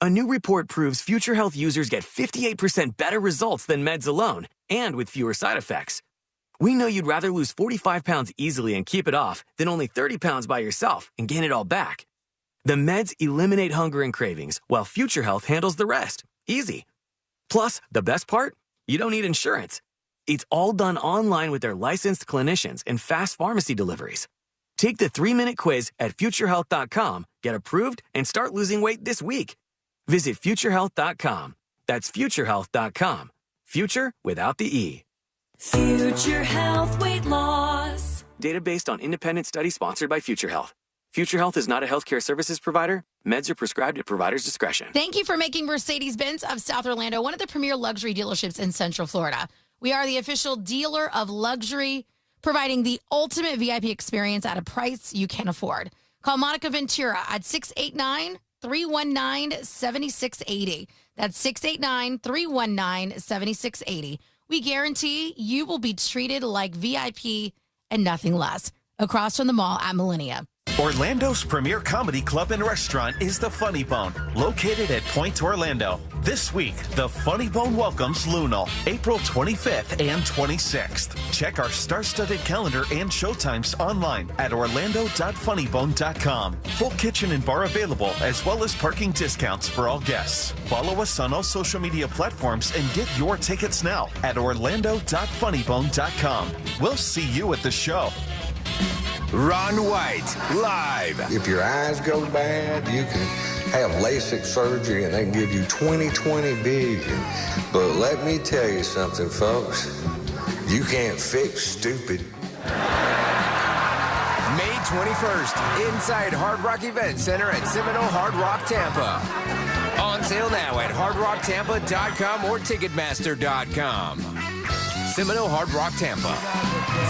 A new report proves Future Health users get 58% better results than meds alone, and with fewer side effects. We know you'd rather lose 45 pounds easily and keep it off than only 30 pounds by yourself and gain it all back. The meds eliminate hunger and cravings, while Future Health handles the rest. Easy. Plus, the best part? You don't need insurance. It's all done online with their licensed clinicians and fast pharmacy deliveries. Take the 3-minute quiz at FutureHealth.com, get approved, and start losing weight this week. Visit FutureHealth.com. That's FutureHealth.com. Future without the E. Future health, weight loss. Data based on independent study sponsored by Future Health. Future Health is not a healthcare services provider. Meds are prescribed at provider's discretion. Thank you for making Mercedes-Benz of South Orlando one of the premier luxury dealerships in Central Florida. We are the official dealer of luxury, providing the ultimate VIP experience at a price you can afford. Call Monica Ventura at 689-319-7680. That's 689-319-7680. We guarantee you will be treated like VIP and nothing less. Across from the mall at Millennia. Orlando's premier comedy club and restaurant is the Funny Bone, located at Point Orlando. This week, the Funny Bone welcomes Lunel, April 25th and 26th. Check our star-studded calendar and showtimes online at orlando.funnybone.com. Full kitchen and bar available, as well as parking discounts for all guests. Follow us on all social media platforms and get your tickets now at orlando.funnybone.com. We'll see you at the show. Ron White, live. If your eyes go bad, you can have LASIK surgery and they can give you 20/20 vision. But let me tell you something, folks. You can't fix stupid. May 21st, inside Hard Rock Event Center at Seminole Hard Rock Tampa. On sale now at hardrocktampa.com or ticketmaster.com. Seminole Hard Rock Tampa.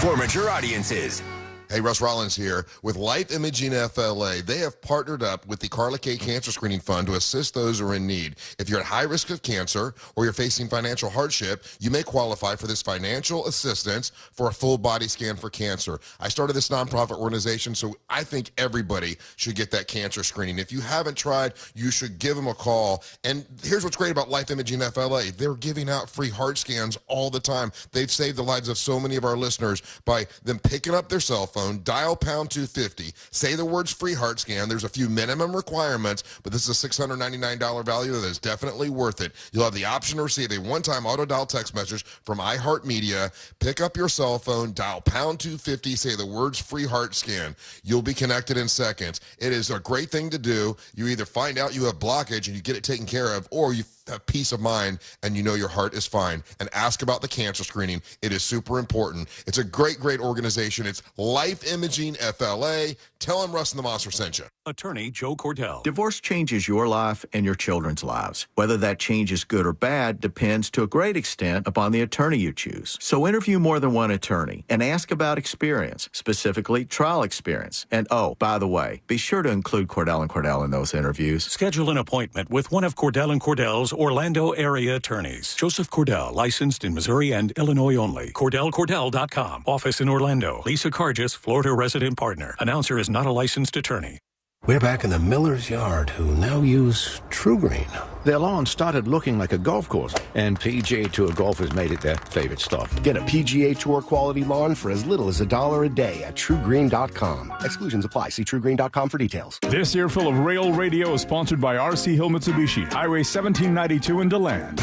For mature audiences. Hey, Russ Rollins here. With Life Imaging FLA, they have partnered up with the Carla K Cancer Screening Fund to assist those who are in need. If you're at high risk of cancer or you're facing financial hardship, you may qualify for this financial assistance for a full body scan for cancer. I started this nonprofit organization, so I think everybody should get that cancer screening. If you haven't tried, you should give them a call. And here's what's great about Life Imaging FLA. They're giving out free heart scans all the time. They've saved the lives of so many of our listeners by them picking up their cell phone, dial pound 250, say the words free heart scan. There's a few minimum requirements, but this is a $699 value that is definitely worth it. You'll have the option to receive a one-time auto dial text message from iHeartMedia. Pick up your cell phone, dial pound 250, say the words free heart scan. You'll be connected in seconds. It is a great thing to do. You either find out you have blockage and you get it taken care of, or you have peace of mind and you know your heart is fine. And ask about the cancer screening. It is super important. It's a great, great organization. It's Life Imaging FLA. Tell them Russ and the Monster sent you. Attorney Joe Cordell. Divorce changes your life and your children's lives. Whether that change is good or bad depends to a great extent upon the attorney you choose. So interview more than one attorney and ask about experience, specifically trial experience. And oh, by the way, be sure to include Cordell & Cordell in those interviews. Schedule an appointment with one of Cordell & Cordell's Orlando area attorneys. Joseph Cordell, licensed in Missouri and Illinois only. CordellCordell.com. Office in Orlando. Lisa Cargis, Florida resident partner. Announcer is not a licensed attorney. We're back in the miller's yard, who now use True Green. Their lawn started looking like a golf course, and PGA Tour golfers made it their favorite stop. Get a PGA Tour quality lawn for as little as $1 a day at TrueGreen.com. Exclusions apply. See TrueGreen.com for details. This Earful of Rail Radio is sponsored by RC Hill Mitsubishi, Highway 1792 in DeLand.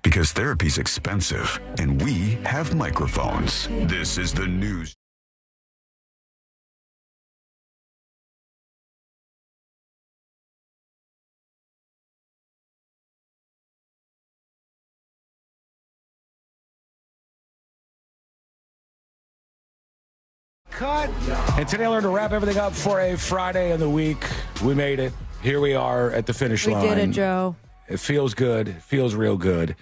Because therapy's expensive, and we have microphones. This is the news. Cut. And today I learned to wrap everything up for a Friday of the week. We made it. Here we are at the finish line. We did it, Joe. It feels good. It feels real good.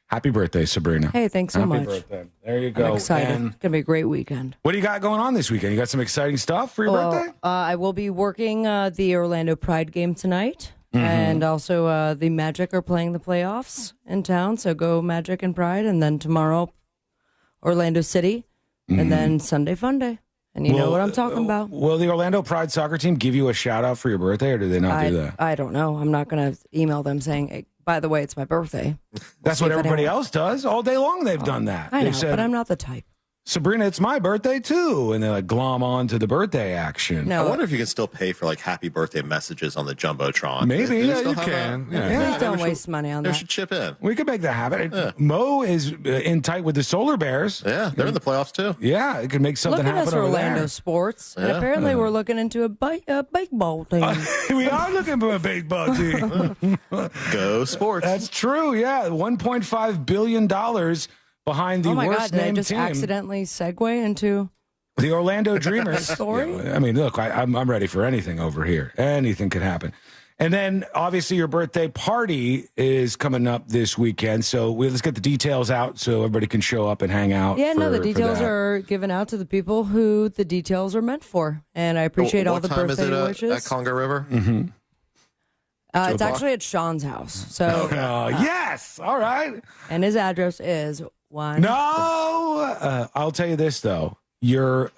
Happy birthday, Sabrina. Hey, thanks so much. Happy birthday. There you go. I'm excited. And It's going to be a great weekend. what do you got going on this weekend? You got some exciting stuff for your birthday? I will be working the Orlando Pride game tonight. Mm-hmm. And also the Magic are playing the playoffs in town. So go Magic and Pride. And then tomorrow, Orlando City. And then Sunday Fun Day. And you know what I'm talking about. Will the Orlando Pride soccer team give you a shout out for your birthday, or do they not do that? I don't know. I'm not going to email them saying, hey, by the way, it's my birthday. That's what everybody else does. All day long they've done that. I know, They've said, but I'm not the type. Sabrina, it's my birthday too. And they like glom on to the birthday action. I wonder if you can still pay for like happy birthday messages on the Jumbotron. Maybe, Do they yeah, still you have can. that? Yeah. Please don't waste money on They that. should chip in. We could make that happen. Mo is in tight with the Solar Bears. Yeah, they're in the playoffs too. Yeah, it could make something Look at happen us, over Orlando there. sports. And Yeah. apparently we're looking into a baseball team. We are looking for a baseball team. Go sports. That's true, yeah. $1.5 billion behind the Oh my God, worst did I named just team. accidentally segue into The Orlando Dreamers. story? Yeah, I mean, look, I'm ready for anything over here. Anything could happen. And then, obviously, your birthday party is coming up this weekend. So let's get the details out so everybody can show up and hang out. Yeah, the details are given out to the people who the details are meant for. And I appreciate all the birthday wishes. At Congo River? Mm-hmm. It's actually at Sean's house. So yes. All right. And his address is one. No. I'll tell you this, though. Your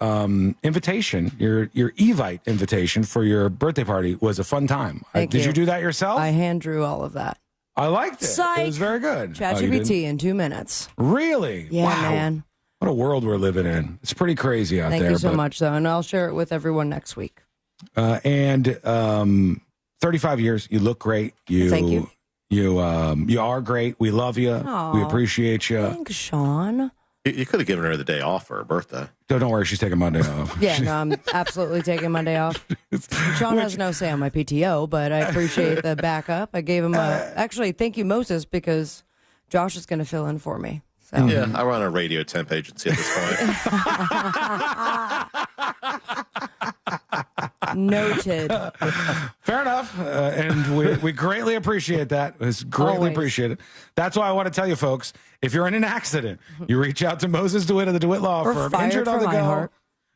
invitation, your Evite invitation for your birthday party was a fun time. Did you do that yourself? I hand drew all of that. I liked it. Psych. It was very good. ChatGPT in 2 minutes. Really? Yeah, wow. man. What a world we're living in. It's pretty crazy out there. Thank you so much, though, and I'll share it with everyone next week. And 35 years. You look great. Thank you. You are great. We love you. Aw. We appreciate you. Thanks, Sean. You could have given her the day off for her birthday. Don't worry, she's taking Monday off. Yeah, no, I'm absolutely taking Monday off. Sean has no say on my PTO, but I appreciate the backup. I gave him actually, thank you, Moses, because Josh is going to fill in for me. So. Yeah, I run a radio temp agency at this point. Noted. Fair enough. And we greatly appreciate that. It's greatly Always. appreciated. That's why I want to tell you, folks, if you're in an accident, you reach out to Moses DeWitt of the DeWitt Law Or Firm. fired Injured on the from go. iHeart.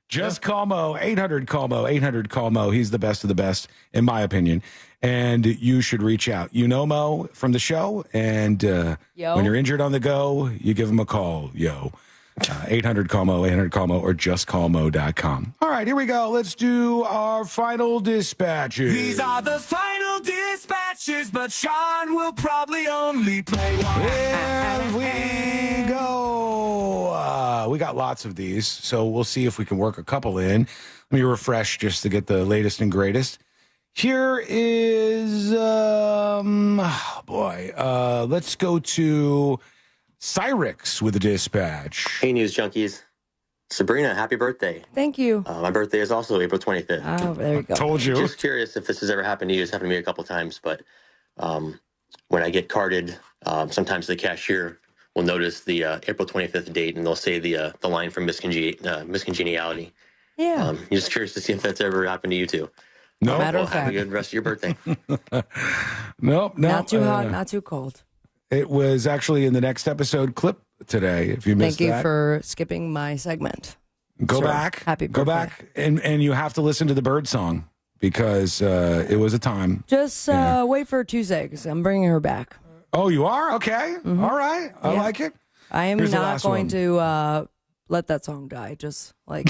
Just call Mo, 800-CALL-MO, 800-CALL-MO. He's the best of the best, in my opinion. And you should reach out. You know Mo from the show, and when you're injured on the go, you give him a call, 800-CALL-MO, 800-CALL-MO, or justcallmo.com. All right, here we go. Let's do our final dispatches. These are the final dispatches, but Sean will probably only play one. Here we go. We got lots of these, so we'll see if we can work a couple in. Let me refresh just to get the latest and greatest. Here is, let's go to Cyrix with the dispatch. Hey, News Junkies. Sabrina, happy birthday. Thank you. My birthday is also April 25th. Oh, there you go. Told you. Just curious if this has ever happened to you. It's happened to me a couple times, but when I get carded, sometimes the cashier will notice the April 25th date, and they'll say the line from Miscongeniality. Yeah. Just curious to see if that's ever happened to you, too. No. Matter Well, of have a fact. good rest of your birthday. Nope. Not too hot, not too cold. It was actually in the next episode clip today. If you missed Thank you that, for skipping my segment. go Sure. back. Happy Go birthday. back, and you have to listen to the bird song because it was a time. Just wait for Tuesday because I'm bringing her back. Oh, you are? Okay. All right. I like it. I am Here's the not last going one. to let that song die. Just like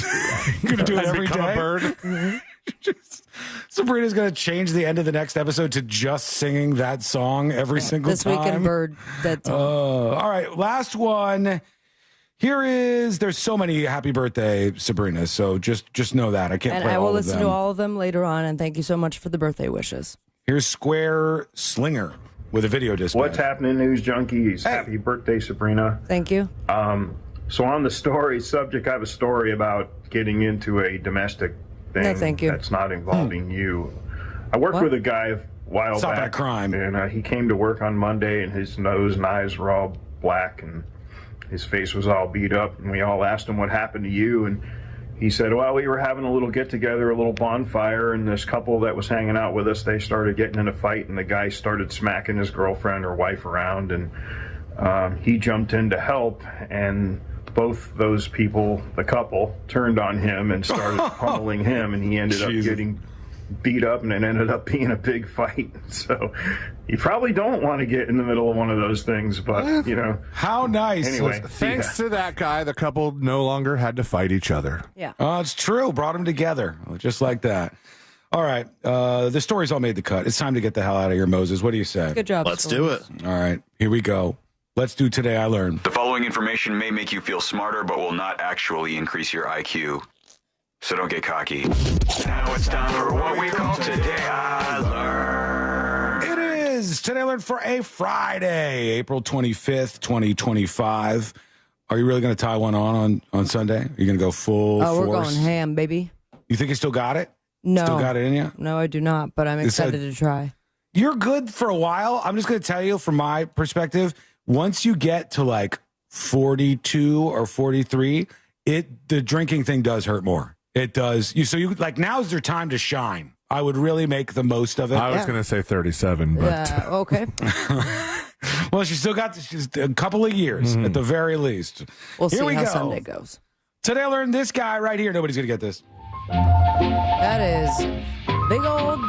You're gonna do it every Become day. a bird. Sabrina's gonna change the end of the next episode to just singing that song every single this time. weekend bird dead song. All right, last one. Here is. There's so many happy birthday, Sabrina. So just know that I can't And play I will all of listen them. to all of them later on. And thank you so much for the birthday wishes. Here's Square Slinger with a video dispatch. What's happening, News Junkies? Happy birthday, Sabrina. Thank you. So on the story subject, I have a story about getting into a domestic thing No, thank you. that's not involving you. I worked with a guy a while Stop back. a crime. And he came to work on Monday, and his nose and eyes were all black, and his face was all beat up. And we all asked him what happened to you, and he said, well, we were having a little get-together, a little bonfire, and this couple that was hanging out with us, they started getting in a fight, and the guy started smacking his girlfriend or wife around, and he jumped in to help, and both those people, the couple, turned on him and started pummeling him, and he ended up getting beat up, and it ended up being a big fight. So you probably don't want to get in the middle of one of those things, but, you know. How nice. Anyway, Thanks to that guy, the couple no longer had to fight each other. Yeah. Oh, it's true. Brought them together just like that. All right. The story's all made the cut. It's time to get the hell out of here, Moses. What do you say? Good job. Let's do it. All right. Here we go. Let's do Today I Learned. The following information may make you feel smarter, but will not actually increase your IQ. So don't get cocky. Now it's time for what we call Today I Learned. It is Today I Learned for a Friday, April 25th, 2025. Are you really going to tie one on Sunday? Are you going to go full Oh, we're force? going ham, baby. You think you still got it? No. Still got it in you? No, I do not, but I'm It's excited to try. You're good for a while. I'm just going to tell you from my perspective, once you get to like 42 or 43, the drinking thing does hurt more. It does. So now's your time to shine, I would really make the most of it. I was going to say 37, but okay. Well, she's still got she's a couple of years at the very least. We'll Here see we how go. Sunday goes. Today I learned this guy right here. Nobody's going to get this. That is big old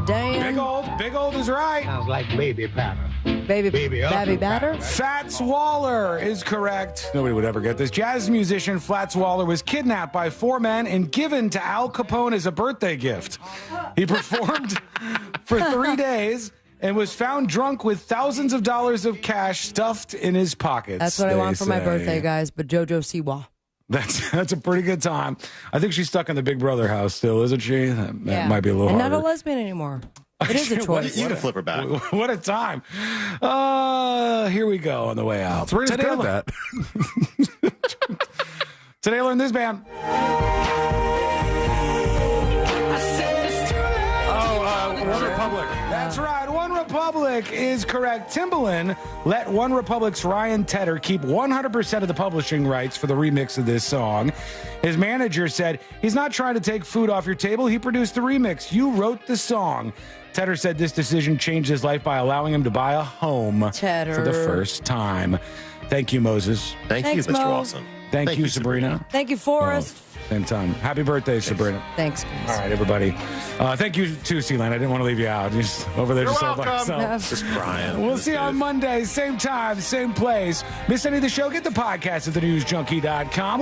Dan. Big old is right. Sounds like baby pattern. Baby batter? Fats Waller is correct. Nobody would ever get this. Jazz musician Fats Waller was kidnapped by 4 men and given to Al Capone as a birthday gift. He performed for 3 days and was found drunk with thousands of dollars of cash stuffed in his pockets. That's what I want for my birthday, guys, but JoJo Siwa. That's a pretty good time. I think she's stuck in the Big Brother house still, isn't she? That might be a little and harder. not a lesbian anymore. It is a choice. You can flip her back. What a time. Here we go on the way out. Sabrina's good at that. Today I learned this band. One Republic. That's right. One Republic is correct. Timbaland let One Republic's Ryan Tedder keep 100% of the publishing rights for the remix of this song. His manager said, he's not trying to take food off your table. He produced the remix. You wrote the song. Tedder said this decision changed his life by allowing him to buy a home for the first time. Thank you, Moses. Thanks, you, Mr. Mo. Watson. Thank you, Sabrina. Thank you, Forrest. Same time. Happy birthday, Sabrina. Thanks, guys. All right, everybody. Thank you, too, C-Line. I didn't want to leave you out. You're just over there just all by yourself. Just crying. We'll see you on Monday, same time, same place. Miss any of the show? Get the podcast at thenewsjunkie.com.